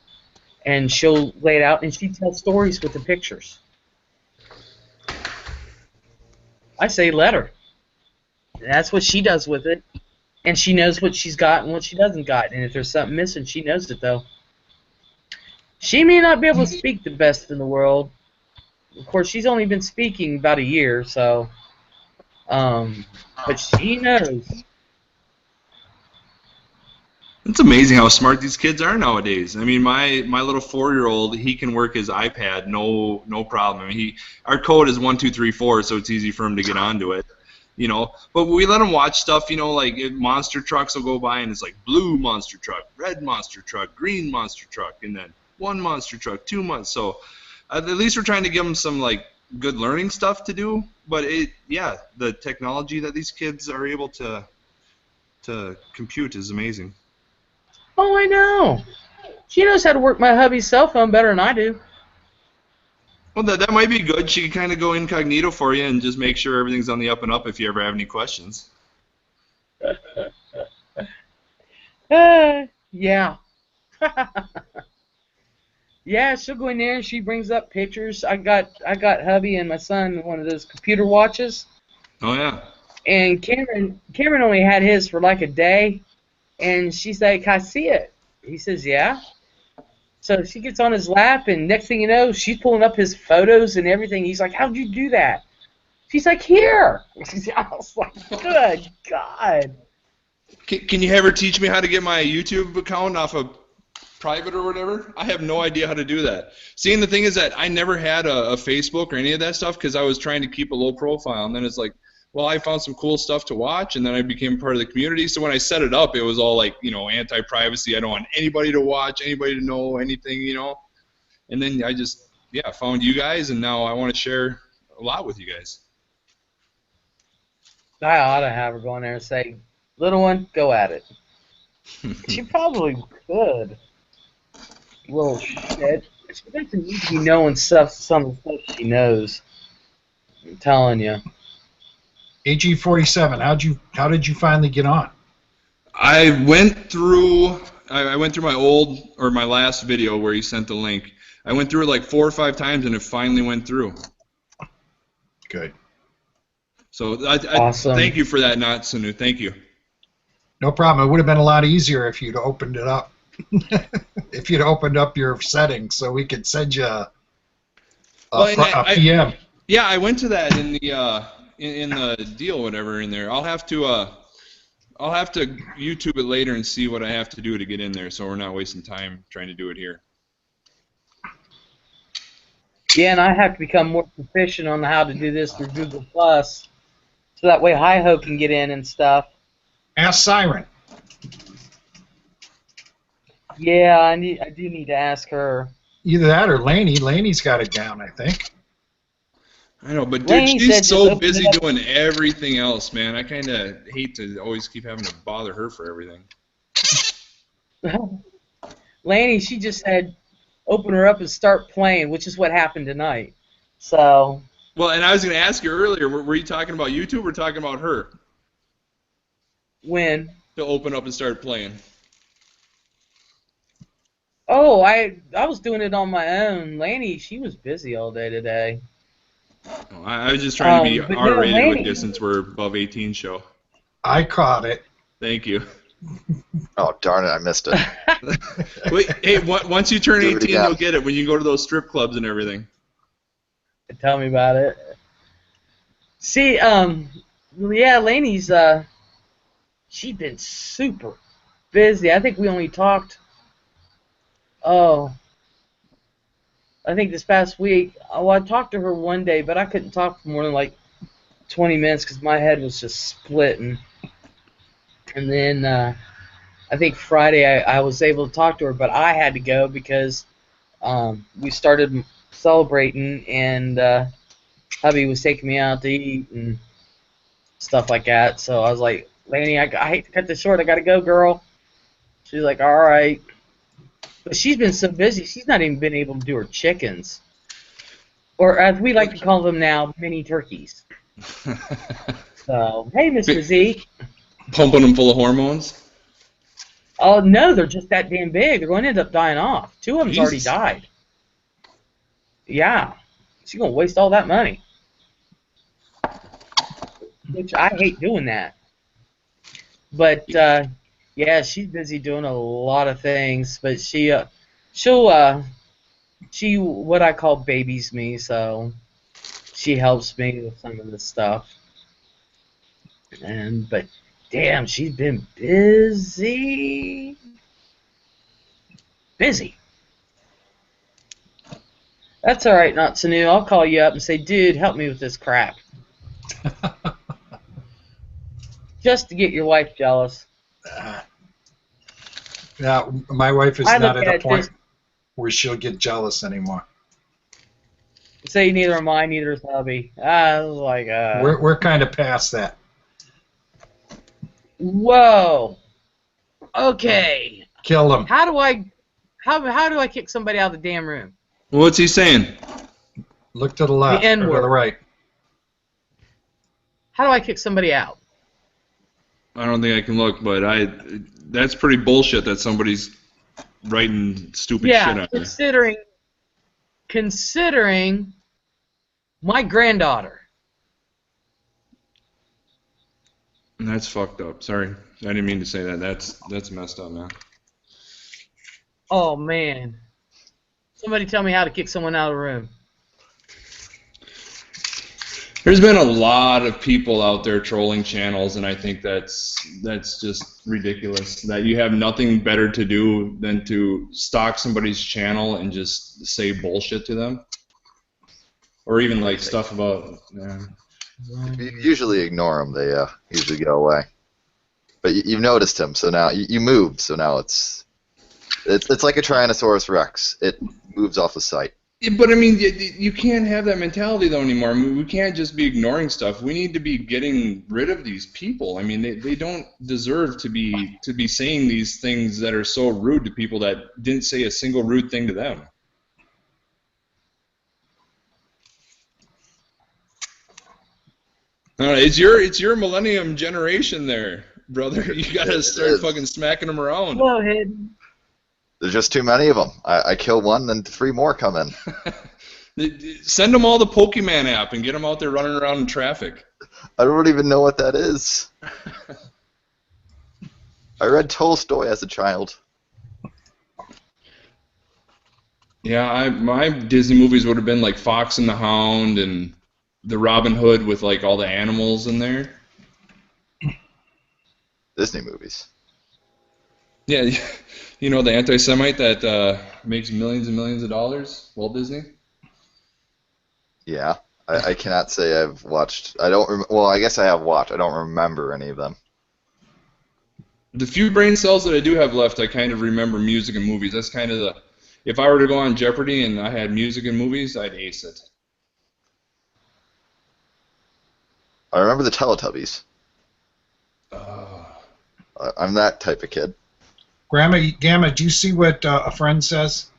A: And she'll lay it out, and she tells stories with the pictures. I say let her. And that's what she does with it. And she knows what she's got and what she doesn't got. And if there's something missing, she knows it, though. She may not be able to speak the best in the world. Of course, she's only been speaking about a year, so... but she knows.
E: It's amazing how smart these kids are nowadays. I mean, my little 4-year-old, he can work his iPad no problem. I mean, our code is 1234, so it's easy for him to get onto it, you know. But we let him watch stuff, you know, like monster trucks will go by and it's like blue monster truck, red monster truck, green monster truck, and then one monster truck, 2 months. So at least we're trying to give them some like good learning stuff to do. But the technology that these kids are able to compute is amazing.
A: Oh, I know. She knows how to work my hubby's cell phone better than I do.
E: Well, that might be good. She can kind of go incognito for you and just make sure everything's on the up and up if you ever have any questions.
A: Yeah. Yeah, she'll go in there and she brings up pictures. I got hubby and my son one of those computer watches.
E: Oh, yeah.
A: And Cameron only had his for like a day. And she's like, I see it. He says, yeah. So she gets on his lap, and next thing you know, she's pulling up his photos and everything. He's like, how'd you do that? She's like, here. I was like, good God.
E: Can you ever teach me how to get my YouTube account off of private or whatever? I have no idea how to do that. See, and the thing is that I never had a Facebook or any of that stuff because I was trying to keep a low profile. And then it's like, well, I found some cool stuff to watch, and then I became part of the community. So when I set it up, it was all like, you know, anti-privacy. I don't want anybody to watch, anybody to know anything, you know. And then I just, found you guys, and now I want to share a lot with you guys.
A: I ought to have her go in there and say, "Little one, go at it." She probably could. Little shit. She doesn't need to be knowing stuff. Some of the stuff she knows. I'm telling you.
D: AG47, how did you finally get on?
E: I went through my last video where you sent the link. I went through it like 4 or 5 times and it finally went through.
D: Good.
E: So
A: Awesome.
E: Thank you for that, Sanu. Thank you.
D: No problem. It would have been a lot easier if you'd opened it up. If you'd opened up your settings so we could send you a PM.
E: Yeah, I went to that in the in the deal, whatever in there. I'll have to YouTube it later and see what I have to do to get in there, so we're not wasting time trying to do it here.
A: Yeah, and I have to become more proficient on how to do this through Google Plus, so that way Hi-Ho can get in and stuff.
D: Ask Siren.
A: Yeah, I do need to ask her.
D: Either that or Laney. Laney's got it down, I think.
E: I know, but dude,
A: Laney
E: she's so
A: busy
E: doing everything else, man. I kind of hate to always keep having to bother her for everything.
A: Laney, she just said, open her up and start playing, which is what happened tonight. So.
E: Well, and I was going to ask you earlier, were you talking about YouTube or talking about her?
A: When?
E: To open up and start playing.
A: Oh, I was doing it on my own. Laney, she was busy all day today.
E: Oh, I was just trying to be R-rated with you since we're above 18 show.
D: I caught it.
E: Thank you.
C: Oh, darn it, I missed it.
E: Wait, hey, once you turn 18, you'll get it when you go to those strip clubs and everything.
A: Tell me about it. See, yeah, Laney's, she's been super busy. I think we only talked, I think this past week. Oh, I talked to her one day, but I couldn't talk for more than like 20 minutes because my head was just splitting. And then I think Friday I was able to talk to her, but I had to go because we started celebrating, and hubby was taking me out to eat and stuff like that. So I was like, Laney, I hate to cut this short. I got to go, girl. She's like, all right. But she's been so busy, she's not even been able to do her chickens. Or as we like to call them now, mini turkeys. So, hey, Mr. Z.
E: Pumping them full of hormones?
A: Oh, no, they're just that damn big. They're going to end up dying off. 2 of them's already died. Yeah. She's going to waste all that money. Which I hate doing that. But, yeah, she's busy doing a lot of things, but she what I call babies me, so she helps me with some of this stuff. But damn, she's been busy. That's all right, not Sanu. I'll call you up and say, dude, help me with this crap. Just to get your wife jealous.
D: Yeah, my wife is not at a point where she'll get jealous anymore.
A: Say neither am I, neither is hubby. I was like,
D: we're kind of past that.
A: Whoa. Okay.
D: Kill him.
A: How do I kick somebody out of the damn room?
E: What's he saying?
D: Look to the left or to the right.
A: How do I kick somebody out?
E: I don't think I can look, but that's pretty bullshit that somebody's writing stupid shit out there.
A: Considering my granddaughter.
E: That's fucked up. Sorry. I didn't mean to say that. That's messed up, man.
A: Oh, man. Somebody tell me how to kick someone out of the room.
E: There's been a lot of people out there trolling channels, and I think that's just ridiculous. That you have nothing better to do than to stalk somebody's channel and just say bullshit to them, or even like stuff about.
C: If you usually ignore them, they usually go away. But you've noticed him, so now you moved, so now it's like a Tyrannosaurus Rex. It moves off the site.
E: Yeah, but I mean, you can't have that mentality though anymore. I mean, we can't just be ignoring stuff. We need to be getting rid of these people. I mean, they don't deserve to be saying these things that are so rude to people that didn't say a single rude thing to them. It's your millennium generation there, brother. You gotta start fucking smacking them around.
A: Go ahead.
C: There's just too many of them. I kill one, then 3 more come in.
E: Send them all the Pokemon app and get them out there running around in traffic.
C: I don't even know what that is. I read Tolstoy as a child.
E: Yeah, my Disney movies would have been like Fox and the Hound and the Robin Hood with like all the animals in there.
C: Disney movies.
E: Yeah, you know the anti-Semite that makes millions and millions of dollars, Walt Disney?
C: Yeah. I cannot say I've watched. Well, I guess I have watched. I don't remember any of them.
E: The few brain cells that I do have left, I kind of remember music and movies. That's kind of the... If I were to go on Jeopardy and I had music and movies, I'd ace it.
C: I remember the Teletubbies. I'm that type of kid.
D: Gamma, do you see what a friend says?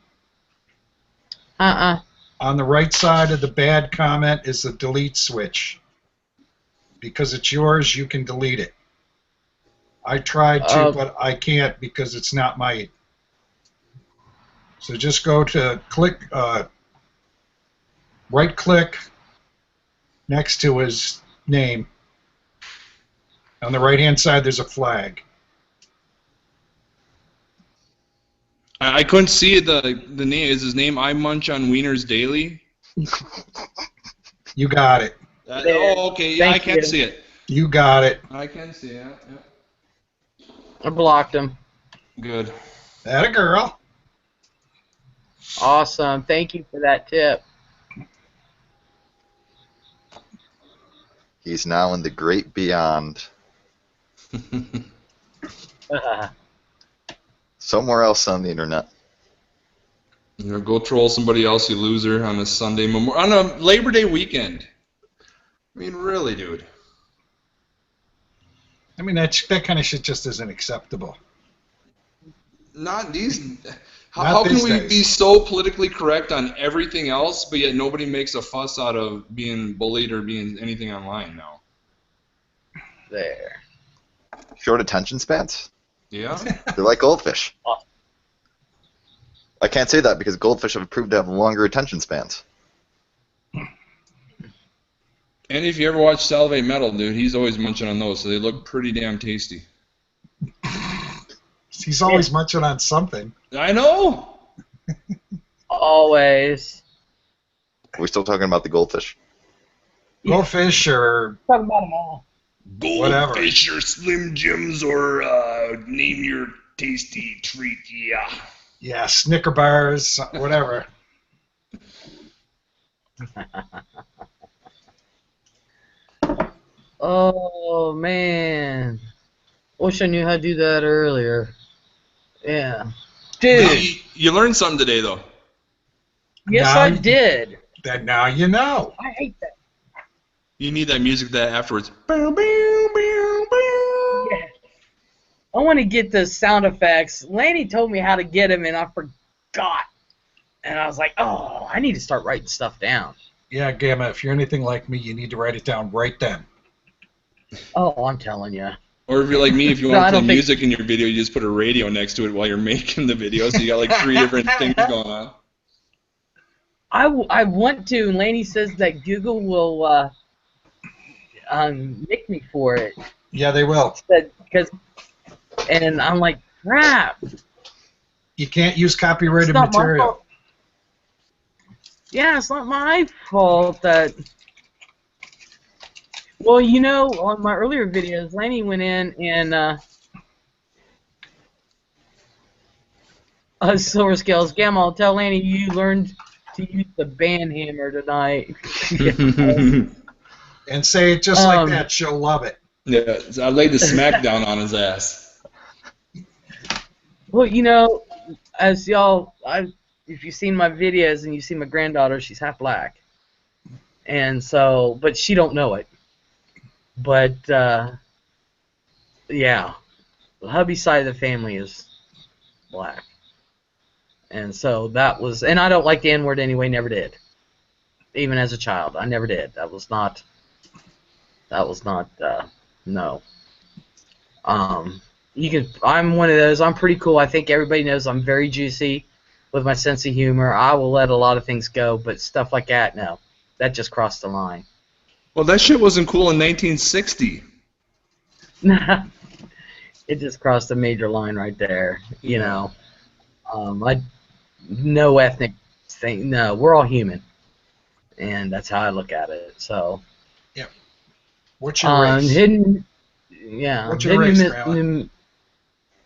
D: On the right side of the bad comment is the delete switch. Because it's yours, you can delete it. I tried to, but I can't because it's not mine. So just go to right click next to his name. On the right hand side there's a flag.
E: I couldn't see it. The name is his name. I munch on wieners daily.
D: You got it.
E: Okay. Yeah, I can see it.
D: You got it.
E: I can see it. Yeah.
A: I blocked him.
E: Good.
D: That a girl.
A: Awesome. Thank you for that tip.
C: He's now in the great beyond. Somewhere else on the internet.
E: You know, go troll somebody else, you loser, on a Sunday on a Labor Day weekend. I mean, really, dude.
D: I mean, that kind of shit just isn't acceptable.
E: Not these. How can we be so politically correct on everything else, but yet nobody makes a fuss out of being bullied or being anything online now?
A: There.
C: Short attention spans?
E: Yeah.
C: They're like goldfish. I can't say that because goldfish have proved to have longer attention spans.
E: And if you ever watch Salivate Metal, dude, he's always munching on those, so they look pretty damn tasty.
D: He's always munching on something.
E: I know.
A: Always.
C: Are we still talking about the goldfish?
D: Goldfish or
A: Talk about them all.
E: Goldfish or Slim Jims or name your tasty treat, yeah.
D: Yeah, Snicker bars, whatever.
A: Oh, man. Wish I knew how to do that earlier. Yeah. Dude.
E: You learned something today, though.
A: Yes, I did.
D: That now you know.
A: I hate that.
E: You need that music that afterwards.
A: Yeah. I want to get the sound effects. Lanny told me how to get them, and I forgot. And I was like, oh, I need to start writing stuff down.
D: Yeah, Gamma, if you're anything like me, you need to write it down right then.
A: Oh, I'm telling you.
E: Or if you're like me, if you want to play music in your video, you just put a radio next to it while you're making the video, so you got like 3 different things going on.
A: I want to, and Lanny says that Google will nick me for it.
D: Yeah, they will.
A: And I'm like, crap.
D: You can't use copyrighted material.
A: Yeah, it's not my fault that... Well, you know, on my earlier videos, Lanny went in and Silver Scales, Gamma, I'll tell Lanny you learned to use the band hammer tonight.
D: And say it just like that, she'll love it.
E: Yeah, so I laid the smack down on his ass.
A: Well, you know, as y'all, if you've seen my videos and you see my granddaughter, she's half black. And so, but she don't know it. But, yeah, the hubby side of the family is black. And so that was, and I don't like the N-word anyway, never did. Even as a child, I never did. That was not, no. I'm one of those, I'm pretty cool. I think everybody knows I'm very juicy with my sense of humor. I will let a lot of things go, but stuff like that, no. That just crossed the line.
E: Well, that shit wasn't cool in 1960.
A: It just crossed a major line right there, you know. No ethnic thing. No, we're all human, and that's how I look at it. So.
D: Yeah. What's your race?
A: What's
D: your race, Grandma?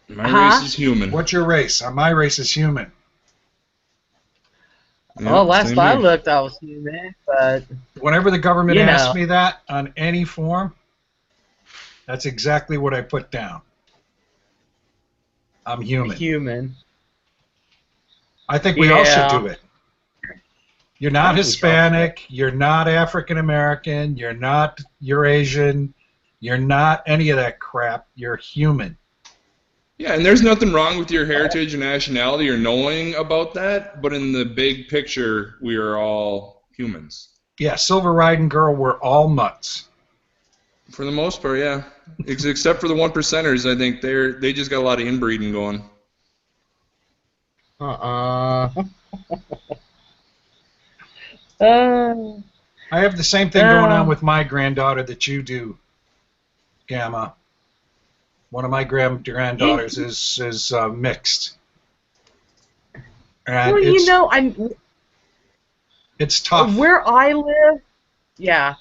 E: My race is human.
D: What's your race? My race is human.
E: Yeah,
A: well, last I looked, I was human, but
D: whenever the government asks me that on any form, that's exactly what I put down. I'm human.
A: Human.
D: I think we all should do it. You're not Hispanic. You're not African American. You're not Eurasian. You're not any of that crap. You're human.
E: Yeah, and there's nothing wrong with your heritage and nationality or knowing about that, but in the big picture, we are all humans.
D: Yeah, Silver Riding Girl, we're all mutts.
E: For the most part, yeah. Except for the 1%ers, I think they just got a lot of inbreeding going.
D: I have the same thing going on with my granddaughter that you do, Gamma. One of my granddaughters is mixed. And
A: well, you know,
D: it's tough.
A: Where I live, yeah.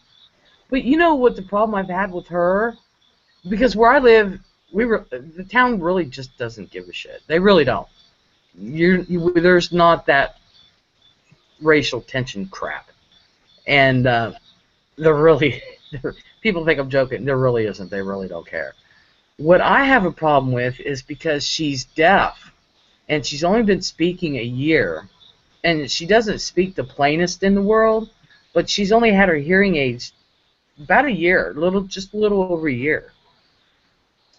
A: But you know what the problem I've had with her? Because where I live, the town really just doesn't give a shit. They really don't. There's not that racial tension crap. And people think I'm joking. There really isn't. They really don't care. What I have a problem with is because she's deaf, and she's only been speaking a year, and she doesn't speak the plainest in the world, but she's only had her hearing aids about a year, just a little over a year.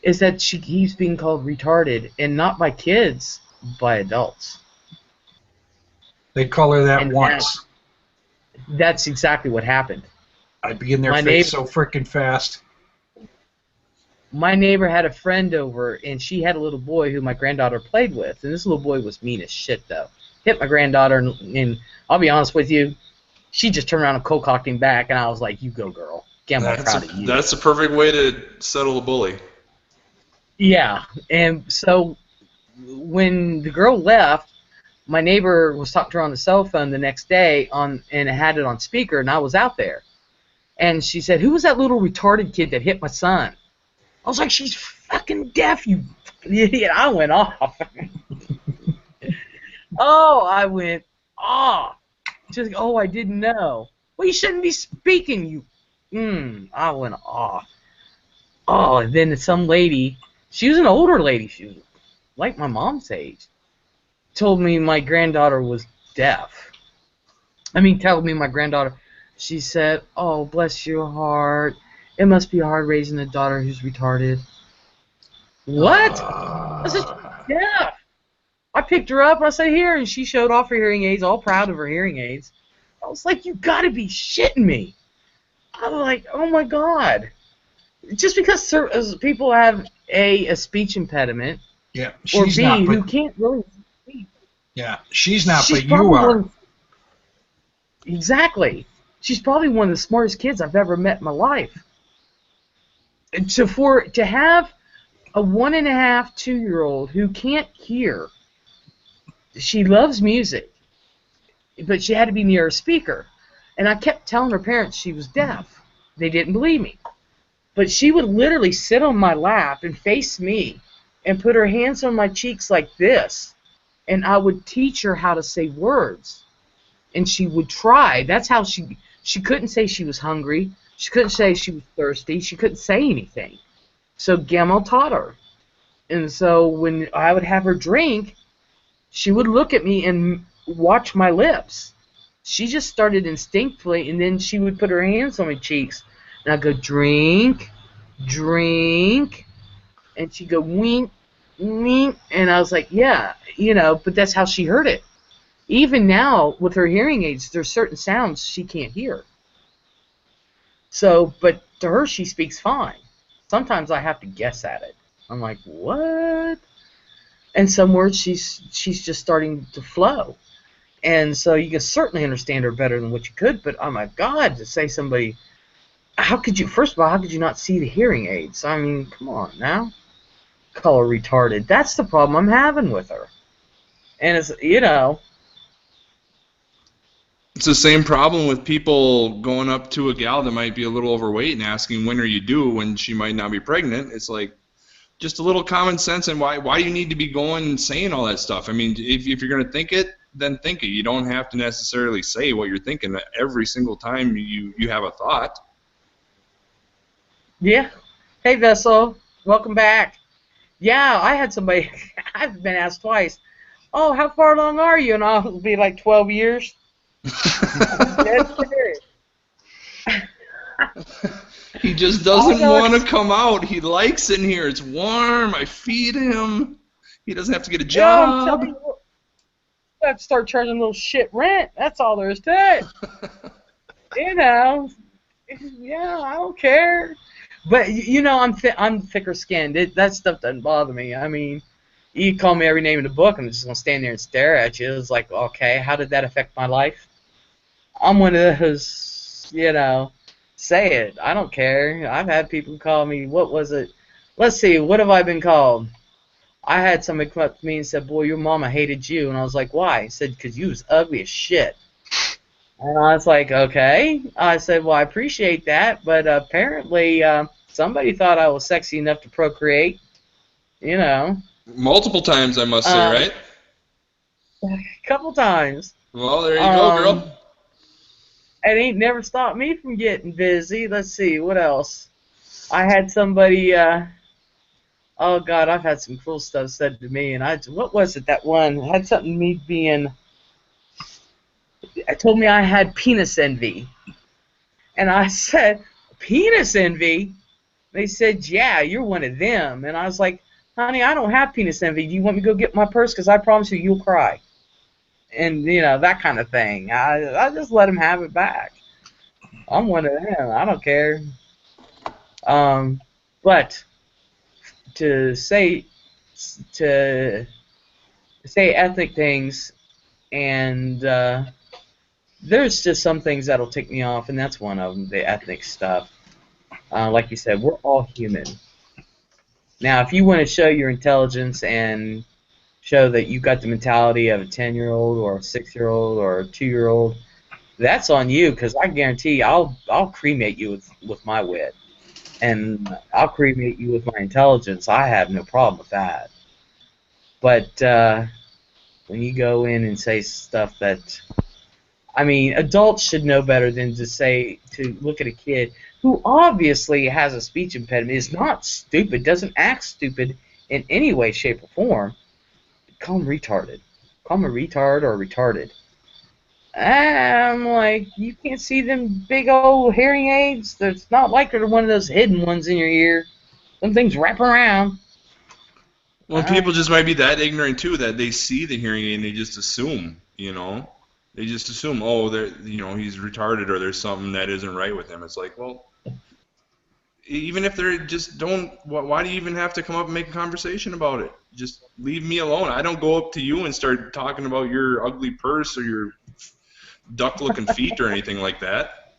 A: Is that she keeps being called retarded, and not by kids, by adults.
D: They call her that once.
A: That's exactly what happened.
D: I'd be in their face so freaking fast.
A: My neighbor had a friend over, and she had a little boy who my granddaughter played with, and this little boy was mean as shit, though. Hit my granddaughter, and I'll be honest with you, she just turned around and cold-cocked him back, and I was like, you go, girl. I'm proud of you.
E: That's the perfect way to settle a bully.
A: Yeah, and so when the girl left, my neighbor was talking to her on the cell phone the next day, and had it on speaker, and I was out there. And she said, who was that little retarded kid that hit my son? I was like, she's fucking deaf, you idiot. I went off. I went off. Just, I didn't know. Well, you shouldn't be speaking, you. I went off. And then some lady, she was an older lady, she was like my mom's age, told me my granddaughter was deaf. Told me my granddaughter, she said, oh, bless your heart. It must be hard raising a daughter who's retarded. What? I said, yeah. I picked her up, and I said, here, and she showed off her hearing aids, all proud of her hearing aids. I was like, you gotta be shitting me. I was like, oh my God. Just because people have a speech impediment,
D: yeah,
A: or B, who can't really speak.
D: Yeah, she's not, but you are.
A: Exactly. She's probably one of the smartest kids I've ever met in my life. And so to have a 1.5, 2-year-old who can't hear, she loves music, but she had to be near a speaker. And I kept telling her parents she was deaf. They didn't believe me. But she would literally sit on my lap and face me and put her hands on my cheeks like this, and I would teach her how to say words. And she would try. That's how she couldn't say she was hungry. She couldn't say she was thirsty. She couldn't say anything. So Gamma taught her. And so when I would have her drink, she would look at me, and watch my lips. She just started instinctively, and then she would put her hands on my cheeks, and I'd go, drink, drink, and she'd go, wink, wink, and I was like, yeah, but that's how she heard it. Even now, with her hearing aids, there's certain sounds she can't hear. So, but to her, she speaks fine. Sometimes I have to guess at it. I'm like, what? And some words she's just starting to flow. And so you can certainly understand her better than what you could, but oh my God, to say somebody, first of all, how could you not see the hearing aids? I mean, come on now. Call her retarded. That's the problem I'm having with her. And it's,
E: It's the same problem with people going up to a gal that might be a little overweight and asking, when are you due, when she might not be pregnant. It's like, just a little common sense, and why do you need to be going and saying all that stuff? I mean, if you're going to think it, then think it. You don't have to necessarily say what you're thinking every single time you have a thought.
A: Yeah. Hey, Vessel. Welcome back. Yeah, I had somebody, I've been asked twice, oh, how far along are you? And I'll be like 12 years. Dead serious.
E: He just doesn't want to come out. He likes in here. It's warm. I feed him. He doesn't have to get a job.
A: I'm telling you, I have to start charging a little shit rent. That's all there is to it. Yeah, I don't care. But I'm thicker skinned. That stuff doesn't bother me. I mean, you call me every name in the book, I'm just gonna stand there and stare at you. It's like, okay, how did that affect my life? I'm one of those, say it. I don't care. I've had people call me, what was it? Let's see, what have I been called? I had somebody come up to me and said, boy, your mama hated you. And I was like, why? He said, because you was ugly as shit. And I was like, okay. I said, well, I appreciate that, but apparently somebody thought I was sexy enough to procreate,
E: Multiple times, I must say, right?
A: A couple times.
E: Well, there you go, girl.
A: It ain't never stopped me from getting busy. Let's see, what else? I had somebody, oh God, I've had some cool stuff said to me, and what was it, that one? It had something to me being, it told me I had penis envy. And I said, penis envy? They said, yeah, you're one of them. And I was like, honey, I don't have penis envy. Do you want me to go get my purse? Because I promise you, you'll cry. And, that kind of thing. I just let him have it back. I'm one of them. I don't care. But to say ethnic things, and there's just some things that'll tick me off, and that's one of them, the ethnic stuff. Like you said, we're all human. Now, if you want to show your intelligence and show that you got the mentality of a 10-year-old or a 6-year-old or a 2-year-old, that's on you, because I guarantee you, I'll cremate you with my wit, and I'll cremate you with my intelligence. I have no problem with that. But when you go in and say stuff that, I mean, adults should know better than to look at a kid who obviously has a speech impediment, is not stupid, doesn't act stupid in any way, shape, or form. Call him retarded. Call him a retard or retarded. I'm like, you can't see them big old hearing aids? It's not like they're one of those hidden ones in your ear. Some things wrap around.
E: Well, people just might be that ignorant too that they see the hearing aid and they just assume, They just assume, oh, he's retarded or there's something that isn't right with him. It's like, well, even if they're just why do you even have to come up and make a conversation about it? Just leave me alone. I don't go up to you and start talking about your ugly purse or your duck-looking feet or anything like that.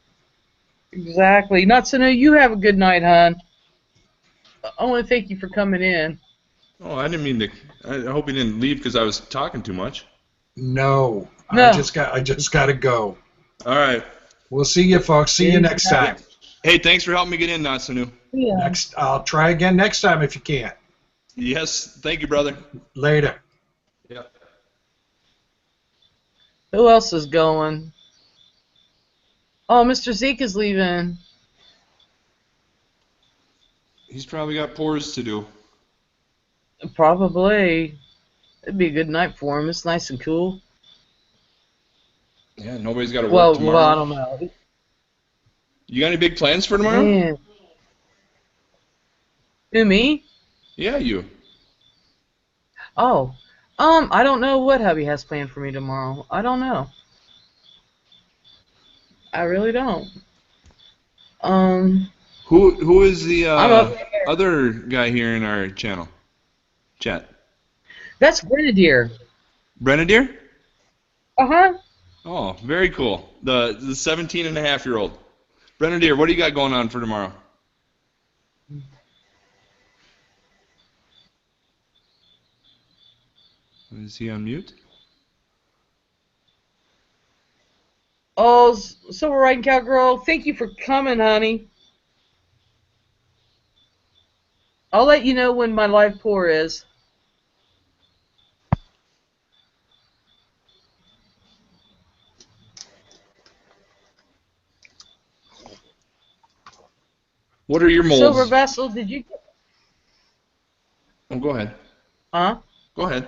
A: Exactly. Nutsuna, you have a good night, hon. I want to thank you for coming in.
E: Oh, I didn't mean to. I hope you didn't leave because I was talking too much.
D: No. I just got to go.
E: All right.
D: We'll see you, folks. See you next time.
E: Hey, thanks for helping me get in, Natsunu.
A: Yeah.
D: I'll try again next time if you can't.
E: Yes. Thank you, brother.
D: Later.
E: Yeah.
A: Who else is going? Oh, Mr. Zeke is leaving.
E: He's probably got pores to do.
A: Probably. It'd be a good night for him. It's nice and cool.
E: Yeah, nobody's got to work
A: Well,
E: tomorrow.
A: I don't know.
E: You got any big plans for tomorrow?
A: Man. Who, me?
E: Yeah, you.
A: Oh. I don't know what hubby has planned for me tomorrow. I don't know. I really don't. Um,
E: Who is the
A: I'm up there.
E: other guy here in our channel? Chat.
A: That's Grenadier.
E: Grenadier?
A: Uh-huh.
E: Oh, very cool. The 17 and a half year old. Grenadier, what do you got going on for tomorrow? Is he on mute?
A: Oh, Silver Riding Cowgirl, thank you for coming, honey. I'll let you know when my live pour is.
E: What are your molds?
A: Silver Vessel, did you...
E: Oh, go ahead.
A: Huh?
E: Go ahead.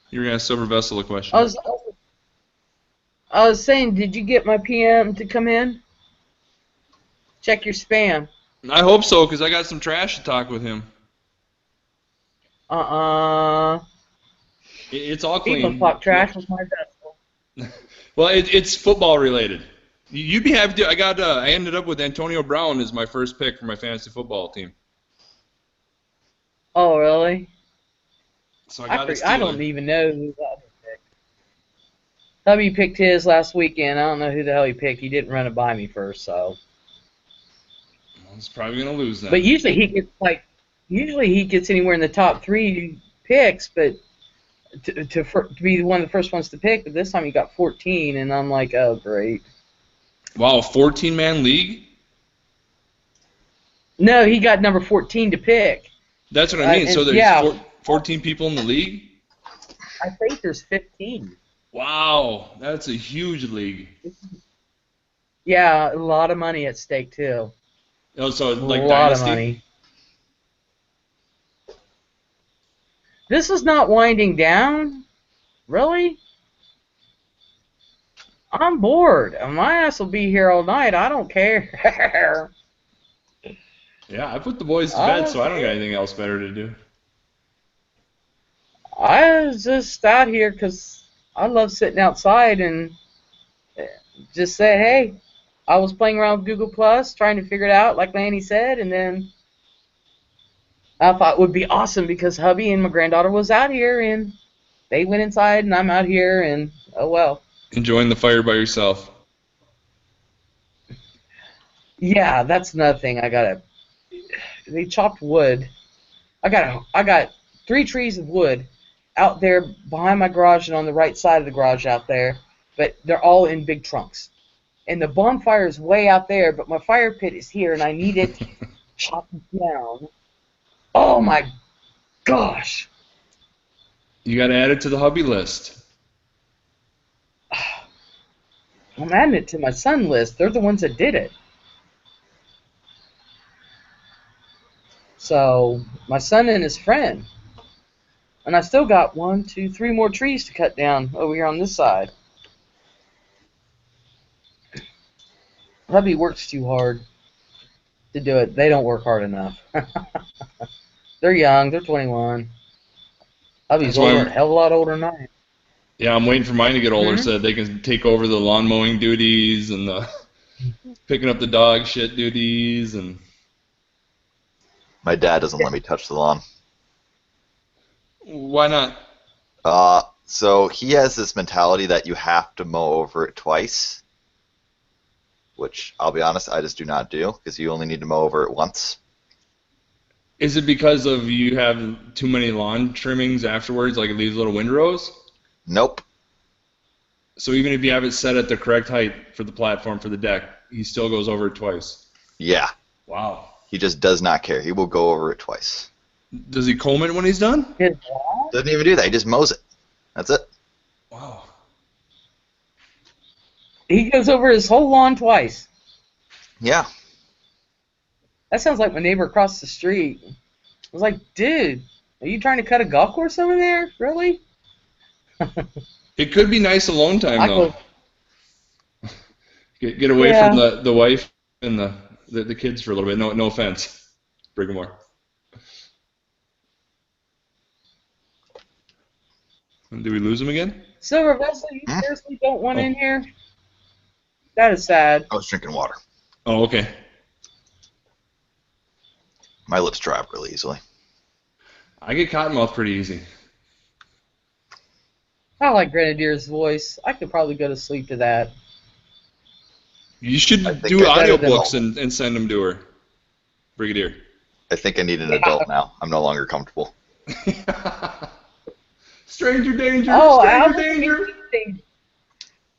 E: You're going to ask Silver Vessel a question.
A: I was saying, did you get my PM to come in? Check your spam.
E: I hope so, because I got some trash to talk with him. It's all clean.
A: People talk trash with my vessel.
E: Well, it's football related. You'd be happy to. I ended up with Antonio Brown as my first pick for my fantasy football team.
A: Oh, really?
E: So
A: I don't even know who the other picked. Hubby picked his last weekend. I don't know who the hell he picked. He didn't run it by me first, so.
E: Well, he's probably gonna lose then.
A: But usually he gets anywhere in the top 3 picks, but to be one of the first ones to pick. But this time he got 14, and I'm like, oh great.
E: Wow, 14-man league?
A: No, he got number 14 to pick.
E: That's what I mean. So there's 14 people in the league?
A: I think there's 15.
E: Wow, that's a huge league.
A: Yeah, a lot of money at stake too.
E: Oh, so like
A: a lot
E: Dynasty?
A: Of money. This is not winding down? Really? I'm bored. My ass will be here all night. I don't care.
E: Yeah, I put the boys to bed, so I don't got anything else better to do.
A: I was just out here because I love sitting outside and just say, hey, I was playing around with Google Plus, trying to figure it out, like Lanny said, and then I thought it would be awesome because hubby and my granddaughter was out here, and they went inside, and I'm out here, and oh well.
E: Enjoying the fire by yourself.
A: Yeah, that's another thing. They chopped wood. I got 3 trees of wood out there behind my garage and on the right side of the garage out there, but they're all in big trunks. And the bonfire is way out there, but my fire pit is here, and I need it chopped down. Oh my gosh!
E: You got to add it to the hubby list.
A: I'm adding it to my son list. They're the ones that did it. So my son and his friend, and I still got 1, 2, 3 more trees to cut down over here on this side. Hubby works too hard to do it. They don't work hard enough. They're young. They're 21. Hubby's a hell of a lot older than I am.
E: Yeah, I'm waiting for mine to get older so that they can take over the lawn mowing duties and the picking up the dog shit duties and.
C: My dad doesn't let me touch the lawn.
E: Why not?
C: So he has this mentality that you have to mow over it twice, which I'll be honest, I just do not do because you only need to mow over it once.
E: Is it because of you have too many lawn trimmings afterwards, like these little windrows?
C: Nope.
E: So even if you have it set at the correct height for the platform for the deck, he still goes over it twice?
C: Yeah.
E: Wow.
C: He just does not care. He will go over it twice.
E: Does he comb it when he's done?
C: Doesn't even do that. He just mows it. That's it.
E: Wow.
A: He goes over his whole lawn twice.
C: Yeah.
A: That sounds like my neighbor across the street. I was like, dude, are you trying to cut a golf course over there? Really?
E: It could be nice alone time, though. Get away from the wife and the kids for a little bit. No offense, Briggamore. Did we lose him again?
A: Silver Vessel, you seriously don't want in here? That is sad.
C: I was drinking water.
E: Oh, okay.
C: My lips dry up really easily.
E: I get cottonmouth pretty easy.
A: I like Grenadier's voice. I could probably go to sleep to that.
E: You should do audiobooks and send them to her, Brigadier.
C: I think I need an adult now. I'm no longer comfortable.
E: Stranger danger!
A: Oh,
E: Stranger danger!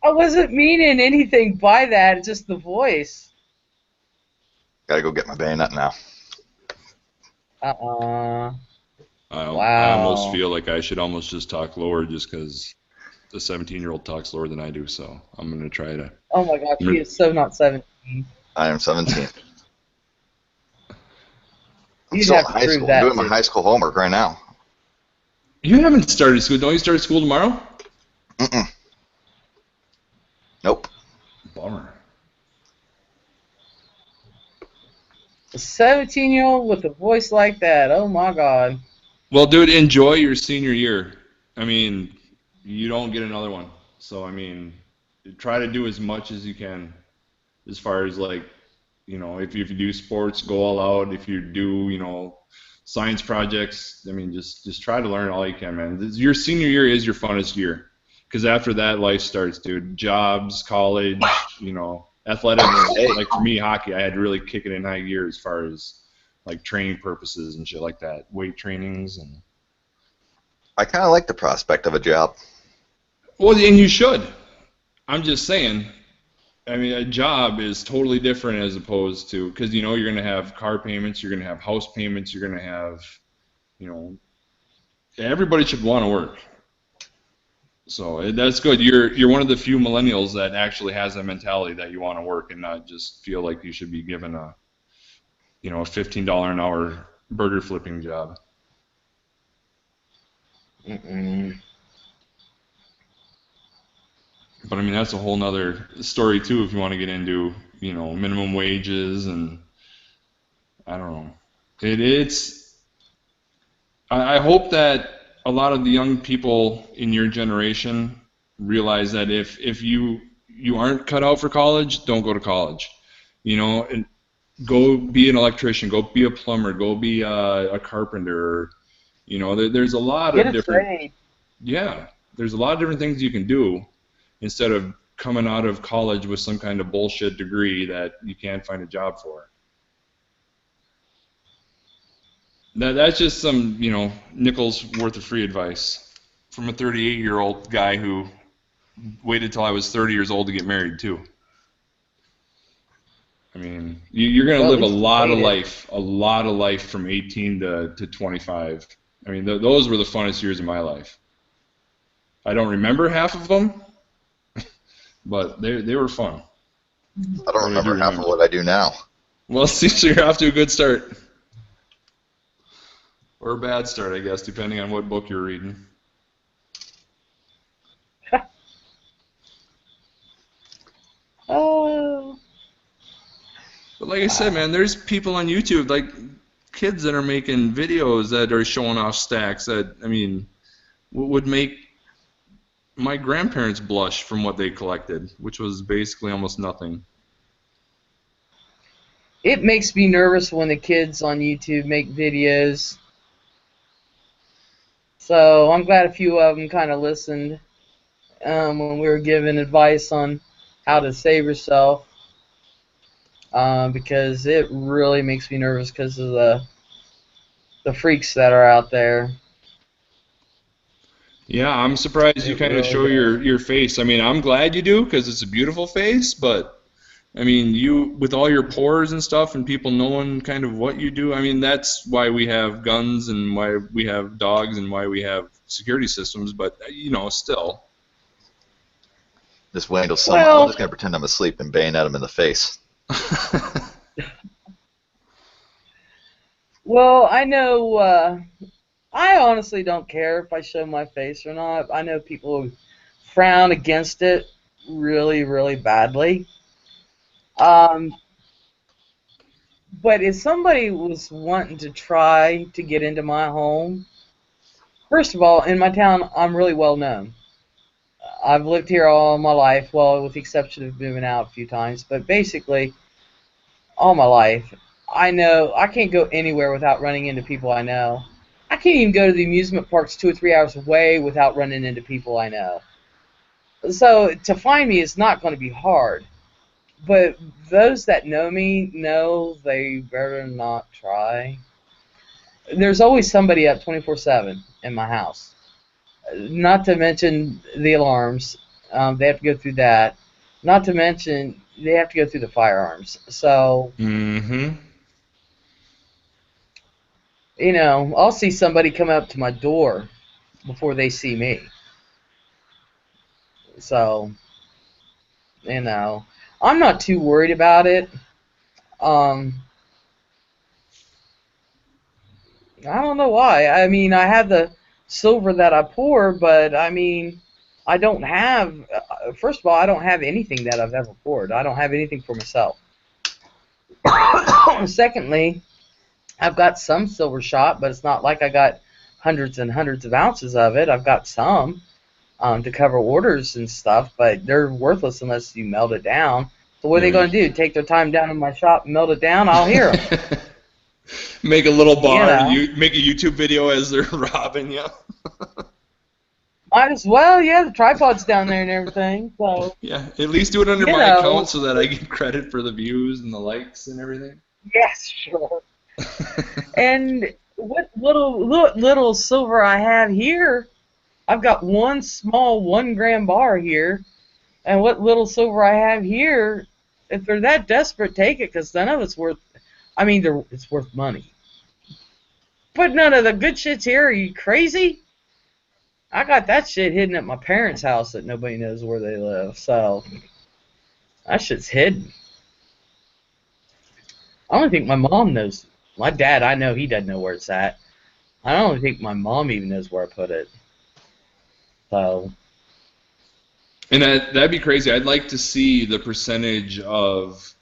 A: I wasn't meaning anything by that. It's just the voice.
C: Gotta go get my bayonet now.
A: Wow.
E: I almost feel like I should almost just talk lower just because the 17-year-old talks lower than I do, so I'm going to try to...
A: Oh my gosh, he is so not 17.
C: I am 17. I'm
A: You'd
C: still in
A: have to
C: high
A: prove
C: school.
A: that
C: I'm doing my
A: too.
C: high school homework right now.
E: You haven't started school. Don't you start school tomorrow?
C: Mm-mm. Nope.
E: Bummer.
A: A 17-year-old with a voice like that, oh my god.
E: Well, dude, enjoy your senior year. I mean, you don't get another one. So, I mean, try to do as much as you can as far as, like, you know, if you do sports, go all out. If you do, you know, science projects, I mean, just try to learn all you can, man. Your senior year is your funnest year. Because after that, life starts, dude. Jobs, college, you know, athletics. Like for me, hockey, I had to really kick it in high gear as far as like training purposes and shit like that, weight trainings and.
C: I kind of like the prospect of a job.
E: Well, and you should. I'm just saying. I mean, a job is totally different as opposed to because you know you're going to have car payments, you're going to have house payments, you're going to have, you know, everybody should want to work. So that's good. You're one of the few millennials that actually has that mentality that you want to work and not just feel like you should be given a, you know, a $15 an hour burger flipping job.
A: Mm-mm.
E: But I mean, that's a whole nother story too. If you want to get into, you know, minimum wages and I don't know. I hope that a lot of the young people in your generation realize that if you aren't cut out for college, don't go to college. You know, and go be an electrician, go be a plumber, go be a carpenter. You know, there's a lot of different.
A: Trade.
E: Yeah, there's a lot of different things you can do instead of coming out of college with some kind of bullshit degree that you can't find a job for. That's just some, you know, nickels worth of free advice from a 38-year-old guy who waited till I was 30 years old to get married, too. I mean, you're going to live a lot of life from 18 to 25. I mean, those were the funnest years of my life. I don't remember half of them, but they were fun.
C: I don't remember half of what I do now.
E: Well, see, so you're off to a good start. Or a bad start, I guess, depending on what book you're reading.
A: Oh.
E: But like I said, man, there's people on YouTube, like kids that are making videos that are showing off stacks that, I mean, would make my grandparents blush from what they collected, which was basically almost nothing.
A: It makes me nervous when the kids on YouTube make videos. So I'm glad a few of them kind of listened when we were giving advice on how to save yourself, because it really makes me nervous because of the freaks that are out there.
E: Yeah, I'm surprised you kind of show your face. I mean, I'm glad you do because it's a beautiful face, but I mean, you with all your pores and stuff and people knowing kind of what you do, I mean, that's why we have guns and why we have dogs and why we have security systems, but, you know, still.
C: Just wait until someone. I'm just going to pretend I'm asleep and bayonet him in the face.
A: Well, I know, I honestly don't care if I show my face or not. I know people frown against it really, really badly. Um, but if somebody was wanting to try to get into my home, first of all, in my town, I'm really well known. I've lived here all my life, well, with the exception of moving out a few times, but basically all my life. I know I can't go anywhere without running into people I know. I can't even go to the amusement parks 2 or 3 hours away without running into people I know. So to find me is not going to be hard. But those that know me know they better not try. There's always somebody up 24/7 in my house. Not to mention the alarms. They have to go through that. Not to mention they have to go through the firearms. So,
E: Mm-hmm.
A: I'll see somebody come up to my door before they see me. So, I'm not too worried about it. Um, I don't know why. I mean, I have the silver that I pour, but I mean, I don't have. First of all, I don't have anything that I've ever poured. I don't have anything for myself. Secondly, I've got some silver shot, but it's not like I got hundreds and hundreds of ounces of it. I've got some to cover orders and stuff, but they're worthless unless you melt it down. So what are they going to do? Take their time down in my shop and melt it down? I'll hear them.
E: Make a little bar.
A: You know.
E: You make a YouTube video as they're robbing you.
A: Might as well, yeah. The tripod's down there and everything. So
E: Yeah, at least do it under my account so that I get credit for the views and the likes and everything.
A: yes, sure. And what little silver I have here, I've got one small 1 gram bar here, and what little silver I have here, if they're that desperate, take it, because none of it's worth. I mean, it's worth money. But none of the good shit's here. Are you crazy? I got that shit hidden at my parents' house that nobody knows where they live. So that shit's hidden. I don't think my mom knows. My dad, I know he doesn't know where it's at. I don't think my mom even knows where I put it. So.
E: And that'd be crazy. I'd like to see the percentage of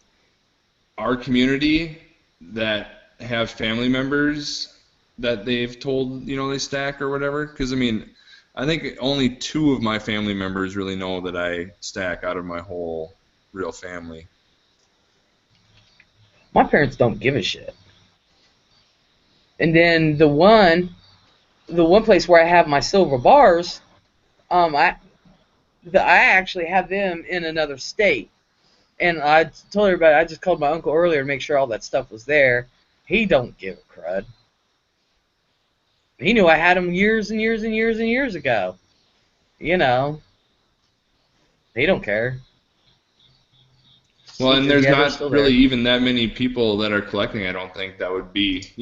E: our community that have family members that they've told, they stack or whatever. Because, I mean, I think only 2 of my family members really know that I stack out of my whole real family.
A: My parents don't give a shit. And then the one place where I have my silver bars, I actually have them in another state. And I told everybody, I just called my uncle earlier to make sure all that stuff was there. He don't give a crud. He knew I had them years and years and years and years ago. He don't care.
E: Well, and there's not really even that many people that are collecting, I don't think, that would be,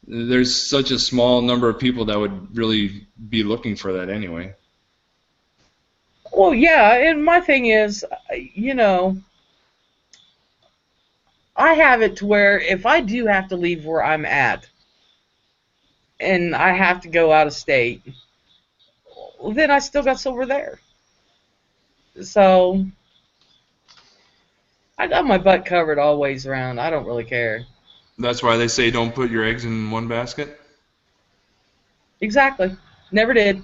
E: there's such a small number of people that would really be looking for that anyway.
A: Well, yeah, and my thing is, I have it to where if I do have to leave where I'm at, and I have to go out of state, well, then I still got silver there. So I got my butt covered all ways around. I don't really care.
E: That's why they say don't put your eggs in one basket?
A: Exactly. Never did.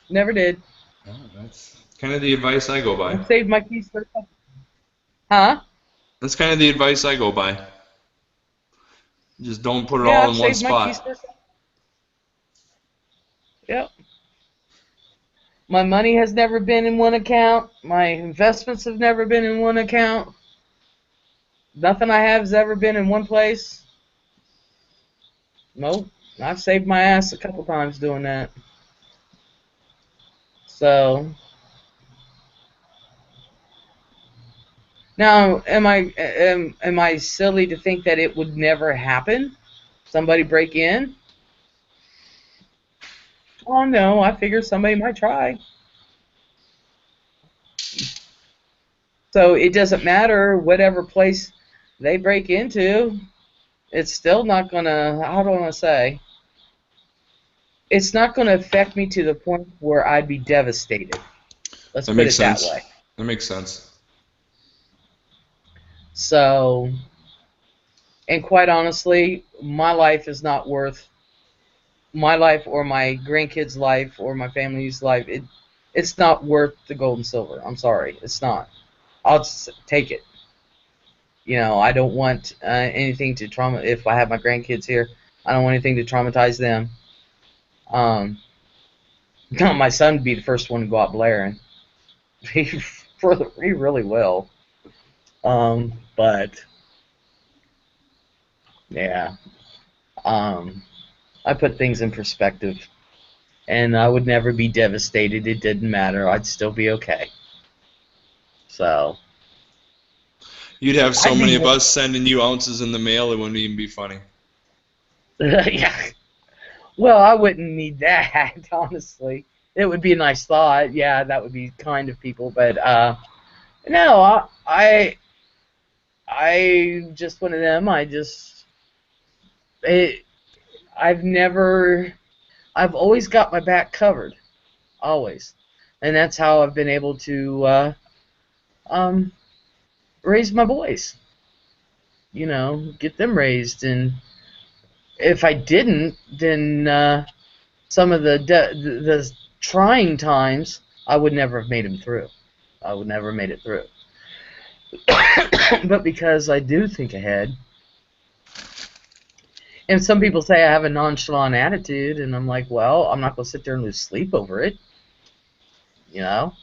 A: Never did.
E: Oh, that's kind of the advice I go by.
A: I saved my keys for a Huh?
E: That's kind of the advice I go by. Just don't put it all in one spot.
A: Yep. My money has never been in one account. My investments have never been in one account. Nothing I have has ever been in one place. Nope. I've saved my ass a couple times doing that. So now, am I silly to think that it would never happen? Somebody break in? Oh no, I figure somebody might try. So it doesn't matter whatever place they break into, it's still not gonna, how do I want to say? It's not gonna affect me to the point where I'd be devastated. Let's put it that way.
E: That makes sense.
A: So, and quite honestly, my life is not worth my life or my grandkids' life or my family's life. It's not worth the gold and silver. I'm sorry, it's not. I'll just take it. I don't want anything to trauma. If I have my grandkids here, I don't want anything to traumatize them. My son would be the first one to go out blaring. He really will. But yeah, I put things in perspective, and I would never be devastated. It didn't matter. I'd still be okay. So
E: You'd have so
A: I
E: many
A: think
E: of us sending you ounces in the mail, it wouldn't even be funny.
A: yeah. Well, I wouldn't need that, honestly. It would be a nice thought. Yeah, that would be kind of people, but no, I just one of them. It, I've never, I've always got my back covered, always, and that's how I've been able to um, raise my boys. Get them raised, and if I didn't, then some of the trying times, I would never have made them through. I would never have made it through. But because I do think ahead, and some people say I have a nonchalant attitude, and I'm like, well, I'm not going to sit there and lose sleep over it. You know?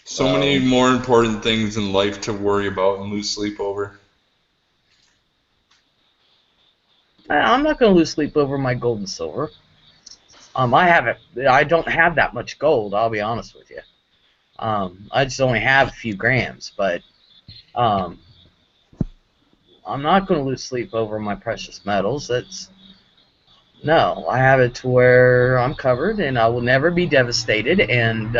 E: So many more important things in life to worry about and lose sleep over.
A: I'm not going to lose sleep over my gold and silver. I don't have that much gold, I'll be honest with you. I just only have a few grams, but I'm not going to lose sleep over my precious metals. No, I have it to where I'm covered, and I will never be devastated. And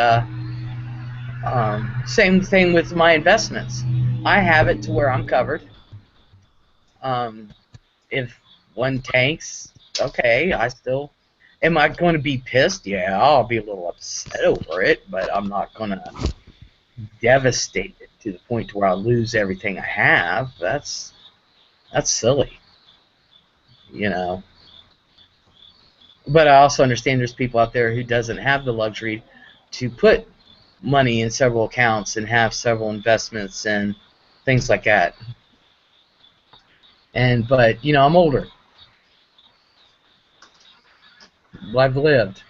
A: same thing with my investments. I have it to where I'm covered. If one tanks, okay, am I going to be pissed? Yeah, I'll be a little upset over it, but I'm not going to devastate it to the point to where I lose everything I have. That's silly, you know. But I also understand there's people out there who doesn't have the luxury to put money in several accounts and have several investments and things like that. But I'm older. I've lived.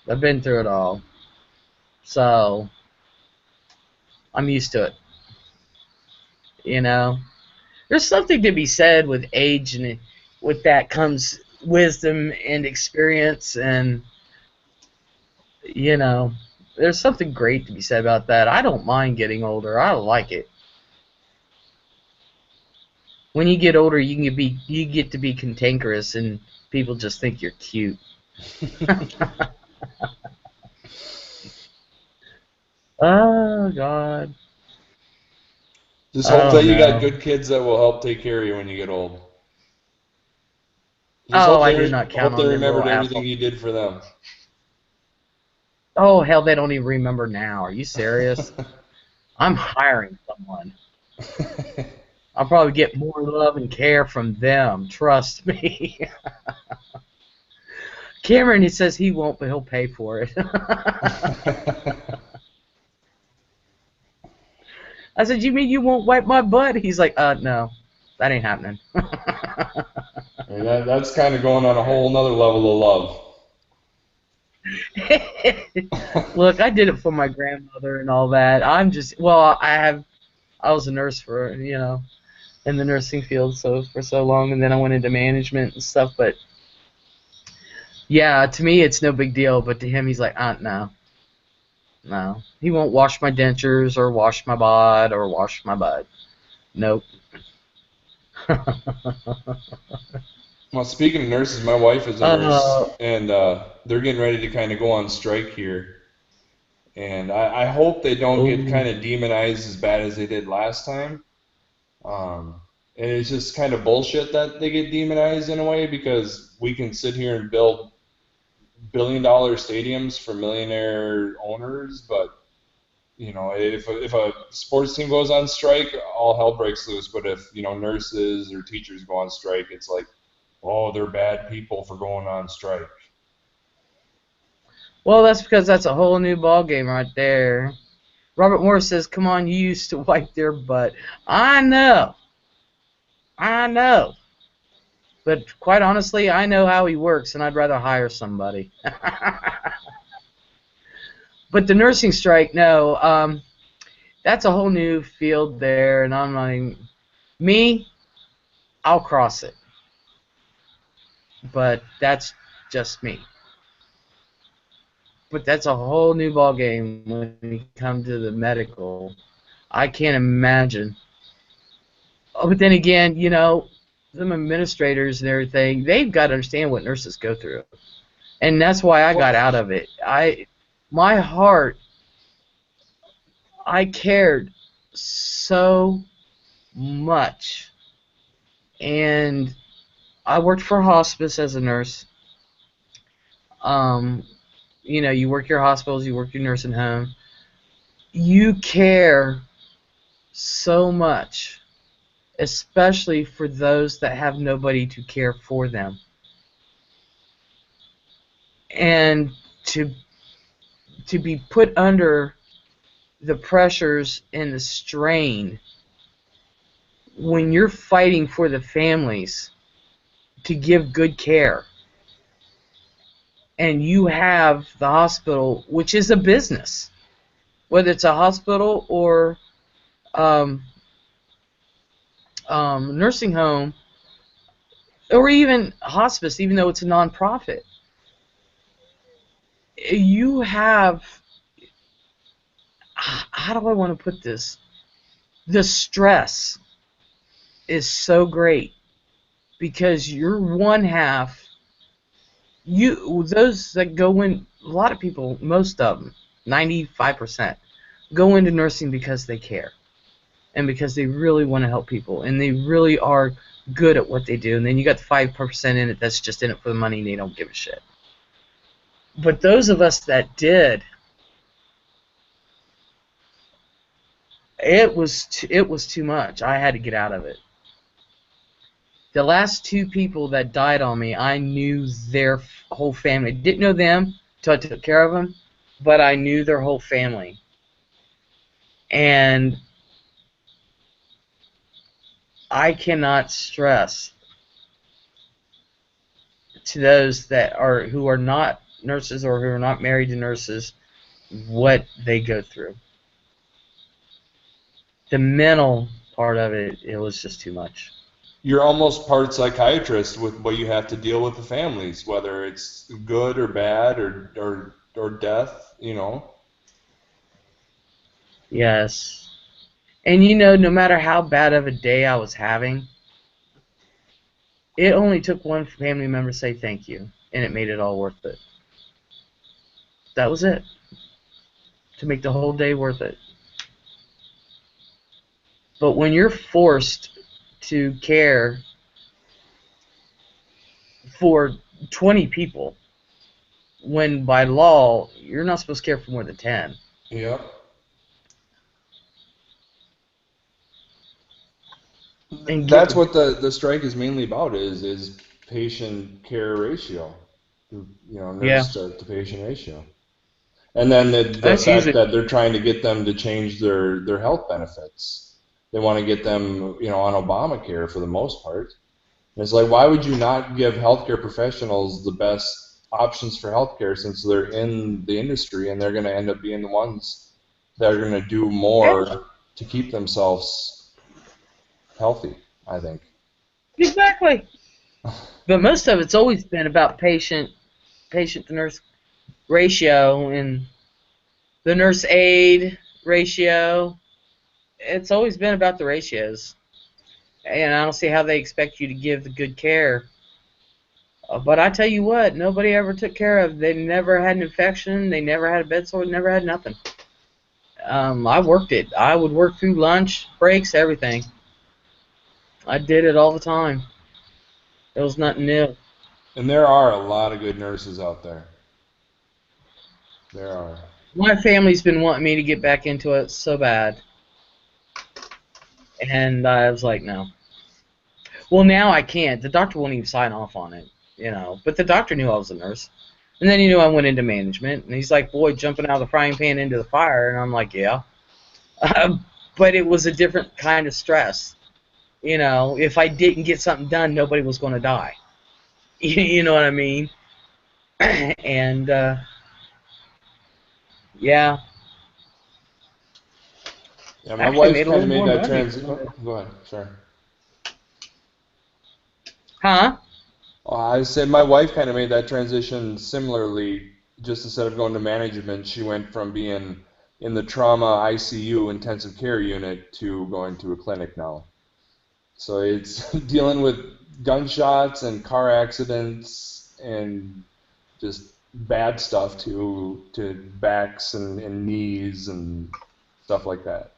A: I've been through it all. So I'm used to it. There's something to be said with age, and with that comes wisdom and experience, and there's something great to be said about that. I don't mind getting older. I like it. When you get older, you get to be cantankerous, and people just think you're cute. Oh God.
E: Just hope that you
A: No.
E: got good kids that will help take care of you when you get old. Just
A: I do not count
E: hope they
A: on them
E: remembered
A: little
E: everything
A: assholes.
E: you did for them.
A: Oh hell, they don't even remember now. Are you serious? I'm hiring someone. I'll probably get more love and care from them. Trust me. Cameron, he says he won't, but he'll pay for it. I said, you mean you won't wipe my butt? He's like, no, that ain't happening.
E: And that's kind of going on a whole nother level of love.
A: Look, I did it for my grandmother and all that. I was a nurse for, in the nursing field for so long, and then I went into management and stuff, but yeah, to me it's no big deal, but to him he's like, no. No. He won't wash my dentures or wash my bod or wash my butt. Nope.
E: Well, speaking of nurses, my wife is a nurse, and they're getting ready to kind of go on strike here. And I hope they don't get kind of demonized as bad as they did last time. And it's just kind of bullshit that they get demonized in a way, because we can sit here and build billion-dollar stadiums for millionaire owners, but You know, if a sports team goes on strike, all hell breaks loose. But if, you know, nurses or teachers go on strike, it's like, oh, they're bad people for going on strike.
A: Well, that's because that's a whole new ball game right there. Robert Morris says, "Come on, you used to wipe their butt." I know. But quite honestly, I know how he works, and I'd rather hire somebody. But the nursing strike, no. That's a whole new field there, and I'm not even... Me, I'll cross it. But that's just me. But that's a whole new ball game when you come to the medical. I can't imagine. Oh, but then again, you know, some administrators and everything, they've got to understand what nurses go through. And that's why I got out of it. My heart, I cared so much. And I worked for hospice as a nurse. You know, you work your hospitals, you work your nursing home. You care so much, especially for those that have nobody to care for them. And to be put under the pressures and the strain when you're fighting for the families to give good care, and you have the hospital, which is a business, whether it's a hospital or nursing home, or even hospice, even though it's a nonprofit. You have, how do I want to put this? The stress is so great because you're one half. Those that go in, a lot of people, most of them, 95%, go into nursing because they care and because they really want to help people and they really are good at what they do. And then you got the 5% in it that's just in it for the money and they don't give a shit. But those of us that did, it was too much. I had to get out of it. The last 2 people that died on me, I knew their whole family. Didn't know them until I took care of them, but I knew their whole family. And I cannot stress to those that are who are not nurses or who are not married to nurses what they go through. The mental part of it, it was just too much.
E: You're almost part psychiatrist with what you have to deal with the families, whether it's good or bad or death, you know.
A: Yes. And you know, no matter how bad of a day I was having, it only took one family member to say thank you, and it made it all worth it. That was it. To make the whole day worth it. But when you're forced to care for 20 people, when by law you're not supposed to care for more than 10.
E: Yeah.
A: And
E: that's what the strike is mainly about is patient care ratio, you know, nurse to patient ratio. And then the fact that they're trying to get them to change their health benefits. They want to get them, you know, on Obamacare for the most part. And it's like, why would you not give healthcare professionals the best options for healthcare since they're in the industry and they're going to end up being the ones that are going to do more to keep themselves healthy, I think.
A: Exactly. But most of it's always been about patient to nurse ratio and the nurse aide ratio. It's always been about the ratios. And I don't see how they expect you to give the good care. But I tell you what, nobody ever took care of. They never had an infection. They never had a bed sore. Never had nothing. I worked it. I would work through lunch, breaks, everything. I did it all the time. It was nothing new.
E: And there are a lot of good nurses out there. There are.
A: My family's been wanting me to get back into it so bad, and I was like, no. Well, now I can't. The doctor won't even sign off on it, But the doctor knew I was a nurse, and then he knew I went into management, and he's like, "Boy, jumping out of the frying pan into the fire," and I'm like, "Yeah," but it was a different kind of stress. If I didn't get something done, nobody was going to die. You know what I mean? And yeah,
E: Yeah, my
A: actually
E: wife
A: made a
E: kind of
A: little
E: made
A: more
E: that
A: money.
E: transition. Oh, go ahead, sorry.
A: Huh?
E: I said my wife kind of made that transition similarly. Just instead of going to management, she went from being in the trauma ICU intensive care unit to going to a clinic now. So it's dealing with gunshots and car accidents and just bad stuff to backs and knees and stuff like that.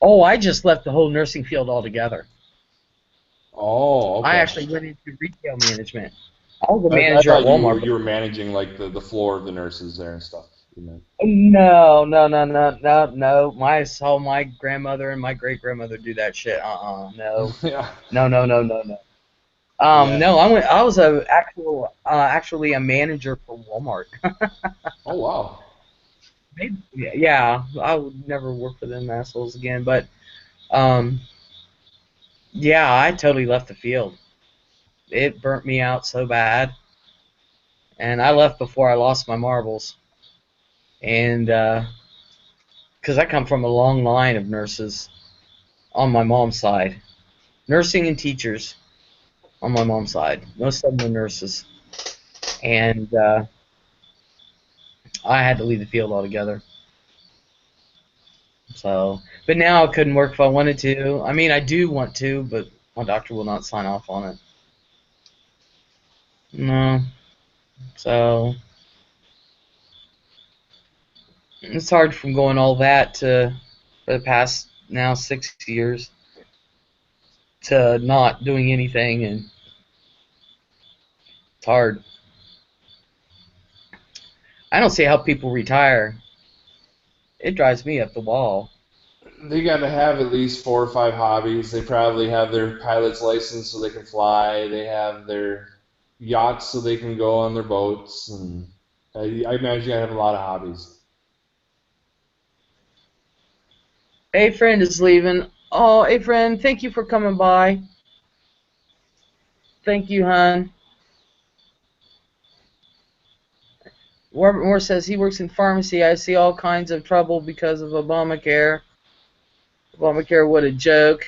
A: Oh, I just left the whole nursing field altogether.
E: Oh,
A: I
E: okay.
A: actually went into retail management. I was a
E: I
A: manager at
E: thought
A: Walmart.
E: you were managing like the floor of the nurses there and stuff. You know.
A: No, no, no, no, no, no. I saw my grandmother and my great grandmother do that shit. No,
E: Yeah.
A: no, no, no, no, no.
E: Yeah.
A: No, I was actually a manager for Walmart.
E: Oh wow.
A: Maybe, yeah, I would never work for them assholes again. But um, yeah, I totally left the field. It burnt me out so bad, and I left before I lost my marbles. And because I come from a long line of nurses on my mom's side, nursing and teachers on my mom's side. Most of them were nurses, and I had to leave the field altogether. So, but now I couldn't work if I wanted to. I mean, I do want to, but my doctor will not sign off on it. No, so it's hard from going all that to for the past now 6 years to not doing anything, and it's hard. I don't see how people retire. It drives me up the wall.
E: They got to have at least 4 or 5 hobbies. They probably have their pilot's license so they can fly. They have their yachts so they can go on their boats, and I imagine I have a lot of hobbies.
A: A friend is leaving. Oh, a friend, thank you for coming by. Thank you, hon. Robert Moore says he works in pharmacy. I see all kinds of trouble because of Obamacare. Obamacare, what a joke.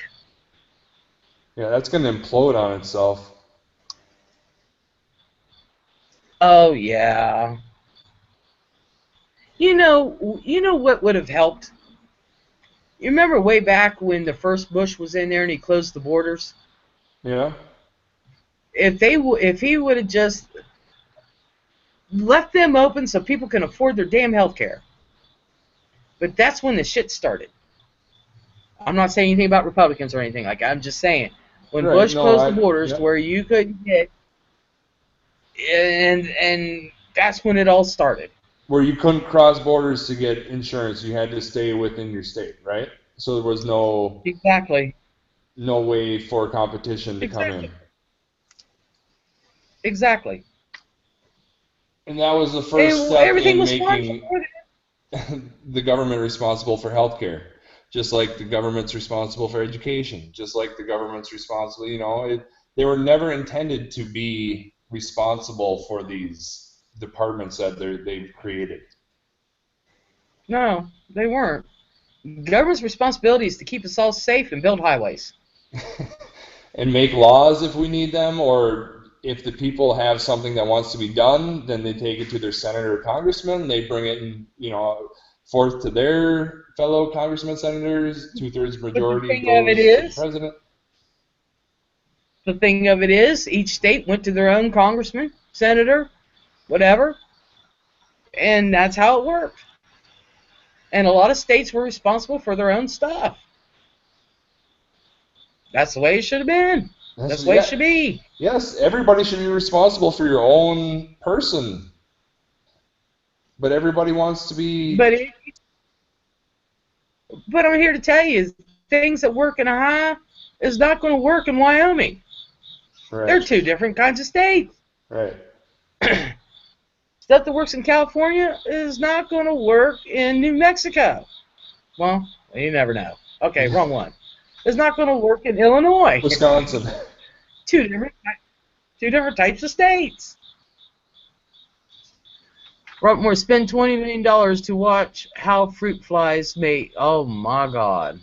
E: Yeah, that's going to implode on itself.
A: Oh yeah. You know what would have helped? You remember way back when the first Bush was in there and he closed the borders?
E: Yeah.
A: If he would have just left them open so people can afford their damn health care. But that's when the shit started. I'm not saying anything about Republicans or anything like that. I'm just saying when
E: Right.
A: Bush
E: No,
A: closed the borders to
E: yep.
A: where you couldn't get, and that's when it all started.
E: Where you couldn't cross borders to get insurance, you had to stay within your state, right? So there was
A: Exactly.
E: no way for competition to come in.
A: Exactly. Exactly.
E: And that was the first step
A: Everything
E: in
A: was fine
E: making
A: before
E: the government responsible for healthcare, just like the government's responsible for education, just like the government's responsible. They were never intended to be responsible for these departments that they've created.
A: No, they weren't. Government's responsibility is to keep us all safe and build highways.
E: And make laws if we need them, or if the people have something that wants to be done, then they take it to their senator or congressman. They bring it in, forth to their fellow congressmen, senators. 2/3
A: But
E: majority goes to the president.
A: the thing of it is, each state went to their own congressman, senator, whatever, and that's how it worked. And a lot of states were responsible for their own stuff. That's the way it should have been. That's the way it should be.
E: Yes, everybody should be responsible for your own person. But everybody wants to be.
A: But I'm here to tell you, things that work in Ohio is not going to work in Wyoming.
E: Right.
A: They're two different kinds of states.
E: Right.
A: Stuff that works in California is not going to work in New Mexico. Well, you never know. Okay, wrong one. It's not going to work in Illinois.
E: Wisconsin.
A: Two different types of states. Runtmore, spend $20 million to watch how fruit flies mate. Oh my God.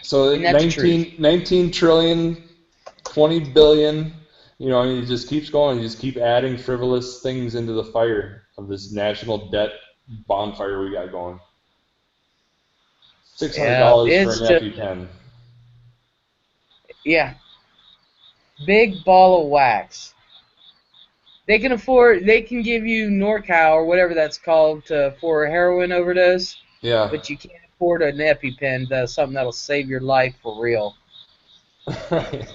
E: So
A: And that's true.
E: 19 trillion, 20 billion, you know, and it just keeps going. You just keep adding frivolous things into the fire of this national debt bonfire we got going. $600 for an EpiPen.
A: Yeah. Big ball of wax. They can give you NorCal or whatever that's called for a heroin overdose.
E: Yeah.
A: But you can't afford an EpiPen, something that'll save your life for real.
E: Right.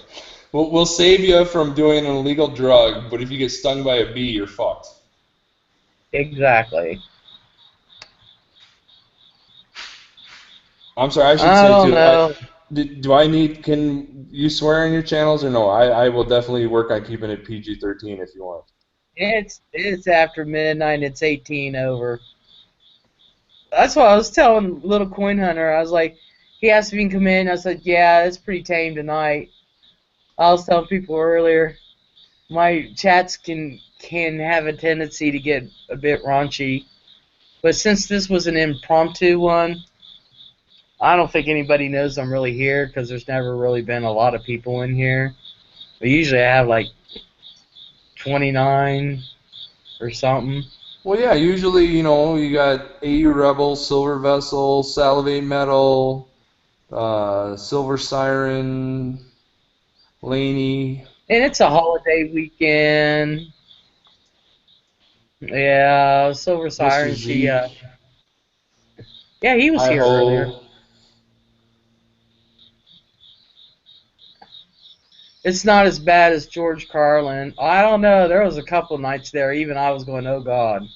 E: We'll save you from doing an illegal drug, but if you get stung by a bee, you're fucked.
A: Exactly.
E: I'm sorry, I should say too. Do I need? Can you swear on your channels or no? I will definitely work on keeping it PG-13 if you want.
A: It's after midnight. It's 18 over. That's what I was telling Little Coin Hunter. I was like, he asked if he can come in. I said, yeah, it's pretty tame tonight. I was telling people earlier, my chats can have a tendency to get a bit raunchy, but since this was an impromptu one, I don't think anybody knows I'm really here because there's never really been a lot of people in here. But usually I have like 29 or something.
E: Well, yeah, usually, you know, you got AU Rebel, Silver Vessel, Salivate Metal, Silver Siren, Laney.
A: And it's a holiday weekend. Yeah, Silver Siren, yeah, he was here earlier. It's not as bad as George Carlin. I don't know. There was a couple nights there. Even I was going, oh, God.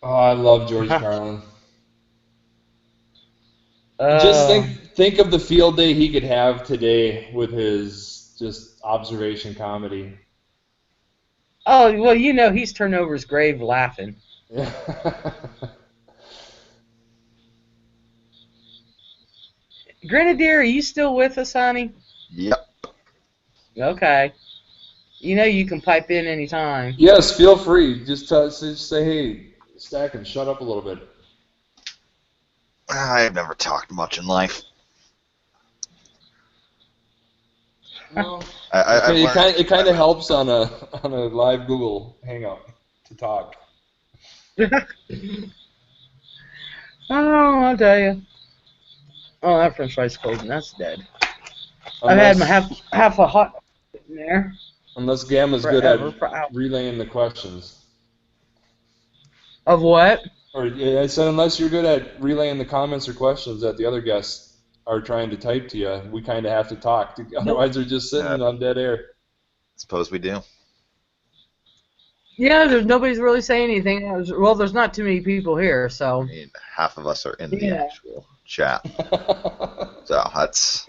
E: Oh, I love George Carlin. Just think of the field day he could have today with his just observation comedy.
A: Oh, well, you know, he's turned over his grave laughing. Grenadier, are you still with us, honey?
C: Yep.
A: Okay. You know you can pipe in anytime.
E: Yes, feel free. Just say, hey, Stack, and shut up a little bit.
C: I've never talked much in life.
E: Well, it kind of helps on a live Google Hangout to talk.
A: Oh, I'll tell you. Oh, that French fry's cold and that's dead. I've had my half a hot in there.
E: Unless Gamma's good at relaying the questions.
A: Of what?
E: Or I said unless you're good at relaying the comments or questions that the other guests are trying to type to you, we kind of have to talk. Otherwise, they're just sitting on dead air.
C: Suppose we do.
A: Yeah, nobody's really saying anything. Well, there's not too many people here, so.
C: I mean, half of us are in the actual chat. So it's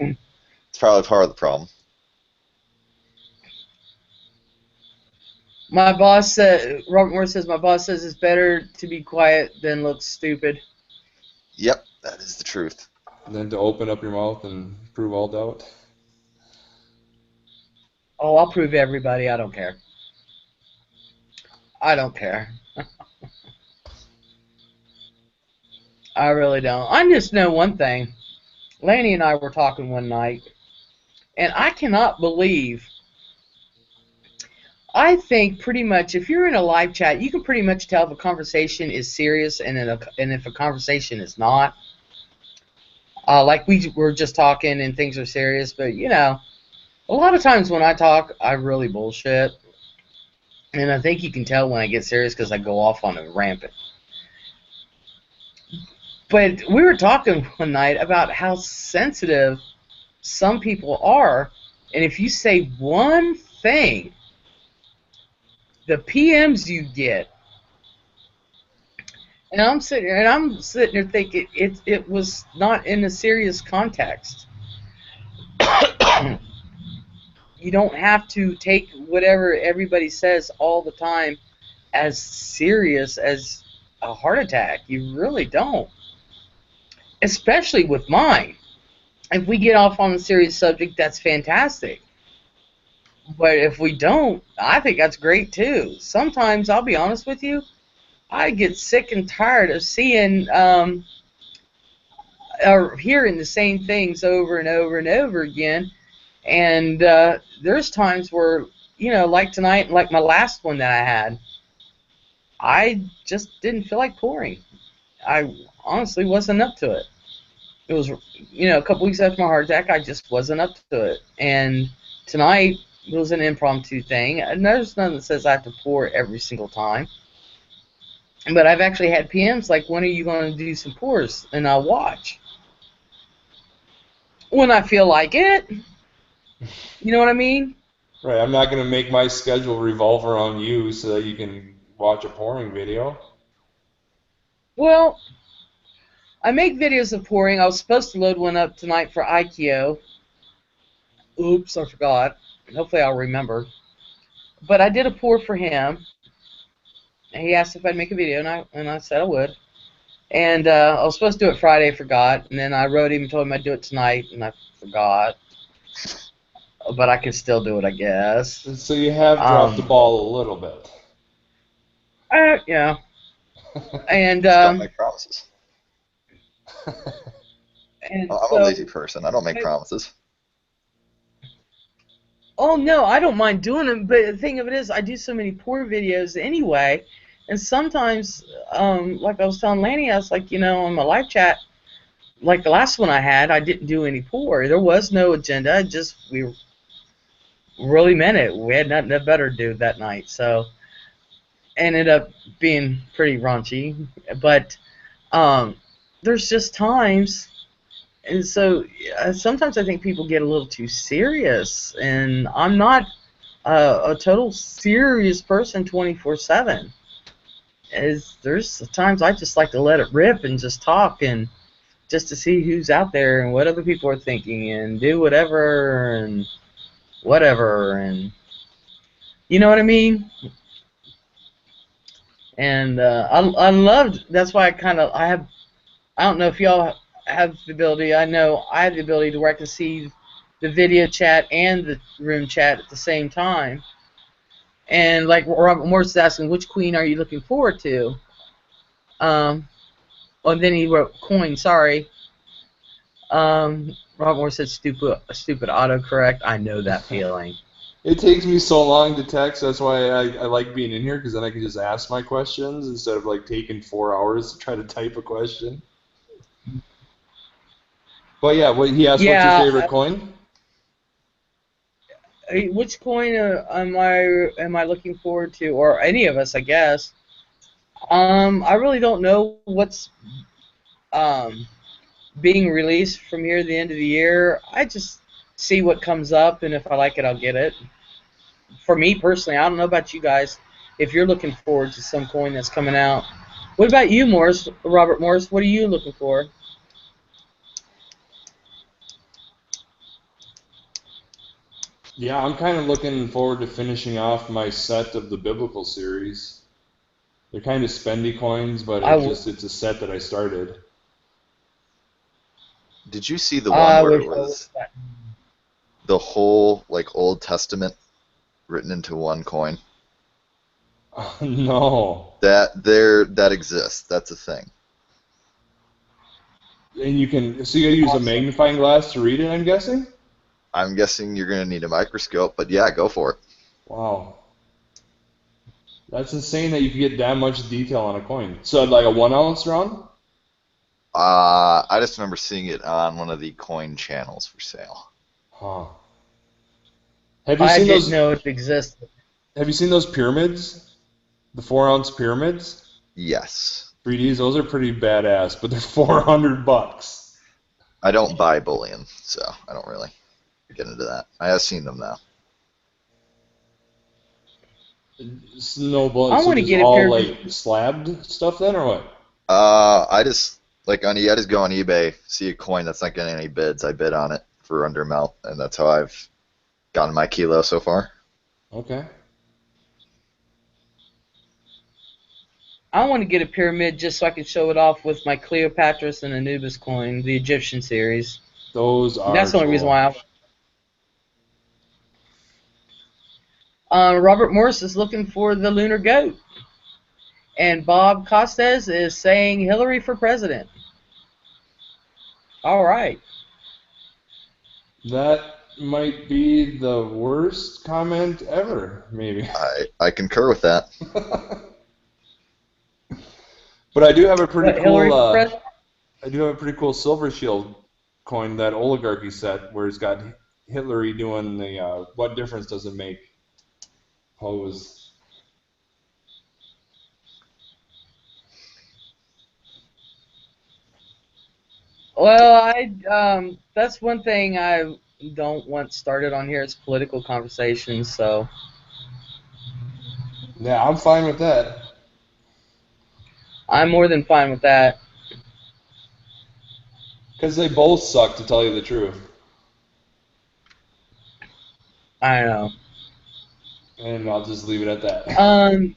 C: probably part of the problem.
A: My boss said, Robert Moore says, my boss says it's better to be quiet than look stupid.
C: Yep, that is the truth.
E: And then to open up your mouth and prove all doubt.
A: Oh, I'll prove everybody. I don't care. I don't care. I really don't. I just know one thing. Lanny and I were talking one night, and I cannot believe. I think pretty much if you're in a live chat, you can pretty much tell if a conversation is serious and if a conversation is not. Like we were just talking and things are serious, but you know, a lot of times when I talk, I really bullshit. And I think you can tell when I get serious because I go off on a rampant. But we were talking one night about how sensitive some people are, and if you say one thing, the PMs you get And I'm sitting there thinking it was not in a serious context. You don't have to take whatever everybody says all the time as serious as a heart attack. You really don't. Especially with mine. If we get off on a serious subject, that's fantastic. But if we don't, I think that's great too. Sometimes, I'll be honest with you, I get sick and tired of seeing or hearing the same things over and over and over again. And there's times where, like tonight, like my last one that I had, I just didn't feel like pouring. I honestly wasn't up to it. It was, a couple weeks after my heart attack, I just wasn't up to it. And tonight was an impromptu thing. And there's nothing that says I have to pour every single time. But I've actually had PMs like, when are you going to do some pours? And I'll watch. When I feel like it. You know what I mean?
E: Right. I'm not going to make my schedule revolve around you so that you can watch a pouring video.
A: Well, I make videos of pouring. I was supposed to load one up tonight for Ikeo. Oops, I forgot. Hopefully I'll remember. But I did a pour for him. He asked if I'd make a video, and I said I would. And I was supposed to do it Friday, I forgot. And then I wrote him and told him I'd do it tonight, and I forgot. But I can still do it, I guess.
E: So you have dropped the ball a little bit.
A: Yeah. And
C: Don't make promises.
A: and
C: I'm a lazy person. I don't make promises.
A: Oh no, I don't mind doing them, but the thing of it is, I do so many pour videos anyway, and sometimes, like I was telling Lanny, I was like, on my live chat, like the last one I had, I didn't do any pour. There was no agenda. We really meant it. We had nothing better to do that night, so ended up being pretty raunchy. But there's just times. And so sometimes I think people get a little too serious, and I'm not a total serious person 24/7. There's times I just like to let it rip and just talk, and just to see who's out there and what other people are thinking, and do whatever and whatever, and you know what I mean. And I loved. That's why I don't know if y'all have the ability. I know I have the ability to where I can see the video chat and the room chat at the same time. And like Robert Morris is asking, which queen are you looking forward to? And then he wrote coin. Sorry. Robert Morris said stupid autocorrect. I know that feeling.
E: It takes me so long to text. That's why I like being in here, because then I can just ask my questions instead of like taking 4 hours to try to type a question. But yeah, he asked, what's your favorite coin?
A: Which coin am I looking forward to, or any of us, I guess? I really don't know what's being released from here at the end of the year. I just see what comes up, and if I like it, I'll get it. For me personally, I don't know about you guys. If you're looking forward to some coin that's coming out, what about you, Morris? Robert Morris, what are you looking for?
E: Yeah, I'm kind of looking forward to finishing off my set of the biblical series. They're kind of spendy coins, but it's a set that I started.
C: Did you see the one where it was the whole like Old Testament written into one coin?
E: No.
C: That exists. That's a thing.
E: And you gotta use a magnifying glass to read it, I'm guessing?
C: I'm guessing you're gonna need a microscope, but yeah, go for it.
E: Wow. That's insane that you can get that much detail on a coin. So like a 1 ounce round?
C: I just remember seeing it on one of the coin channels for sale.
E: Huh.
A: I didn't know it existed.
E: Have you seen those pyramids? The 4 ounce pyramids?
C: Yes.
E: 3Ds, those are pretty badass, but they're $400.
C: I don't buy bullion, so I don't really get into that. I have seen them though.
E: No bullion.
A: I want to get
E: all
A: a
E: like slabbed stuff then, or what?
C: I just I just go on eBay, see a coin that's not getting any bids, I bid on it for under melt, and that's how I've gotten my kilo so far.
E: Okay.
A: I want to get a pyramid just so I can show it off with my Cleopatra's and Anubis coin, the Egyptian series.
E: Those are
A: That's the only reason
E: cool.
A: why Robert Morris is looking for the lunar goat. And Bob Costes is saying Hillary for president. All right.
E: That might be the worst comment ever, maybe.
C: I concur with that.
E: But I do have a pretty
A: What, Hillary
E: cool
A: for president?
E: I do have a pretty cool Silver Shield coin, that oligarchy set, where it's got Hillary doing the what difference does it make pose.
A: Well, that's one thing I don't want started on here. It's political conversations, so
E: Yeah, I'm fine with that.
A: I'm more than fine with that.
E: Because they both suck, to tell you the truth.
A: I don't know.
E: And I'll just leave it at that.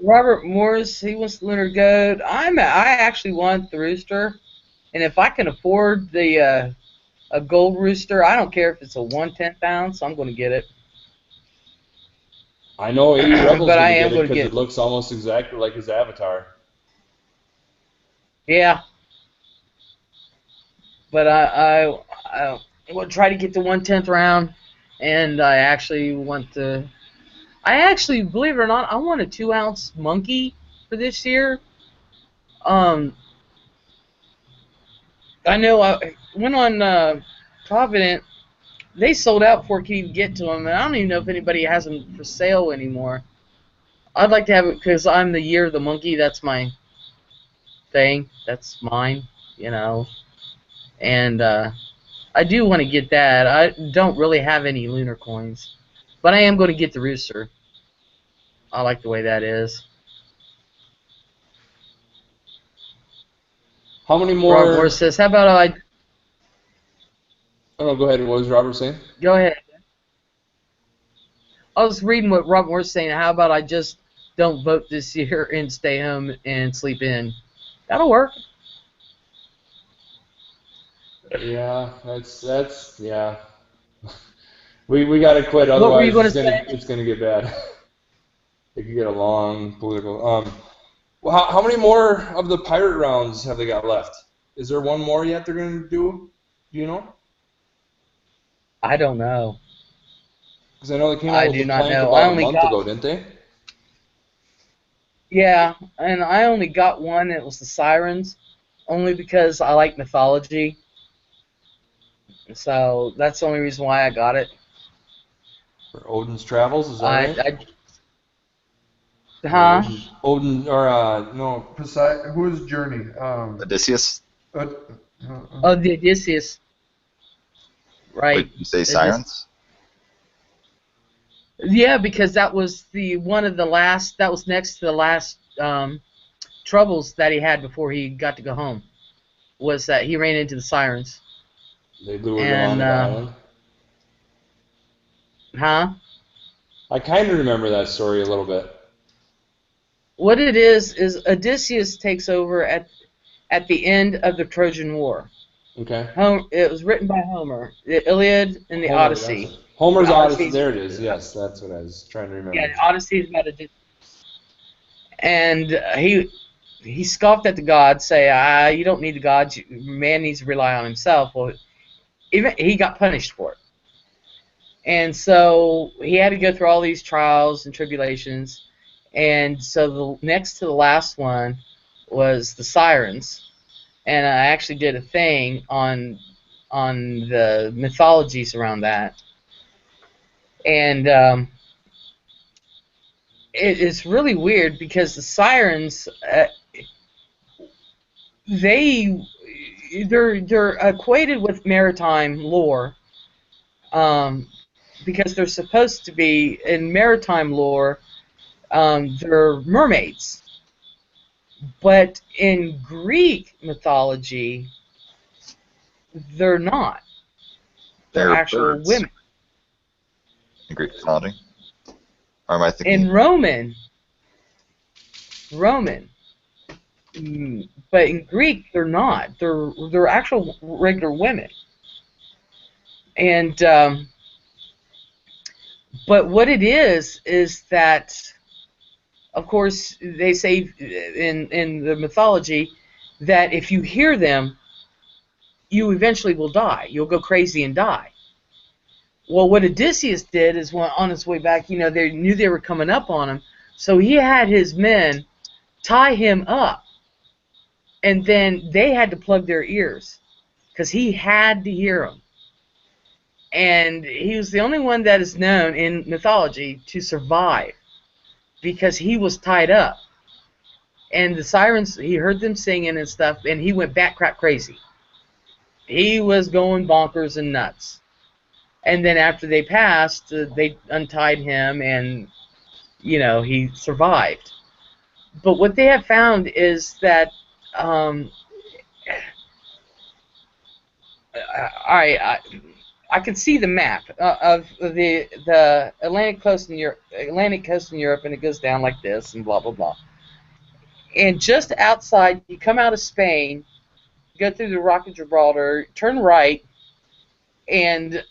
A: Robert Morris, he wants the lunar goat. I actually want the rooster, and if I can afford the a gold rooster, I don't care if it's a 1/10 ounce. I'm going to get it.
E: I know 80 Rebel's
A: But
E: going
A: I
E: to
A: am
E: get it
A: going to
E: because
A: get
E: it looks almost exactly like his avatar.
A: Yeah. But I will try to get the 1/10 round, and I actually want to. I actually, believe it or not, I want a 2-ounce monkey for this year. I know I went on Provident. They sold out before it could even get to them, and I don't even know if anybody has them for sale anymore. I'd like to have it because I'm the year of the monkey. That's my thing. That's mine, you know. And I do want to get that. I don't really have any lunar coins, but I am going to get the rooster. I like the way that is.
E: How many
A: Robert
E: more?
A: Morris says, "How about I
E: Oh, go ahead. What was Robert saying?
A: go ahead?" I was reading what Robert Morris saying. How about I just don't vote this year and stay home and sleep in? That'll work.
E: Yeah, that's yeah. We got to quit,
A: What were you
E: otherwise
A: going to say?
E: it's gonna get bad. It could get a long political. Well, how many more of the pirate rounds have they got left? Is there one more yet they're gonna do? Do you know?
A: I don't know.
E: Because I know they came
A: I
E: out with
A: do
E: a
A: not
E: plank
A: know. I
E: about a
A: only
E: month
A: got
E: ago, didn't they?
A: Yeah, and I only got one. It was the Sirens, only because I like mythology. So that's the only reason why I got it.
E: For Odin's Travels, is that right?
A: I
E: Or
A: huh?
E: Odin, or no, Poseidon. Who is Journey?
C: Odysseus?
E: Uh,
A: Oh, the Odysseus, right?
C: Wait, you say
A: Odys-
C: sirens?
A: Yeah, because that was the one of the last. That was next to the last troubles that he had before he got to go home. Was that he ran into the Sirens
E: they lured him
A: and
E: onto the island.
A: huh?
E: I kind of remember that story a little bit.
A: What it is Odysseus takes over at the end of the Trojan War.
E: Okay.
A: It was written by Homer, the Iliad and the
E: Homer, that's it.
A: Odyssey. The
E: Homer's Odyssey.
A: Odyssey's
E: There it is. Yes, that's what I was trying to remember.
A: the Odyssey is about Odysseus, and he scoffed at the gods, say, you don't need the gods. Man needs to rely on himself. Well, even he got punished for it, and so he had to go through all these trials and tribulations. And so the next to the last one was the Sirens, and I actually did a thing on the mythologies around that, and it's really weird because the Sirens, they're equated with maritime lore, because they're supposed to be in maritime lore. They're mermaids. But in Greek mythology, they're not. They're
C: They're
A: actual
C: birds
A: women.
C: in Greek mythology. Or am I thinking?
A: In Roman, but in Greek they're not. They're actual regular women. And but what it is that, of course, they say in the mythology that if you hear them, you eventually will die. You'll go crazy and die. Well, what Odysseus did is, when on his way back, they knew they were coming up on him, so he had his men tie him up, and then they had to plug their ears because he had to hear them. And he was the only one that is known in mythology to survive because he was tied up. And the sirens, he heard them singing and stuff, and he went bat crap crazy. He was going bonkers and nuts. And then after they passed, they untied him, and he survived. But what they have found is that I can see the map of the Atlantic coast in Europe, and it goes down like this, and blah blah blah. And just outside, you come out of Spain, go through the Rock of Gibraltar, turn right, and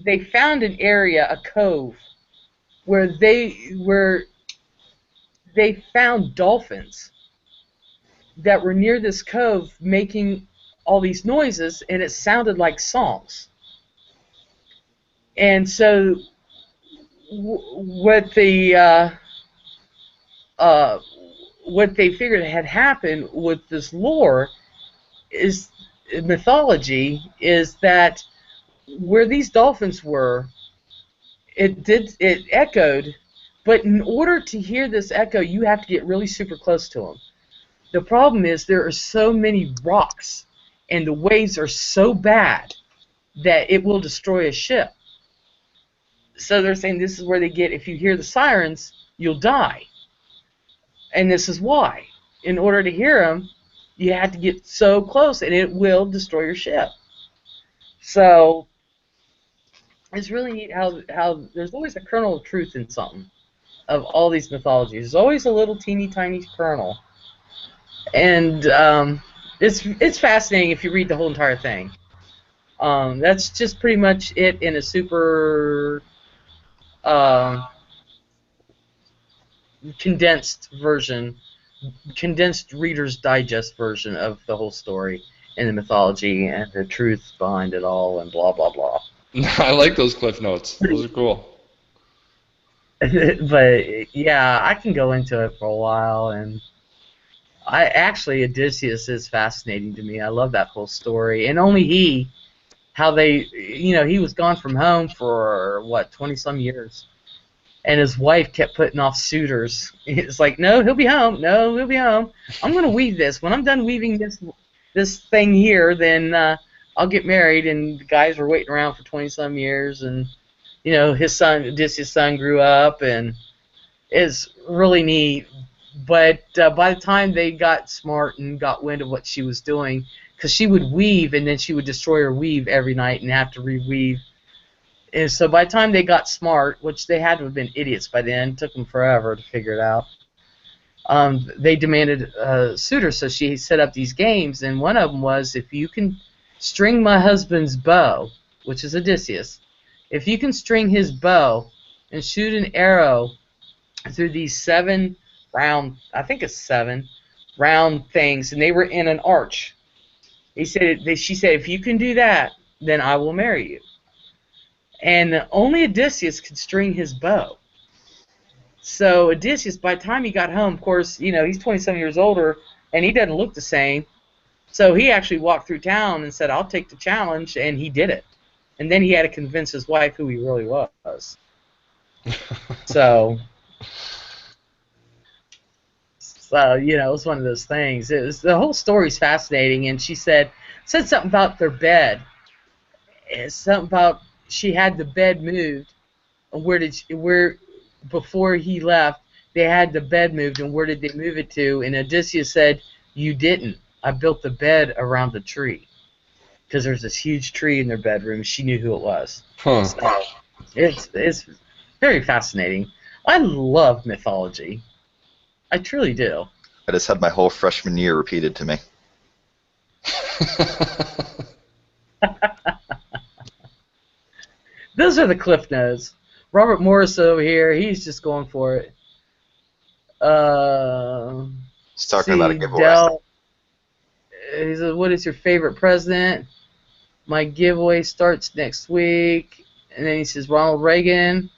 A: they found an area, a cove, where they found dolphins that were near this cove making all these noises, and it sounded like songs. And so what they figured had happened with this lore is mythology is that where these dolphins were, it echoed, but in order to hear this echo, you have to get really super close to them. The problem is there are so many rocks, and the waves are so bad that it will destroy a ship. So they're saying this is where they get, if you hear the sirens, you'll die. And this is why. In order to hear them, you have to get so close, and it will destroy your ship. So it's really neat how there's always a kernel of truth in something of all these mythologies. There's always a little teeny tiny kernel. And it's fascinating if you read the whole entire thing. That's just pretty much it in a super condensed version, condensed Reader's Digest version of the whole story and the mythology and the truth behind it all and blah blah blah.
E: I like those cliff notes. Those are cool.
A: But yeah, I can go into it for a while, and Odysseus is fascinating to me. I love that whole story, and only how they, he was gone from home for what, 20-some years, and his wife kept putting off suitors. It's like, no, he'll be home. No, he'll be home. I'm gonna weave this. When I'm done weaving this thing here, then I'll get married. And the guys were waiting around for 20-some years, and his son, Odysseus' son, grew up, and it's really neat. But by the time they got smart and got wind of what she was doing, because she would weave and then she would destroy her weave every night and have to reweave. And so by the time they got smart, which they had to have been idiots by then, it took them forever to figure it out, they demanded suitors. So she set up these games, and one of them was, if you can string my husband's bow, which is Odysseus, if you can string his bow and shoot an arrow through these 7 round, I think it's 7 round things, and they were in an arch. She said, if you can do that, then I will marry you. And only Odysseus could string his bow. So Odysseus, by the time he got home, of course, he's 27 years older, and he doesn't look the same. So he actually walked through town and said, I'll take the challenge, and he did it. And then he had to convince his wife who he really was. So it was one of those things. The whole story's fascinating, and she said something about their bed. It's something about she had the bed moved. Where before he left, they had the bed moved, and where did they move it to? And Odysseus said, "You didn't. I built the bed around the tree." Because there's this huge tree in their bedroom. She knew who it was.
E: Huh.
A: So it's very fascinating. I love mythology. I truly do.
C: I just had my whole freshman year repeated to me.
A: Those are the cliff notes. Robert Morris over here, he's just going for it.
C: He's talking about a giveaway.
A: Dell, he says, "What is your favorite president? My giveaway starts next week." And then he says, "Ronald Reagan,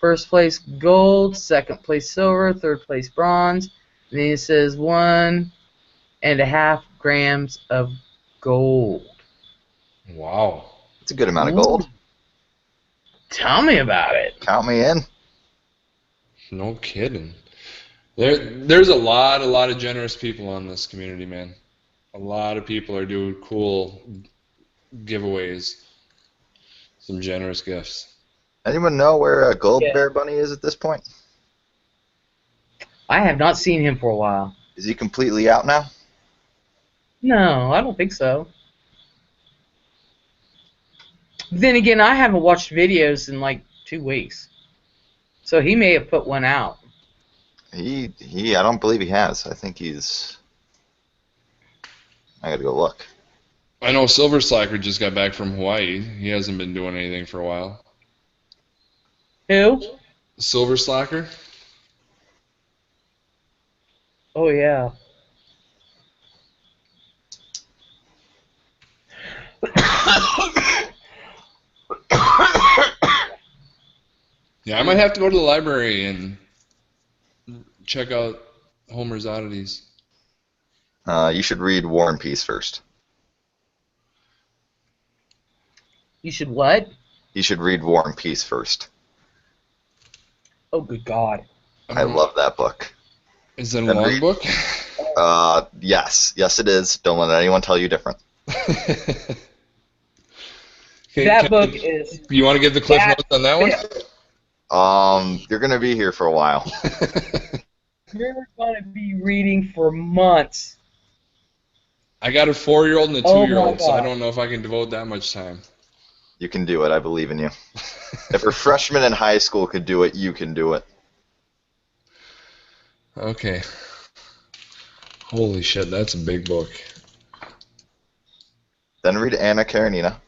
A: first place gold, second place silver, third place bronze." And then he says 1.5 grams of gold.
E: Wow.
C: It's a good amount of gold.
A: Tell me about it.
C: Count me in.
E: No kidding. There's a lot of generous people on this community, man. A lot of people are doing cool giveaways. Some generous gifts.
C: Anyone know where Gold Bear Bunny is at this point?
A: I have not seen him for a while.
C: Is he completely out now?
A: No, I don't think so. Then again, I haven't watched videos in like 2 weeks. So he may have put one out.
C: I don't believe he has. I think he's... I gotta go look.
E: I know Silver Slacker just got back from Hawaii. He hasn't been doing anything for a while.
A: Who?
E: Silver Slacker?
A: Oh, yeah.
E: Yeah, I might have to go to the library and check out Homer's Oddities.
C: You should read War and Peace first.
A: You should what?
C: You should read War and Peace first.
A: Oh, good God.
C: I love that book.
E: Is it a long book?
C: Yes. Yes, it is. Don't let anyone tell you different.
A: That book is...
E: You want to give the cliff notes on that one?
C: You're going to be here for a while.
A: You're going to be reading for months.
E: I got a 4-year-old and a
A: Oh,
E: 2-year-old, so I don't know if I can devote that much time.
C: You can do it. I believe in you. If a freshman in high school could do it, you can do it.
E: Okay. Holy shit, that's a big book.
C: Then read Anna Karenina.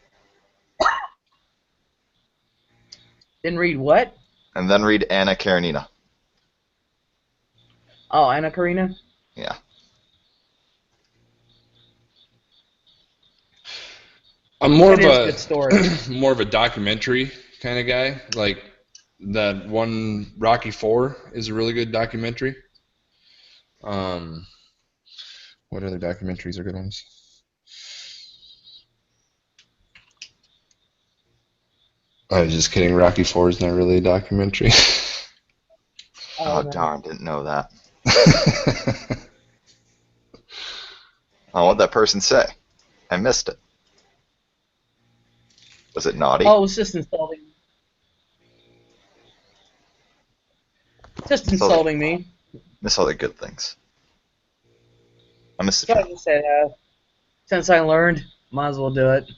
A: Then read what?
C: And then read Anna Karenina.
A: Oh, Anna Karina?
C: Yeah.
E: I'm more
A: That
E: of
A: is
E: a
A: good story.
E: more of a documentary kind of guy. Like that one Rocky IV is a really good documentary. What other documentaries are good ones? I was just kidding. Rocky IV is not really a documentary.
C: Oh, darn. Didn't know that. Oh, what'd that person say? I missed it. Was it naughty?
A: Oh, it's just insulting. Just insulting me.
C: Miss all the good things. I miss
A: I
C: the
A: just say that. Since I learned, might as well do it.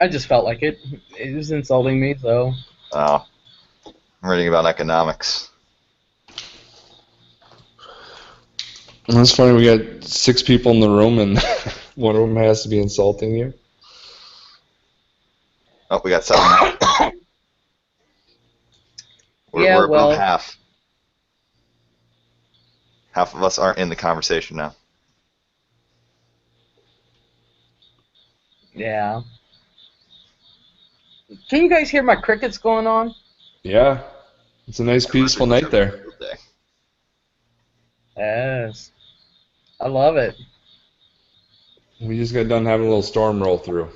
A: I just felt like it. It was insulting me, so.
C: Oh. I'm reading about economics.
E: That's funny. We got 6 people in the room, and one of them has to be insulting you.
C: Oh, we got 7 now. We're above half. Half of us aren't in the conversation now.
A: Yeah. Can you guys hear my crickets going on?
E: Yeah. It's a nice, peaceful night there.
A: Yes. I love it.
E: We just got done having a little storm roll through.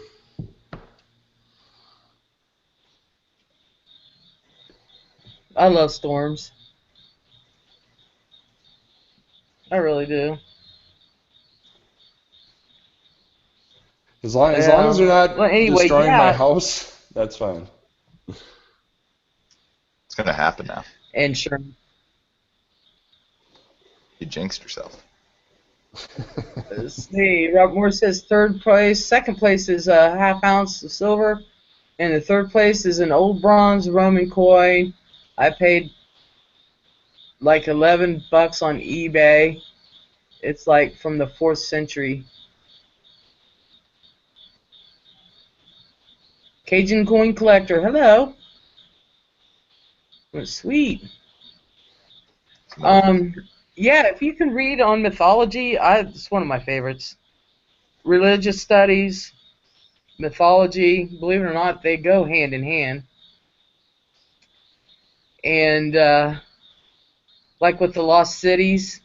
A: I love storms. I really do.
E: As long as they're not
A: Well, anyway,
E: destroying
A: yeah.
E: my house, that's fine.
C: It's gonna happen now.
A: And sure.
C: You jinxed yourself.
A: Let's see. Robert Moore says third place. Second place is a half ounce of silver. And the third place is an old bronze Roman coin. I paid like $11 on eBay. It's like from the 4th century. Cajun coin collector. Hello. Oh, sweet. Yeah, if you can read on mythology, it's one of my favorites. Religious studies, mythology, believe it or not, they go hand in hand. And like with the Lost Cities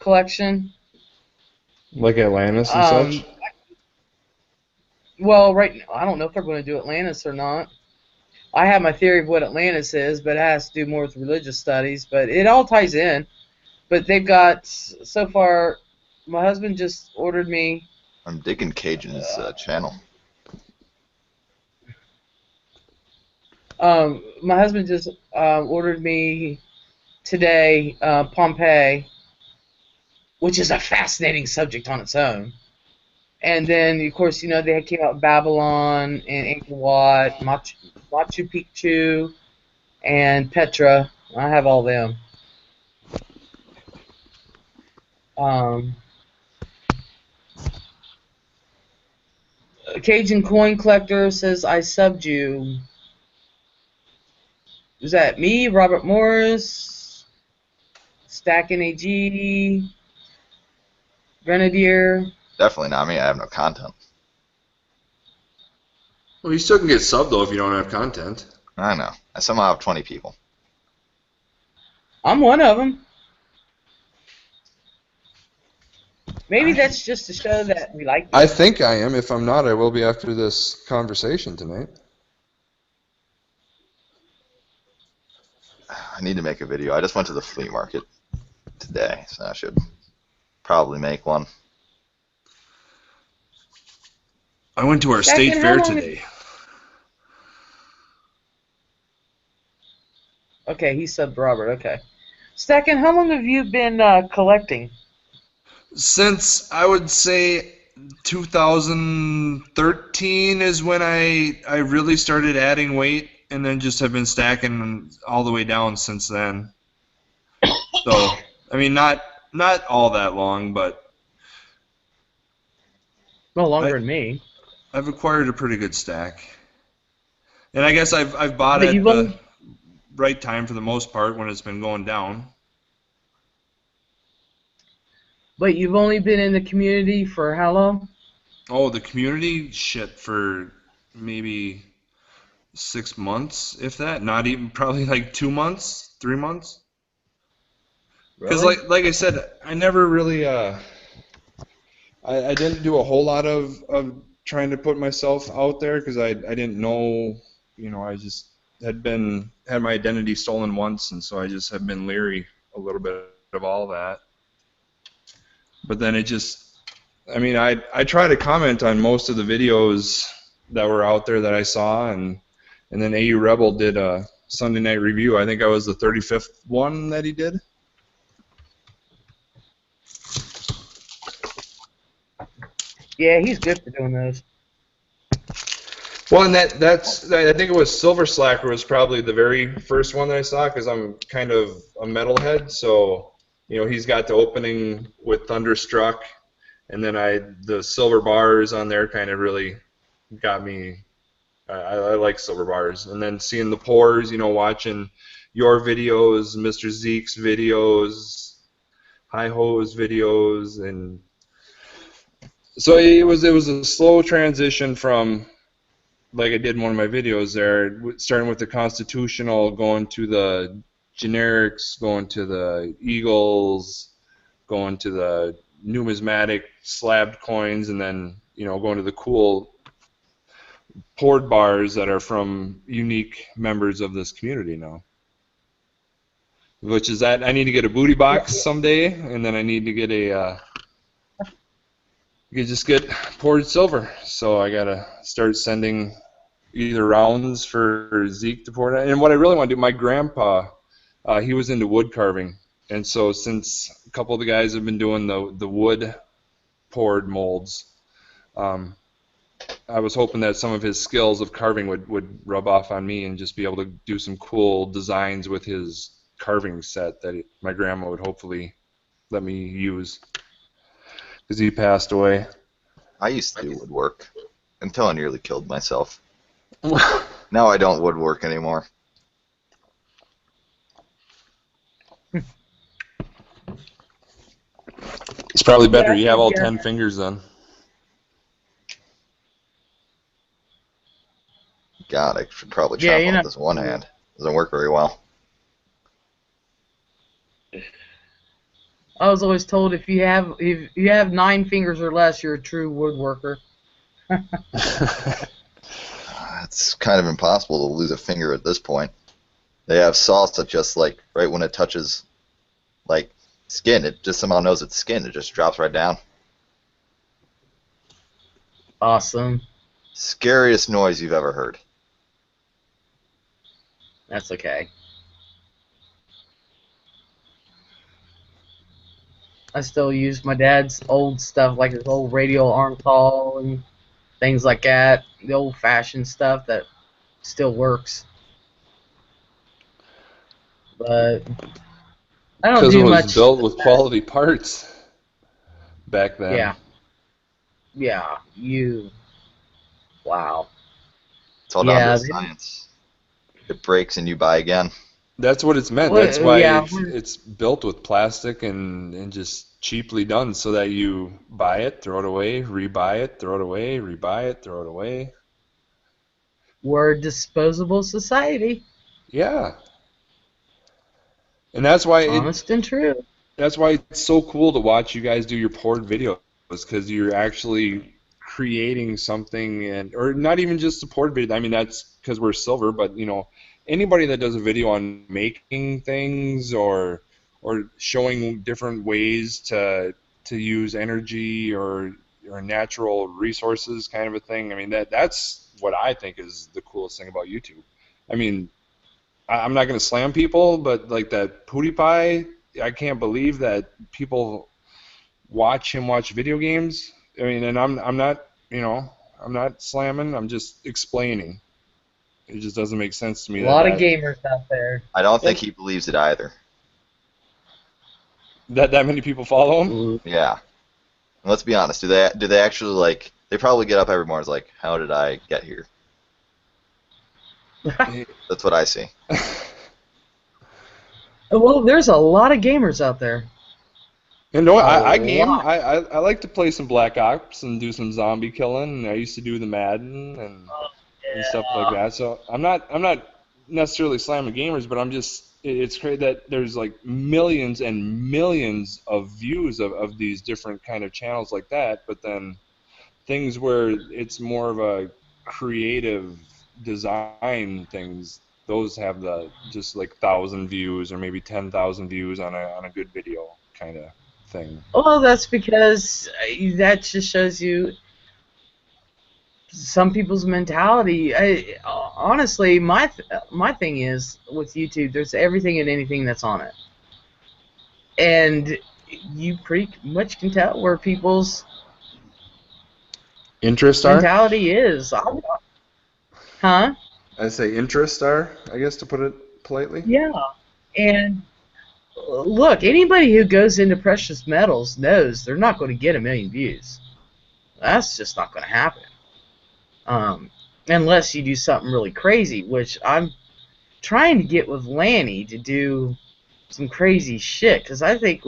A: collection.
E: Like Atlantis and such?
A: Well, right now, I don't know if they're going to do Atlantis or not. I have my theory of what Atlantis is, but it has to do more with religious studies. But it all ties in. But they've got, so far, my husband just ordered me.
C: I'm digging Cajun's channel.
A: My husband just ordered me today Pompeii, which is a fascinating subject on its own. And then, of course, they came out Babylon and Angkor Wat, Machu Picchu, and Petra. I have all them. Cajun Coin Collector says, I subbed you. Is that me, Robert Morris, Stacking AG, Grenadier?
C: Definitely not me. I have no content.
E: Well, you still can get subbed, though, if you don't have content.
C: I know. I somehow have 20 people.
A: I'm one of them. Maybe that's just to show that we like you.
E: I think I am. If I'm not, I will be after this conversation tonight.
C: I need to make a video. I just went to the flea market today, so I should probably make one.
E: I went to our state fair today.
A: Okay, he subbed Robert. Okay. Stacking, how long have you been collecting?
E: Since, I would say, 2013 is when I really started adding weight, and then just have been stacking all the way down since then. So, I mean, not all that long, but
A: No longer than me.
E: I've acquired a pretty good stack. And I guess I've bought
A: But
E: at the right time for the most part when it's been going down.
A: But you've only been in the community for how long?
E: Oh, the community? Shit, for maybe 6 months, if that. Not even, probably like 2 months, 3 months. Because like I said, I never really, I didn't do a whole lot of trying to put myself out there because I didn't know, I just had my identity stolen once, and so I just have been leery a little bit of all that. But then it just, I try to comment on most of the videos that were out there that I saw, and then AU Rebel did a Sunday night review. I think I was the 35th one that he did.
A: Yeah, he's good for doing those.
E: Well, and that's I think it was Silver Slacker was probably the very first one that I saw because I'm kind of a metalhead, so he's got the opening with Thunderstruck, and then the silver bars on there kind of really got me. I like silver bars, and then seeing the pores, watching your videos, Mr. Zeke's videos, High Ho's videos, and so it was a slow transition from, like I did in one of my videos there, starting with the constitutional, going to the generics, going to the eagles, going to the numismatic slabbed coins, and then going to the cool poured bars that are from unique members of this community now. Which is that I need to get a booty box someday, and then I need to get a you just get poured silver. So I gotta start sending either rounds for Zeke to pour it. And what I really want to do, my grandpa, he was into wood carving, and so since a couple of the guys have been doing the wood poured molds, I was hoping that some of his skills of carving would rub off on me and just be able to do some cool designs with his carving set that my grandma would hopefully let me use because he passed away.
C: I used to do woodwork until I nearly killed myself. Now I don't woodwork anymore.
E: It's probably better.
A: Yeah,
E: You have all
A: yeah.
E: 10 fingers then.
C: God, I should probably
A: Yeah,
C: chop
A: you
C: off
A: know.
C: this one hand. Doesn't work very well.
A: I was always told if you have 9 fingers or less, you're a true woodworker.
C: It's kind of impossible to lose a finger at this point. They have saws that just like right when it touches like skin, it just somehow knows it's skin. It just drops right down.
A: Awesome.
C: Scariest noise you've ever heard.
A: That's okay. I still use my dad's old stuff, like his old radial arm saw and things like that. The old-fashioned stuff that still works. But I don't
E: Because it
A: do
E: was
A: much.
E: built with quality parts back then.
A: Yeah. Yeah. Wow.
C: It's all down to science. It breaks and you buy again.
E: That's what it's meant.
A: Well,
E: That's why
A: yeah.
E: it's built with plastic and just cheaply done so that you buy it, throw it away, rebuy it, throw it away, rebuy it, throw it away.
A: We're a disposable society.
E: Yeah. And that's why
A: Honest and true.
E: that's why it's so cool to watch you guys do your poured videos, because you're actually creating something, and or not even just a poured video. I mean, that's because we're silver, but you know, anybody that does a video on making things or showing different ways to use energy or natural resources, kind of a thing. I mean, that's what I think is the coolest thing about YouTube. I mean, I'm not going to slam people, but like that PewDiePie, I can't believe that people watch him watch video games. I mean, and I'm not, you know, I'm not slamming. I'm just explaining. It just doesn't make sense to me.
A: A lot of gamers out there.
C: I don't think he believes it either.
E: That many people follow him.
C: Yeah. And let's be honest. Do they actually like? They probably get up every morning. It's like, how did I get here? That's what I see.
A: Well, there's a lot of gamers out there.
E: You know, I game. I like to play some Black Ops and do some zombie killing. I used to do the Madden and stuff like that. So I'm not necessarily slamming gamers, but I'm just, it's crazy that there's like millions and millions of views of these different kind of channels like that. But then things where it's more of a creative design things, those have the just like 1,000 views or maybe 10,000 views on a good video kind of thing.
A: Well, that's because that just shows you some people's mentality. Honestly, my thing is with YouTube, there's everything and anything that's on it, and you pretty much can tell where people's
E: Interest are?
A: mentality is. Huh?
E: I say interest are, I guess, to put it politely.
A: Yeah, and look, anybody who goes into precious metals knows they're not going to get 1 million views. That's just not going to happen. Unless you do something really crazy, which I'm trying to get with Lanny to do some crazy shit, because I think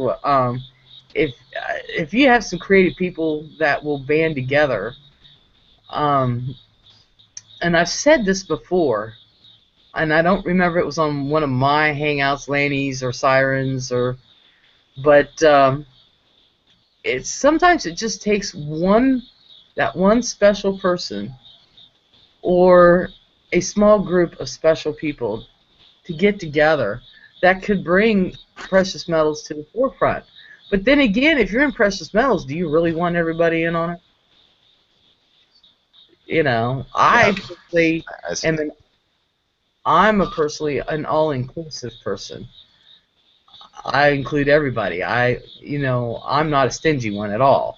A: if you have some creative people that will band together, and I've said this before, and I don't remember it was on one of my hangouts, Lanny's or Sirens, but sometimes it just takes that one special person or a small group of special people to get together that could bring precious metals to the forefront. But then again, if you're in precious metals, do you really want everybody in on it? You know, I
C: Yeah.
A: personally
C: I see.
A: am I'm a personally an all-inclusive person. I include everybody. I'm not a stingy one at all.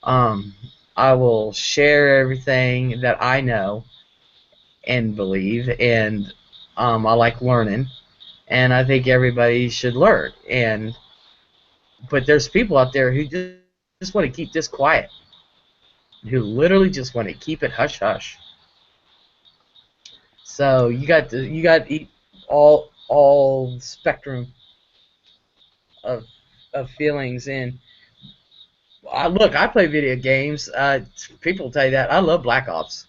A: Um, I will share everything that I know and believe, and I like learning, and I think everybody should learn. But there's people out there who just want to keep this quiet, who literally just want to keep it hush hush. So you got to eat all spectrum of feelings. And I play video games. People tell you that I love Black Ops.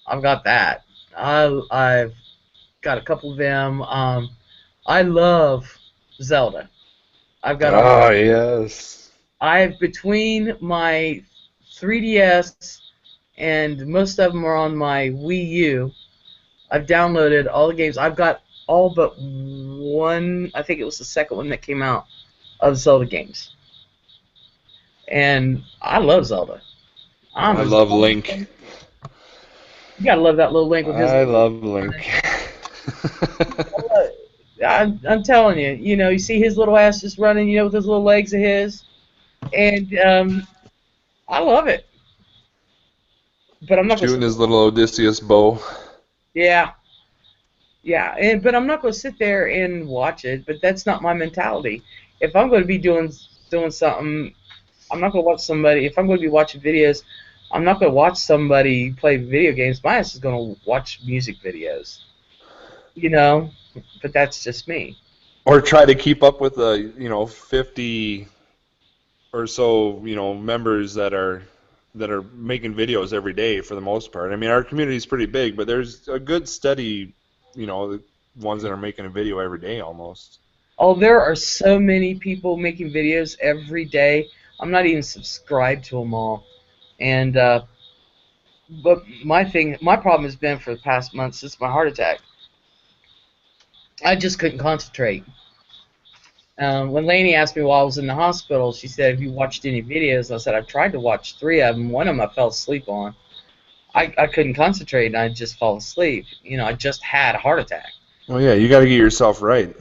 A: I've got that. I've got a couple of them. I love Zelda. I've got all.
E: Oh, yes.
A: I've between my 3DS and most of them are on my Wii U. I've downloaded all the games. I've got all but one. I think it was the second one that came out of Zelda games, and I love Zelda. I'm
E: I
A: a
E: love
A: Zelda
E: Link.
A: fan. You gotta love that little Link with his.
E: I love Link.
A: I'm telling you, you see his little ass just running, with his little legs of his, and I love it. But I'm not gonna.
E: Shooting his little Odysseus bow.
A: Yeah, yeah, but I'm not gonna sit there and watch it. But that's not my mentality. If I'm going to be doing something, I'm not gonna watch somebody. If I'm going to be watching videos, I'm not gonna watch somebody play video games. My ass is gonna watch music videos. You know, but that's just me.
E: Or try to keep up with the 50 or so members that are making videos every day for the most part. I mean, our community is pretty big, but there's a good steady ones that are making a video every day almost.
A: Oh, there are so many people making videos every day. I'm not even subscribed to them all. And but my problem has been for the past month since my heart attack. I just couldn't concentrate. When Lainey asked me while I was in the hospital, she said, "Have you watched any videos?" I said, "I've tried to watch 3 of them. One of them I fell asleep on. I couldn't concentrate, and I just fall asleep. I just had a heart attack."
E: Well, yeah, you got to get yourself right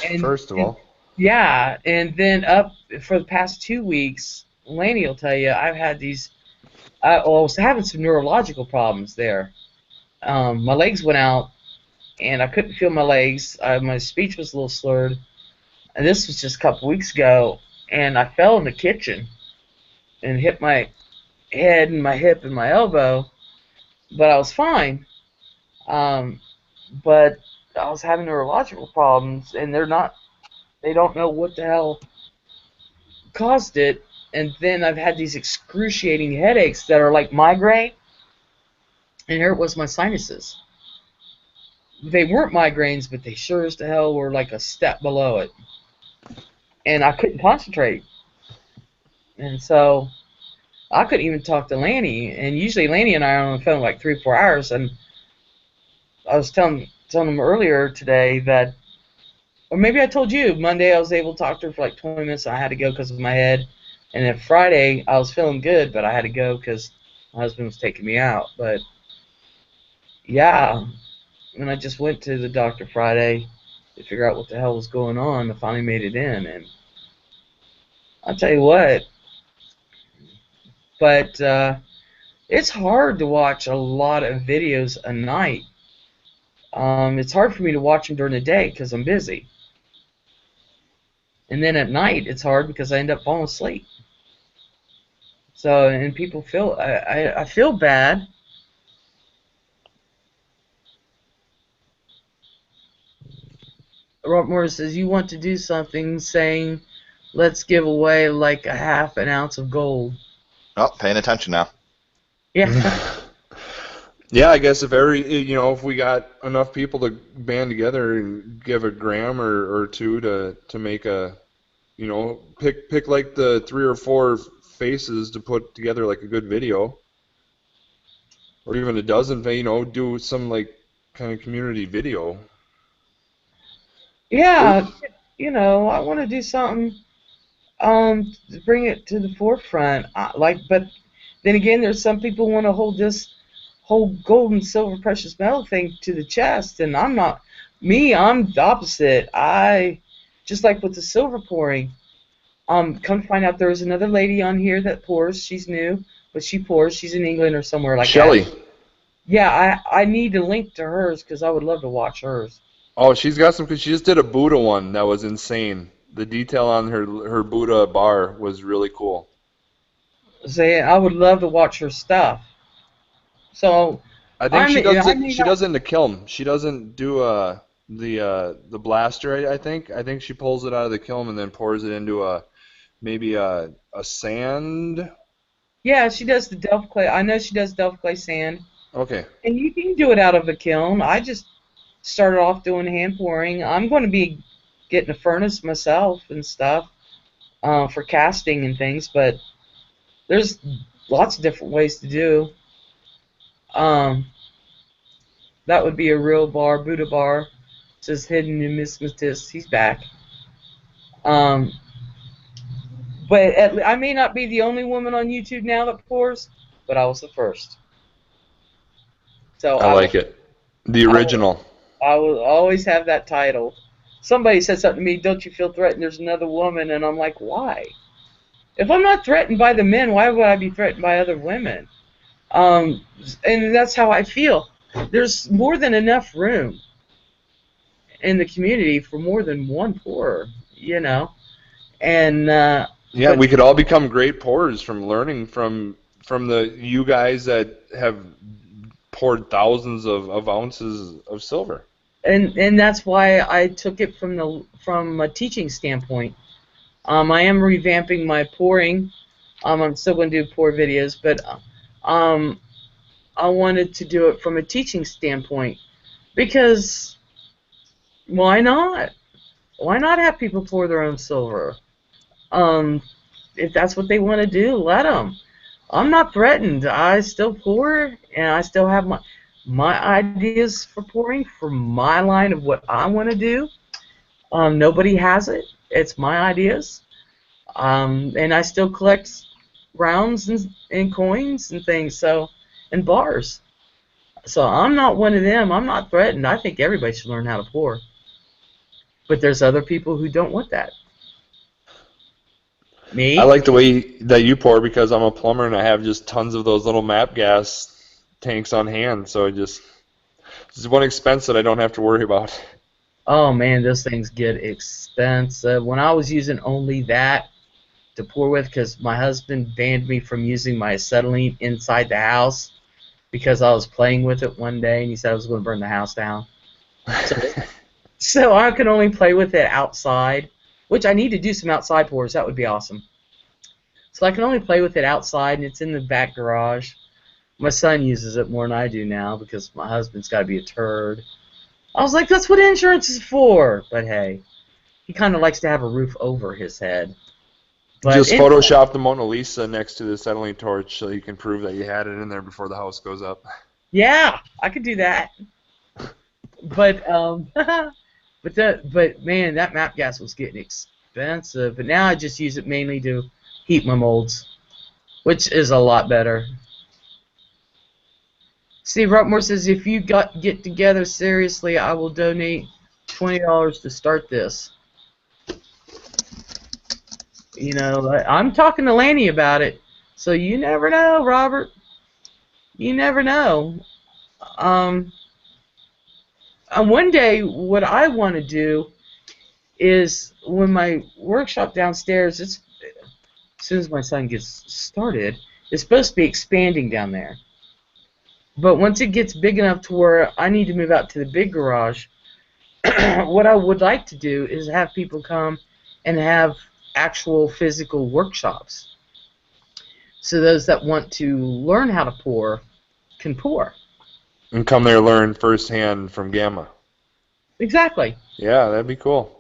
A: And,
E: first of
A: and
E: all.
A: yeah, and then up for the past 2 weeks, Lainey will tell you I was having some neurological problems there. My legs went out, and I couldn't feel my legs. My speech was a little slurred. And this was just a couple weeks ago, and I fell in the kitchen and hit my head and my hip and my elbow, but I was fine. Um, but I was having neurological problems, and they don't know what the hell caused it. And then I've had these excruciating headaches that are like migraine, and here it was my sinuses. They weren't migraines, but they sure as the hell were like a step below it. And I couldn't concentrate. And so I couldn't even talk to Lanny. And usually Lanny and I are on the phone like 3 or 4 hours. And I was telling him earlier today that, or maybe I told you, Monday I was able to talk to her for like 20 minutes and I had to go because of my head. And then Friday I was feeling good, but I had to go because my husband was taking me out. But yeah, and I just went to the doctor Friday to figure out what the hell was going on. I finally made it in. And I'll tell you what, but it's hard to watch a lot of videos a night. It's hard for me to watch them during the day because I'm busy. And then at night, it's hard because I end up falling asleep. So, and people I feel bad. Robert Morris says, you want to do something saying, let's give away like a half an ounce of gold.
C: Oh, paying attention now.
A: Yeah.
E: Yeah, I guess if we got enough people to band together and give a gram or two to make a, pick like the 3 or 4 faces to put together like a good video, or even a dozen, do some like kind of community video.
A: Yeah, I want to do something. bring it to the forefront. But then again, there's some people want to hold this whole gold and silver precious metal thing to the chest, and I'm not. I'm the opposite. I just like with the silver pouring. Come to find out there was another lady on here that pours. She's new, but she pours. She's in England or somewhere like
E: Shelly.
A: that. Yeah, I need a link to hers because I would love to watch hers.
E: Oh, she's got some. Cause she just did a Buddha one that was insane. The detail on her Buddha bar was really cool.
A: Say, I would love to watch her stuff. So
E: I think she does it. She
A: not,
E: does it in the kiln. She doesn't do the blaster. I think she pulls it out of the kiln and then pours it into maybe a sand.
A: Yeah, she does the Delft clay. I know she does Delft clay sand.
E: Okay.
A: And you can do it out of a kiln. I just started off doing hand pouring. I'm going to be getting a furnace myself and stuff for casting and things, but there's lots of different ways to do. That would be a real bar, Buddha bar. It says hidden numismatist. He's back. But I may not be the only woman on YouTube now that pours, but I was the first. So
E: I like it. The original.
A: I will always have that title. Somebody said something to me, don't you feel threatened there's another woman? And I'm like, why? If I'm not threatened by the men, why would I be threatened by other women? And that's how I feel. There's more than enough room in the community for more than one pourer, you know. And
E: yeah, we could all become great pourers from learning from you guys that have poured thousands of ounces of silver.
A: And that's why I took it from a teaching standpoint. I am revamping my pouring. I'm still going to do pour videos, but I wanted to do it from a teaching standpoint because why not? Why not have people pour their own silver? If that's what they want to do, let them. I'm not threatened. I still pour, and I still have my ideas for pouring for my line of what I want to do. Nobody has it. It's my ideas. And I still collect rounds and coins and things, and bars. So I'm not one of them. I'm not threatened. I think everybody should learn how to pour. But there's other people who don't want that. Me?
E: I like the way that you pour because I'm a plumber and I have just tons of those little map gas tanks on hand. So this is one expense that I don't have to worry about.
A: Oh man, those things get expensive. When I was using only that to pour with, because my husband banned me from using my acetylene inside the house because I was playing with it one day and he said I was going to burn the house down. So I could only play with it outside, which I need to do some outside pours. That would be awesome. So I can only play with it outside, and it's in the back garage. My son uses it more than I do now because my husband's got to be a turd. I was like, that's what insurance is for. But hey, he kind of likes to have a roof over his head. But
E: just Photoshop the Mona Lisa next to the acetylene torch so you can prove that you had it in there before the house goes up.
A: Yeah, I could do that. But but man, that map gas was getting expensive. But now I just use it mainly to heat my molds, which is a lot better. Steve Ruckmore says, if you get together seriously, I will donate $20 to start this. You know, I'm talking to Lanny about it, so you never know, Robert. You never know. One day, what I want to do is when my workshop downstairs, as soon as my son gets started, it's supposed to be expanding down there. But once it gets big enough to where I need to move out to the big garage, what I would like to do is have people come and have actual physical workshops. So those that want to learn how to pour can pour.
E: And come there learn firsthand from Gamma.
A: Exactly.
E: Yeah, that'd be cool.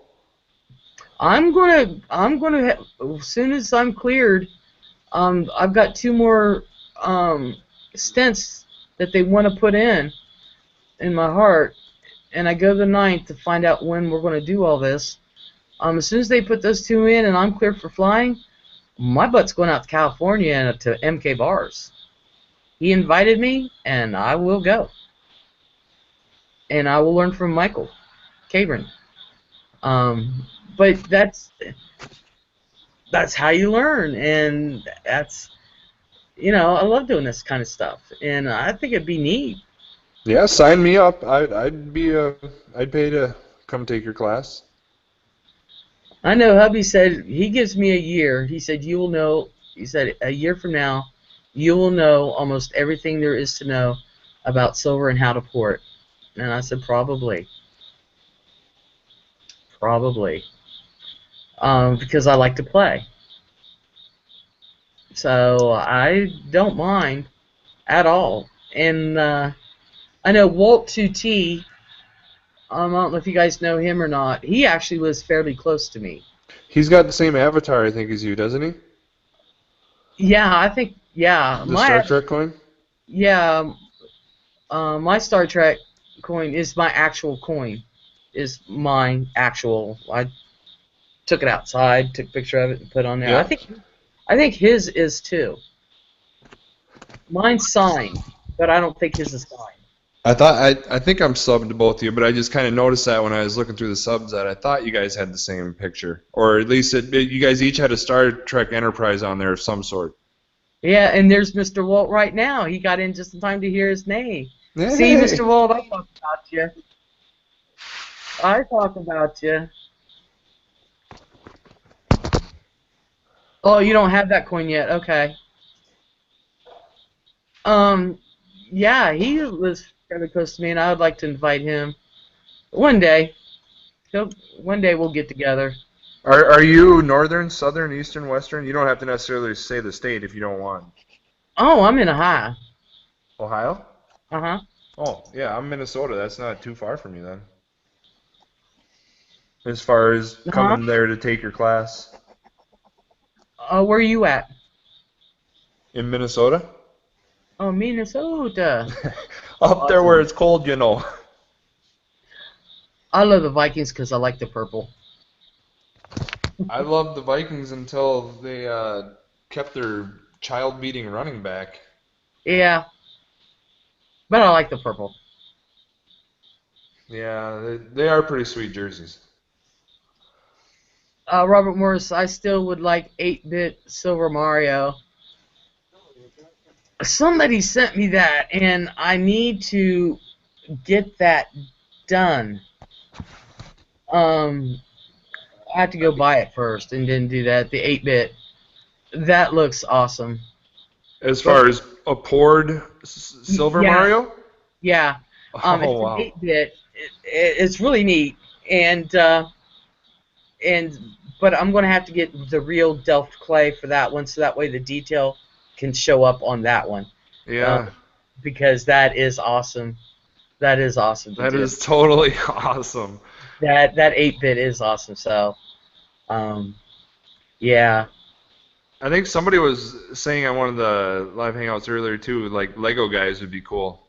A: I'm gonna as soon as I'm cleared, I've got 2 more stents that they want to put in my heart, and I go the 9th to find out when we're going to do all this. As soon as they put those two in and I'm cleared for flying, my butt's going out to California and to MK Bars. He invited me, and I will go. And I will learn from Michael Cabron. But that's how you learn, and that's, I love doing this kind of stuff, and I think it'd be neat.
E: Yeah, sign me up. I'd pay to come take your class.
A: I know hubby said he gives me a year. He said you will know. He said a year from now, you will know almost everything there is to know about silver and how to pour it. And I said probably, because I like to play. So I don't mind at all. And I know Walt 2T. I don't know if you guys know him or not. He actually lives fairly close to me.
E: He's got the same avatar, I think, as you, doesn't he?
A: Yeah, I think, yeah.
E: The Star Trek coin?
A: Yeah, my Star Trek coin is my actual coin. Is mine actual. I took it outside, took a picture of it, and put it on there.
E: Yeah.
A: I think his is too. Mine's signed, but I don't think his is signed.
E: I think I'm subbed to both of you, but I just kind of noticed that when I was looking through the subs that I thought you guys had the same picture, or at least you guys each had a Star Trek Enterprise on there of some sort.
A: Yeah, and there's Mr. Walt right now. He got in just in time to hear his name.
E: Hey.
A: See, Mr. Walt, I talk about you. I talk about you. Oh, you don't have that coin yet? Okay. Yeah, he was fairly close to me, and I would like to invite him one day. One day we'll get together.
E: Are you northern, southern, eastern, western? You don't have to necessarily say the state if you don't want.
A: Oh, I'm in Ohio.
E: Ohio?
A: Uh-huh.
E: Oh, yeah, I'm Minnesota. That's not too far from you then. As far as coming there to take your class.
A: Where are you at?
E: In Minnesota?
A: Oh, Minnesota.
E: Up there where it's cold, you know.
A: I love the Vikings because I like the purple.
E: I loved the Vikings until they kept their child-beating running back.
A: Yeah. But I like the purple.
E: Yeah, they are pretty sweet jerseys.
A: Robert Morris, I still would like 8-bit Silver Mario. Somebody sent me that, and I need to get that done. I have to go buy it first and then do that. The 8-bit. That looks awesome.
E: As far as a poured Silver Mario?
A: Yeah.
E: Oh,
A: it's
E: wow.
A: an 8-bit. It's really neat, but I'm going to have to get the real Delft clay for that one, so that way the detail can show up on that one.
E: Yeah.
A: Because that is awesome. That is awesome.
E: That is totally awesome.
A: That 8-bit is awesome. So, yeah.
E: I think somebody was saying on one of the live hangouts earlier too, like Lego guys would be cool.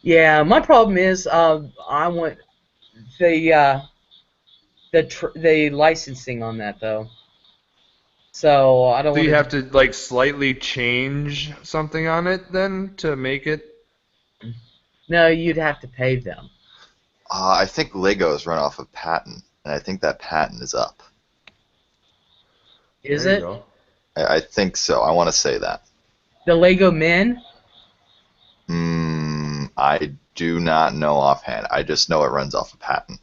A: Yeah, my problem is I want the licensing on that though. So I don't.
E: Do you have to like slightly change something on it then to make it?
A: No, you'd have to pay them.
C: I think Legos run off of patent, and I think that patent is up.
A: Is
E: There
A: it?
E: you go.
C: I think so. I want to say that.
A: The Lego Men?
C: I do not know offhand. I just know it runs off a patent.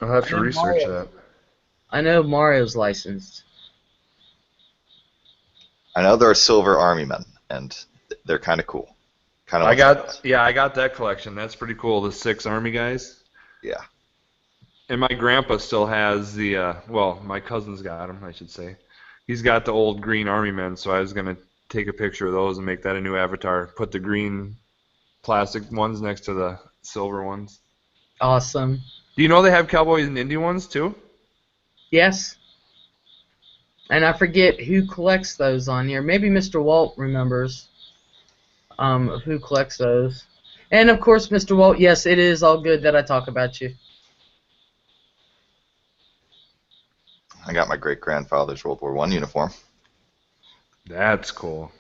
E: I'll have to research that.
A: I know Mario's licensed.
C: I know there are Silver Army Men, and they're kind of cool.
E: I got that collection. That's pretty cool. The 6 army guys.
C: Yeah.
E: And my grandpa still has the my cousin's got them, I should say. He's got the old green army men, so I was gonna take a picture of those and make that a new avatar. Put the green plastic ones next to the silver ones.
A: Awesome.
E: Do you know they have Cowboys and Indy ones too?
A: Yes. And I forget who collects those on here. Maybe Mr. Walt remembers who collects those. And of course, Mr. Walt, yes, it is all good that I talk about you.
C: I got my great grandfather's World War I uniform.
E: That's cool.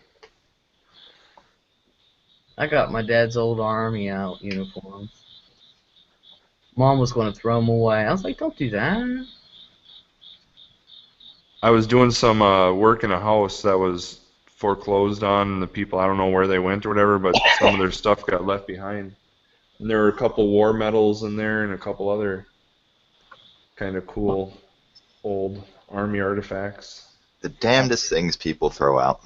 A: I got my dad's old army out uniforms. Mom was going to throw them away. I was like, don't do that.
E: I was doing some work in a house that was foreclosed on, and the people, I don't know where they went or whatever, but some of their stuff got left behind. And there were a couple war medals in there and a couple other kind of cool old army artifacts.
C: The damnedest things people throw out.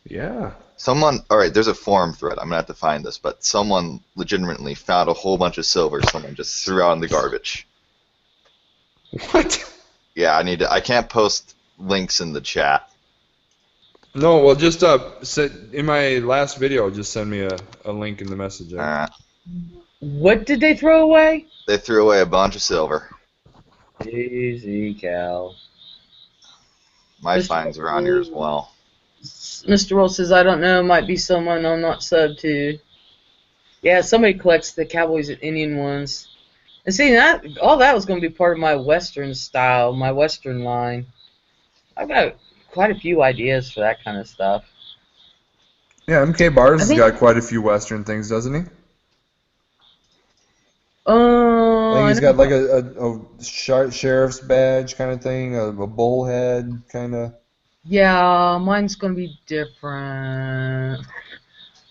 E: Yeah.
C: Someone, all right, there's a forum thread. I'm gonna have to find this, but someone legitimately found a whole bunch of silver someone just threw out in the garbage.
E: What?
C: Yeah, I can't post links in the chat.
E: No, well, just in my last video, just send me a link in the message.
A: What did they throw away?
C: They threw away a bunch of silver.
A: Easy, Cal.
C: My
A: Mr.
C: finds are on here as well.
A: Mr. Roll says, I don't know, might be someone I'm not sub to. Yeah, somebody collects the Cowboys and Indian ones. And see, all that was going to be part of my Western style, my Western line. I've got quite a few ideas for that kind of stuff.
E: Yeah, MK Bars
A: I
E: has
A: think-
E: got quite a few Western things, doesn't he? Like he's got like a sheriff's badge kind of thing, a bullhead kind of.
A: Yeah, mine's going to be different.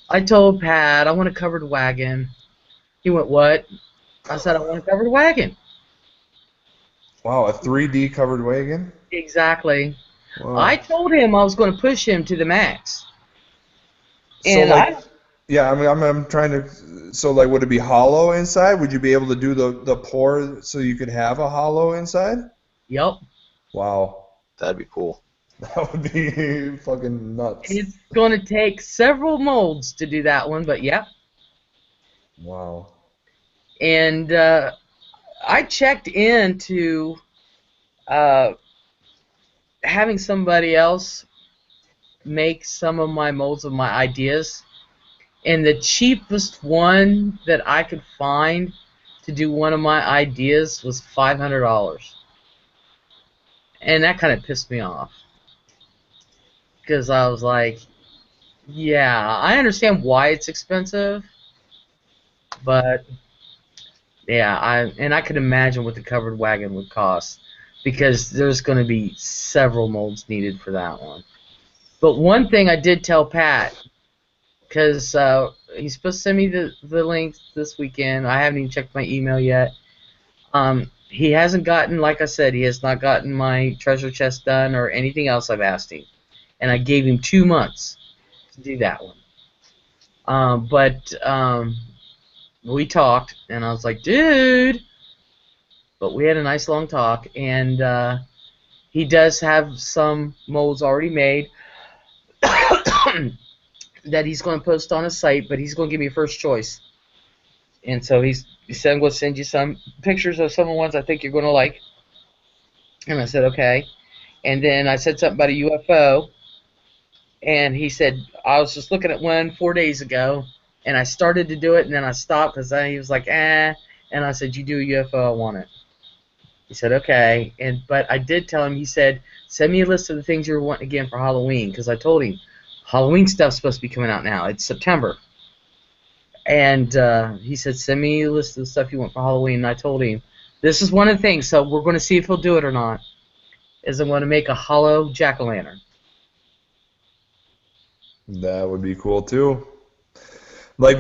A: I told Pat, I want a covered wagon. He went, what? I said, I want a covered wagon.
E: Wow, a 3D covered wagon?
A: Exactly.
E: Wow.
A: I told him I was going to push him to the max.
E: So
A: And
E: like, yeah, I mean, I'm trying to. So like, would it be hollow inside? Would you be able to do the pour so you could have a hollow inside?
A: Yep.
E: Wow,
C: That'd be cool.
E: that would be fucking nuts.
A: It's going to take several molds to do that one, but yeah.
E: Wow.
A: And I checked into having somebody else make some of my molds of my ideas. And the cheapest one that I could find to do one of my ideas was $500. And that kind of pissed me off. Because I was like, yeah, I understand why it's expensive. But, yeah, I could imagine what the covered wagon would cost. Because there's going to be several molds needed for that one. But one thing I did tell Pat, because he's supposed to send me the link this weekend. I haven't even checked my email yet. He hasn't gotten, like I said, he has not gotten my treasure chest done or anything else I've asked him. And I gave him 2 months to do that one. But we talked, and I was like, dude. But we had a nice long talk, and he does have some molds already made that he's going to post on his site, but he's going to give me first choice. And so he said, I'm going to send you some pictures of some of the ones I think you're going to like. And I said, okay. And then I said something about a UFO. And he said, I was just looking at one 4 days ago, and I started to do it, and then I stopped because he was like, eh. And I said, you do a UFO, I want it. He said, okay. But I did tell him, he said, send me a list of the things you're wanting again for Halloween, because I told him, Halloween stuff's supposed to be coming out now. It's September. And he said, send me a list of the stuff you want for Halloween. And I told him, this is one of the things, so we're going to see if he'll do it or not, is I'm going to make a hollow jack-o'-lantern.
E: That would be cool too. Like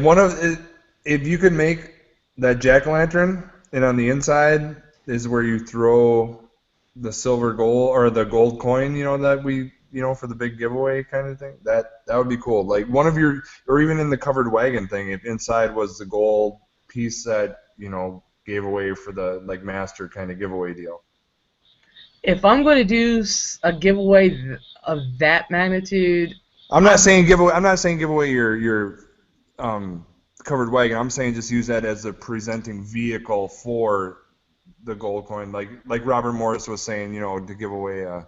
E: if you could make that jack-o'-lantern, and on the inside is where you throw the silver gold or the gold coin, that we, for the big giveaway kind of thing. That would be cool. Like one of your, or even in the covered wagon thing, if inside was the gold piece that gave away for the like master kind of giveaway deal.
A: If I'm going to do a giveaway of that magnitude,
E: I'm not saying give away your covered wagon. I'm saying just use that as a presenting vehicle for the gold coin, like Robert Morris was saying, to give away a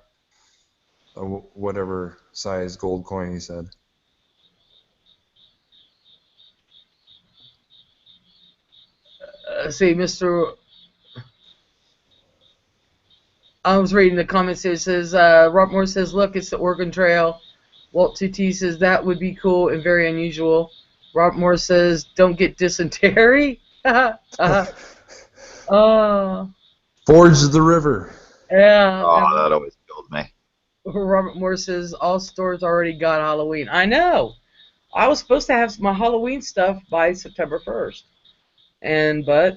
E: whatever size gold coin he said.
A: See, Mr. I was reading the comments. It says, Rob Moore says, look, it's the Oregon Trail. Walt 2T says, that would be cool and very unusual. Rob Moore says, don't get dysentery.
E: Forge
F: the river.
A: Yeah.
C: Oh, that always killed me.
A: Robert Moore says, all stores already got Halloween. I know. I was supposed to have my Halloween stuff by September 1st. But,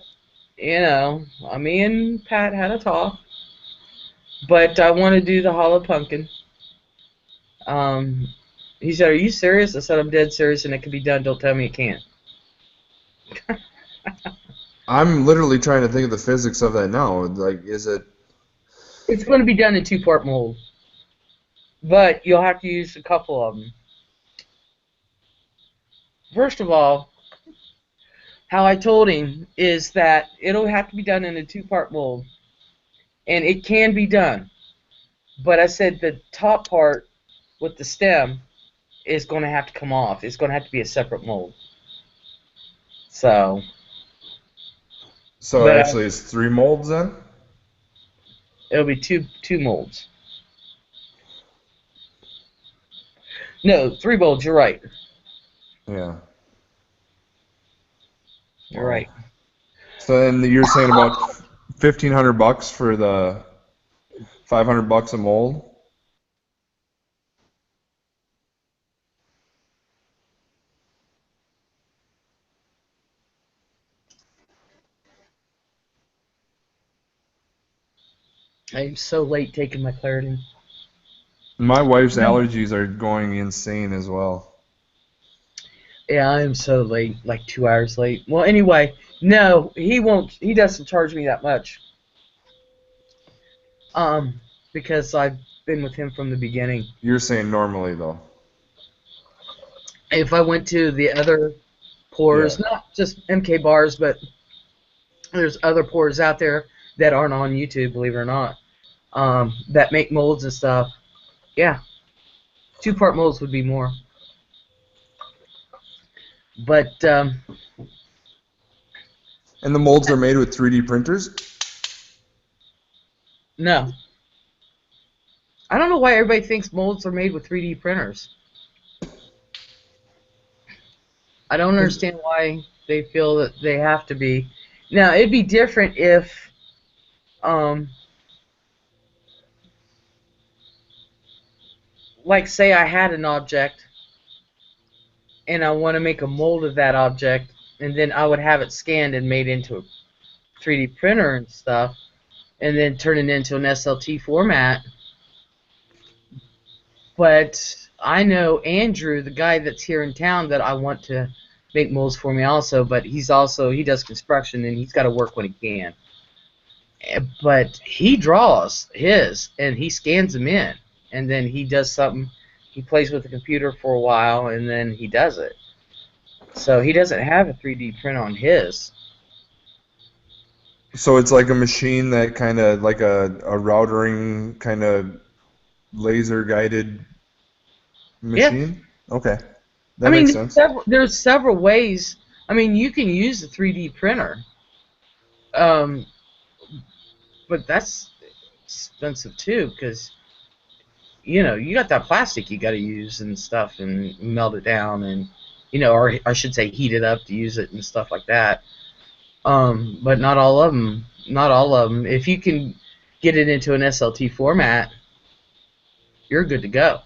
A: me and Pat had a talk. But I want to do the Hollow Pumpkin. He said, are you serious? I said, I'm dead serious, and it can be done. Don't tell me it can't.
F: I'm literally trying to think of the physics of that now. Like, is it...
A: It's going to be done in 2-part mold. But you'll have to use a couple of them. First of all, how I told him is that it'll have to be done in a 2-part mold. And it can be done. But I said the top part with the stem is going to have to come off. It's going to have to be a separate mold. So
F: actually it's 3 molds then?
A: It'll be two molds. No, 3 molds, you're right.
F: Yeah.
A: You're right.
F: So then you're saying about $1,500 for the $500 a mold?
A: I'm so late taking my Claritin.
F: My wife's allergies are going insane as well.
A: Yeah, I am so late, like 2 hours late. Well, anyway, no, he won't. He doesn't charge me that much. Because I've been with him from the beginning.
F: You're saying normally though.
A: If I went to the other pours, not just MK bars, but there's other pours out there that aren't on YouTube, believe it or not, that make molds and stuff. Yeah, 2-part molds would be more. But
F: and the molds are made with 3D printers?
A: No. I don't know why everybody thinks molds are made with 3D printers. I don't understand why they feel that they have to be. Now, it'd be different if like say I had an object and I want to make a mold of that object, and then I would have it scanned and made into a 3D printer and stuff, and then turn it into an SLT format. But I know Andrew, the guy that's here in town, that I want to make molds for me also, but he does construction and he's got to work when he can. But he draws his and he scans them in, and then he does something. He plays with the computer for a while and then he does it. So he doesn't have a 3D print on his.
F: So it's like a machine that kind of like a routering kind of laser guided machine? Yeah. Okay. That makes sense.
A: There's several ways. I mean, you can use a 3D printer. But that's expensive too, because you got that plastic you got to use and stuff, and melt it down, and or I should say heat it up to use it and stuff like that. But not all of them. Not all of them. If you can get it into an SLT format, you're good to go.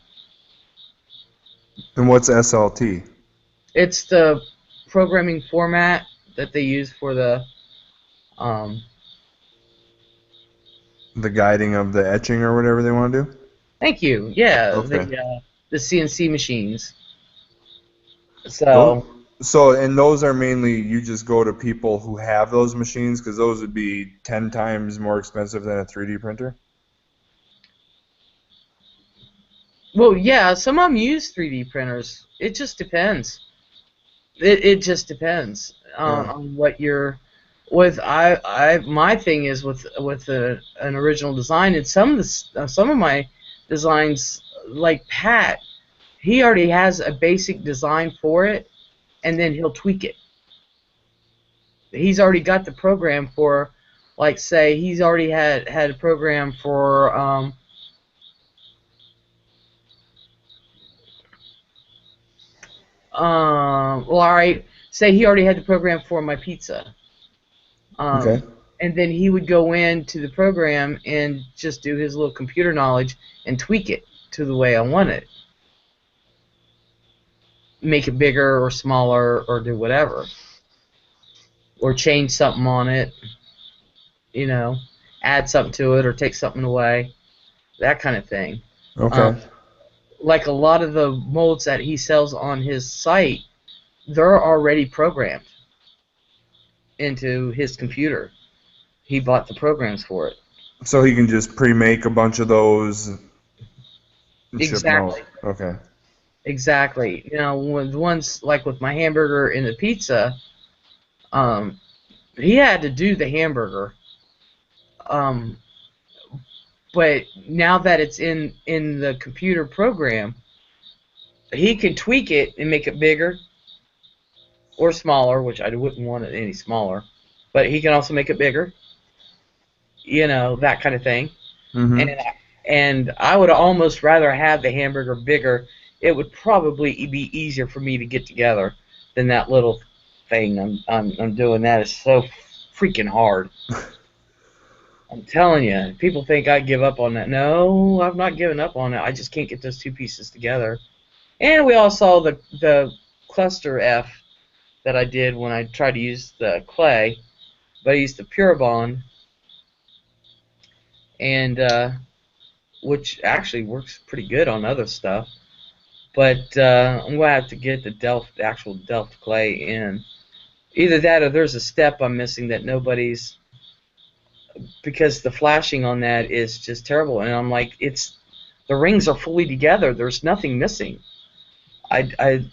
F: And what's SLT?
A: It's the programming format that they use for the
F: guiding of the etching or whatever they want to do?
A: Thank you. Yeah,
F: okay.
A: The CNC machines. So
F: and those are mainly, you just go to people who have those machines, because those would be 10 times more expensive than a 3D printer?
A: Well, yeah, some of them use 3D printers. It just depends. It just depends on what you're with. My thing is with an original design, and some of my designs, like Pat, he already has a basic design for it, and then he'll tweak it. he's already got the program for, like, say he's already had a program for well, all right, say he already had the program for my pizza.
F: Okay.
A: And then he would go into the program and just do his little computer knowledge and tweak it to the way I want it. Make it bigger or smaller or do whatever. Or change something on it, you know, add something to it or take something away, that kind of thing.
F: Okay.
A: Like a lot of the molds that he sells on his site, they're already programmed into his computer. He bought the programs for it.
F: So he can just pre-make a bunch of those and ship them out.
A: Exactly.
F: Okay.
A: Exactly. You know, with ones like with my hamburger and the pizza, he had to do the hamburger. But now that it's in the computer program, he can tweak it and make it bigger or smaller, which I wouldn't want it any smaller. But he can also make it bigger. You know, that kind of thing.
F: Mm-hmm.
A: And I would almost rather have the hamburger bigger. It would probably be easier for me to get together than that little thing I'm doing. That is so freaking hard. I'm telling you, people think I give up on that. No, I've not given up on it. I just can't get those two pieces together. And we all saw the cluster F that I did when I tried to use the clay, but I used the Pure Bond, and which actually works pretty good on other stuff. But I'm gonna have to get the actual Delft clay in. Either that or there's a step I'm missing that nobody's, because the flashing on that is just terrible. And I'm like, the rings are fully together. There's nothing missing. I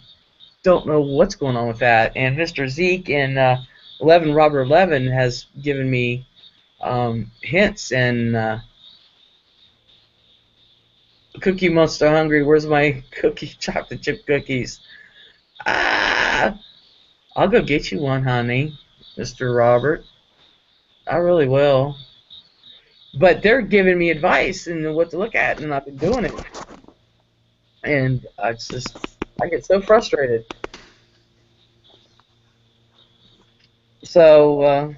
A: don't know what's going on with that. And Mr. Zeke and 11 Robert 11 has given me hints. And Cookie Monster Hungry, where's my chocolate chip cookies? I'll go get you one, honey, Mr. Robert. I really will. But they're giving me advice and what to look at, and I've been doing it. And I get so frustrated. So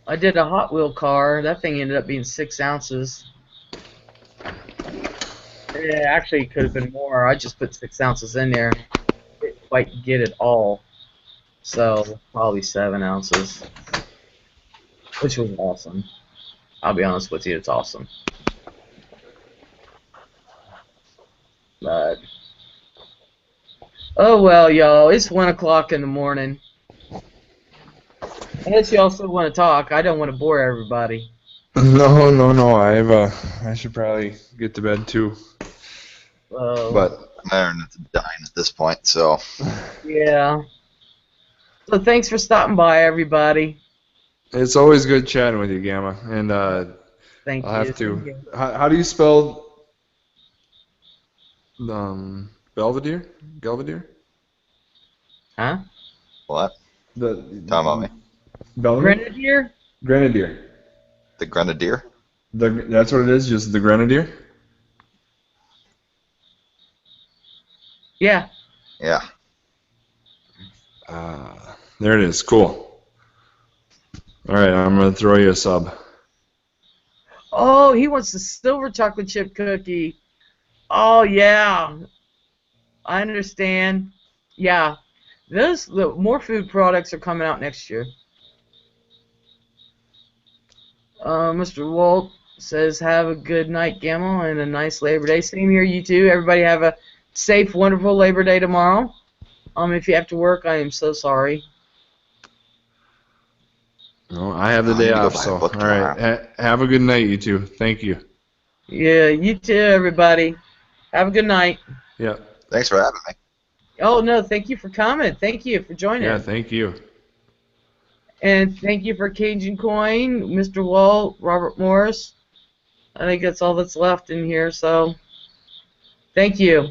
A: I did a Hot Wheel car. That thing ended up being 6 ounces. Yeah, actually, it could have been more. I just put 6 ounces in there. Didn't quite get it all. So probably 7 ounces, which was awesome. I'll be honest with you, it's awesome. But oh well, y'all. It's 1 o'clock in the morning. Unless you also want to talk, I don't want to bore everybody.
F: No. I should probably get to bed too.
C: But I'm dying at this point, so.
A: Yeah. So thanks for stopping by, everybody.
F: It's always good chatting with you, Gamma. And
A: Thank you.
F: I'll have to. How do you spell Belvedere? Belvedere?
A: Huh?
C: What?
F: Talking
C: about me.
F: Belvedere?
A: Grenadier?
F: Grenadier.
C: The Grenadier?
F: That's what it is, just the Grenadier?
A: Yeah.
C: Yeah.
F: There it is. Cool. All right, I'm going to throw you a sub.
A: Oh, he wants the silver chocolate chip cookie. Oh, yeah. I understand. Yeah. The more food products are coming out next year. Mr. Walt says, have a good night, Gamma, and a nice Labor Day. Same here, you too. Everybody have a safe, wonderful Labor Day tomorrow. If you have to work, I am so sorry.
F: No, I have the day off, so all right. Have a good night, you two. Thank you.
A: Yeah, you too, everybody. Have a good night.
F: Yeah.
C: Thanks for having me.
A: Oh, no, thank you for coming. Thank you for joining.
F: Yeah, thank you.
A: And thank you for Cajun Coin, Mr. Walt, Robert Morris. I think that's all that's left in here, so thank you.